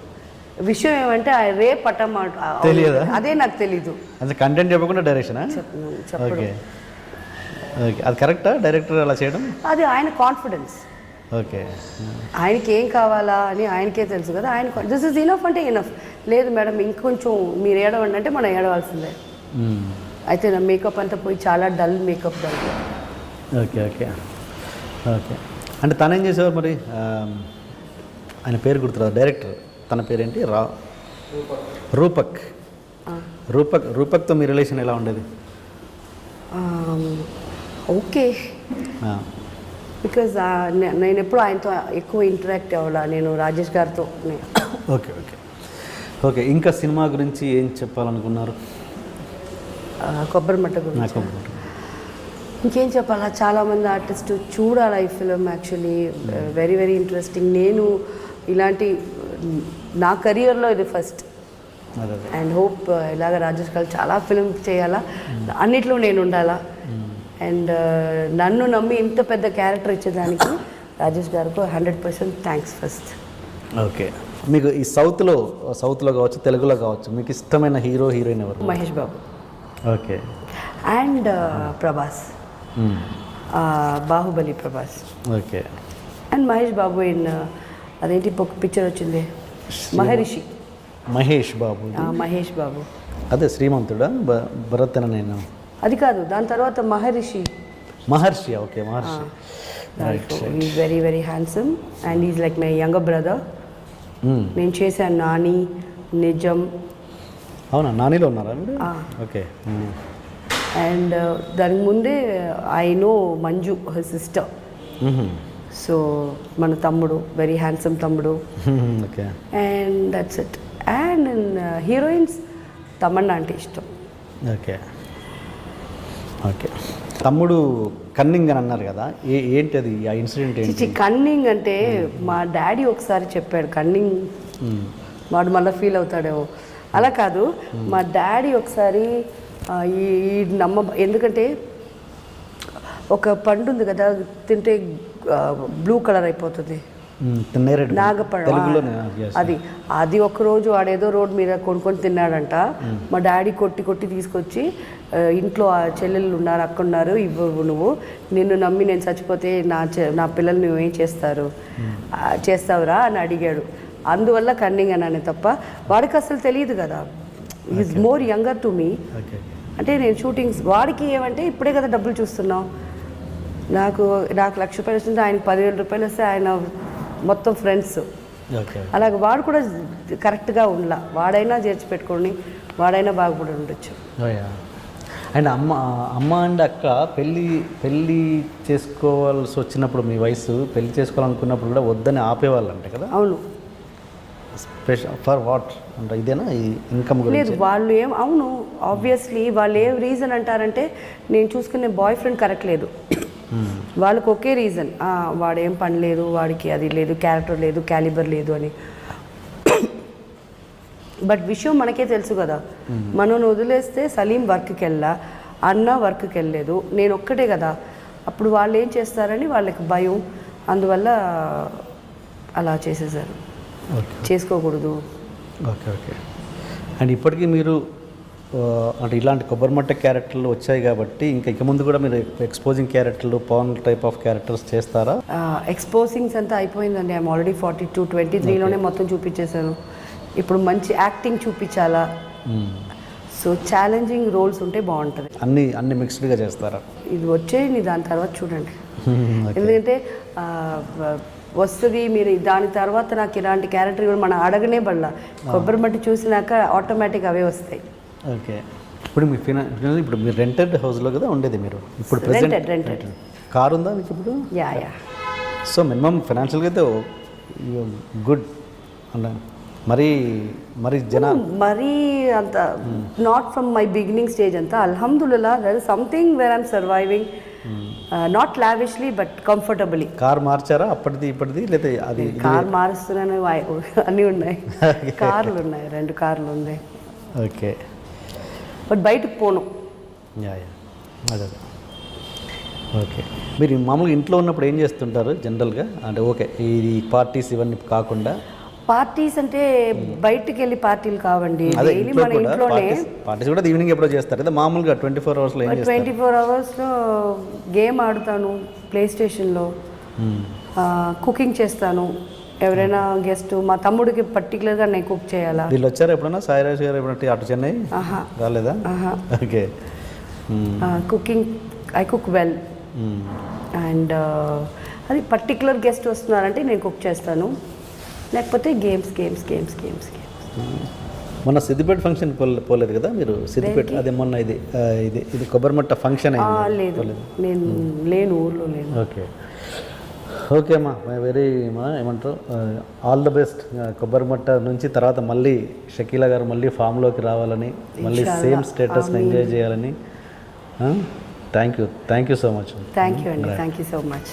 విషయం ఏమంటే రే పట్టమాట తెలియదు, అదే నాకు తెలీదు. అంటే కంటెంట్ చెప్పకుండా డైరెక్షనా? ఓకే. ఓకే, అది కరెక్టా డైరెక్టర్ అలా చేయడం? అది ఆయన కాన్ఫిడెన్స్. ఓకే. ఆయనకి ఏం కావాలా అని ఆయనకే తెలుసు కదా. ఆయన దిస్ ఇస్ ఇనఫ్ అంటే ఇనఫ్, లేదు మేడం ఇంకొంచెం మీరు ఏడవండి అంటే మనం ఏడవాల్సిందే. అయితే నా మేకప్ అంతా పోయి చాలా డల్ మేకప్ దాంట్లో. ఓకే. ఓకే. ఓకే. అంటే తను ఏం చేసేవారు మరి? ఆయన పేరు గుర్తురాదు డైరెక్టర్, తన పేరేంటి? రూపక్తో మీ రిలేషన్ ఎలా ఉండేది? ఓకే, బికాజ్ నేను ఎప్పుడు ఆయనతో ఎక్కువ ఇంటరాక్ట్ అవ్వాలా, నేను రాజేష్ గారితో. ఓకే. ఓకే. ఓకే. ఇంకా సినిమా గురించి ఏం చెప్పాలనుకున్నారు? కొబ్బరిమట్ట గురించి ఇంకేం చెప్పాలా, చాలామంది ఆర్టిస్టు చూడాలి ఈ film. Actually very very interesting. నేను ఇలాంటి నా కెరియర్లో ఇది ఫస్ట్. అండ్ హోప్ ఇలాగ రాజేష్ గారు చాలా ఫిలిం చేయాలా, అన్నిట్లో నేను ఉండాలా. అండ్ నన్ను నమ్మి ఇంత పెద్ద క్యారెక్టర్ ఇచ్చేదానికి రాజేష్ గారికి 100% థ్యాంక్స్ ఫస్ట్. ఓకే. మీకు ఈ సౌత్లో కావచ్చు, తెలుగులో కావచ్చు, మీకు ఇష్టమైన హీరో హీరోయిన్ ఎవరు? Mahesh Babu. Okay. And Prabhas, Baahubali Prabhas. Okay. And Mahesh Babu in అదేంటి ఒక పిక్చర్ వచ్చింది, మహేష్ బాబు. అదే శ్రీమంతుడా, భరత్ అని నేను అది కాదు, దాని తర్వాత Maharshi. Okay. Maharshi. Is very very handsome and is like my younger brother. నేను చేశాను నాని, నిజం. అవునా, నానిలో ఉన్నారా మీరు? ఓకే. అండ్ దానికి ముందే I know Manju, her sister. So మన తమ్ముడు, వెరీ హ్యాండ్సమ్ తమ్ముడు. Okay. And that's it. And heroines Tamannaah అంటే ఇష్టం. Okay okay. తమ్ముడు కన్నింగ్ అని అన్నారు కదా, ఏంటి అది, ఆ ఇన్సిడెంట్ ఏంటి? చిచి, కన్నింగ్ అంటే మా డాడీ ఒకసారి చెప్పాడు. కన్నింగ్ వాడు మళ్ళీ ఫీల్ అవుతాడేమో. అలా కాదు, మా డాడీ ఒకసారి ఈ ఎందుకంటే ఒక పండు ఉంది కదా, తింటే బ్లూ కలర్ అయిపోతుంది, నాగపழం. అది ఒకరోజు వాడేదో రోడ్ మీద కొనుక్కొని తిన్నాడంట. మా డాడీ కొట్టి కొట్టి తీసుకొచ్చి ఇంట్లో ఆ చెల్లెళ్ళు ఉన్నారు, అక్క ఉన్నారు, ఇవ్వవు నువ్వు, నిన్ను నమ్మి నేను చచ్చిపోతే నా పిల్లలు నువ్వేం చేస్తావురా అని అడిగాడు. అందువల్ల కన్నింగ్ అన్నానే తప్ప వాడికి అసలు తెలియదు కదా. Is more younger to me. అంటే నేను షూటింగ్స్ వాడికి ఏమంటే ఇప్పుడే కదా డబ్బులు చూస్తున్నావు, నాకు ₹1,00,000 వస్తుంది, ఆయనకు ₹10,000 వస్తే ఆయన మొత్తం ఫ్రెండ్స్. అలాగే వాడు కూడా కరెక్ట్గా ఉండలా. వాడైనా చేర్చి పెట్టుకొని వాడైనా బాగుపడి ఉండొచ్చు. అండ్ అమ్మ అండ్ అక్క పెళ్ళి చేసుకోవాల్సి వచ్చినప్పుడు, మీ వయసు పెళ్ళి చేసుకోవాలనుకున్నప్పుడు కూడా వద్దని ఆపేవాళ్ళు అంటే కదా? అవును. స్పెషల్ ఫర్ వాట్ అంటే ఇదేనా, ఈ ఇన్కమ్ లేదు గురించి? వాళ్ళు అవును, ఆబ్వియస్లీ వాళ్ళు ఏం రీజన్ అంటారంటే నేను చూసుకునే బాయ్ ఫ్రెండ్ కరెక్ట్ లేదు. వాళ్ళకి ఒకే రీజన్, వాడేం పని లేదు, వాడికి అది లేదు, క్యారెక్టర్ లేదు, క్యాలిబర్ లేదు అని. బట్ విషయం మనకే తెలుసు కదా. మనం వదిలేస్తే సలీం వర్క్కి వెళ్ళా, అన్న వర్క్కి వెళ్ళలేదు, నేను ఒక్కటే కదా. అప్పుడు వాళ్ళు ఏం చేస్తారని వాళ్ళకి భయం, అందువల్ల అలా చేసేసారు. చేసుకోకూడదు. Okay okay. అండ్ ఇప్పటికీ మీరు అంటే ఇలాంటి కొబ్బరిమట్ట క్యారెక్టర్లు వచ్చాయి కాబట్టి ఇక ముందు కూడా మీరు ఎక్స్పోజింగ్ క్యారెక్టర్లు, పవన్ టైప్ ఆఫ్ క్యారెక్టర్స్ చేస్తారా? ఎక్స్పోజింగ్స్ అంతా అయిపోయిందండి. ఐఎమ్ ఆల్రెడీ 42, 23లోనే మొత్తం చూపించేశాను. ఇప్పుడు మంచి యాక్టింగ్ చూపించాలా. సో ఛాలెంజింగ్ రోల్స్ ఉంటే బాగుంటుంది. అన్ని మిక్స్డ్గా చేస్తారా? ఇది వచ్చేయండి, దాని తర్వాత చూడండి. ఎందుకంటే వస్తుంది, మీరు దాని తర్వాత నాకు ఇలాంటి క్యారెక్టర్ కూడా మనం అడగనే పడలా. కొబ్బరిమట్టి చూసినాక ఆటోమేటిక్ అవే వస్తాయి. ఓకే. ఇప్పుడు మీ ఇప్పుడు మీరు రెంటెడ్ హౌస్లో కదా ఉండేది మీరు? ఇప్పుడు రెంటెడ్. కారు ఉందా మీకు ఇప్పుడు? యా. సో మినిమం ఫైనాన్షియల్గా అయితే గుడ్ అన్న. మరి అంత not from my beginning stage అంతా అల్హమ్దుల్లా there is something where I'm surviving. Not lavishly but comfortably. Car మార్చారా అప్పటిది ఇప్పటిది? లేదా అది కార్ మారుస్తున్నాను, అన్నీ ఉన్నాయి. కార్లు ఉన్నాయి, 2 కార్లు ఉన్నాయి. ఓకే. బట్ బయటకు పోను. అదే. ఓకే. మీరు మామూలుగా ఇంట్లో ఉన్నప్పుడు ఏం చేస్తుంటారు జనరల్గా? అంటే ఓకే, ఈ పార్టీస్ ఇవన్నీ కాకుండా. పార్టీస్ అంటే బయటికి వెళ్ళి పార్టీలు కావండి, డైలీ మన ఇంట్లోనే. పార్టీస్ కూడా ఈవినింగ్ ఎప్పుడో చేస్తారు కదా మామూలుగా? 24 అవర్స్లో 24 అవర్స్లో గేమ్ ఆడుతాను ప్లే స్టేషన్లో, కుకింగ్ చేస్తాను. ఎవరైనా గెస్ట్, మా తమ్ముడికి పర్టికులర్గా నేను కుక్ చేయాలా. వీళ్ళు వచ్చారు ఎప్పుడైనా? సాయిరాజ్ గారు ఎప్పుడంటే అటు చెన్నై రాలేదా? Okay. Cooking I cook well. And అది పర్టికులర్ గెస్ట్ వస్తున్నారంటే నేను కుక్ చేస్తాను, లేకపోతే గేమ్స్. మొన్న సిద్దిపేట ఫంక్షన్ పోలేదు కదా మీరు? సిద్దిపేట అదే మొన్న ఇది కొబ్బరిమట్ట ఫంక్షన్ లేదు, నేను లేను, ఊర్లో లేను. ఓకే అమ్మా, వెరీ ఏమంటారు, ఆల్ ద బెస్ట్. కొబ్బరిమట్ట నుంచి తర్వాత మళ్ళీ షకీలా గారు మళ్ళీ ఫామ్లోకి రావాలని, మళ్ళీ సేమ్ స్టేటస్ని ఎంజాయ్ చేయాలని. Thank you so much. Thank you అండి, థ్యాంక్ యూ సో మచ్.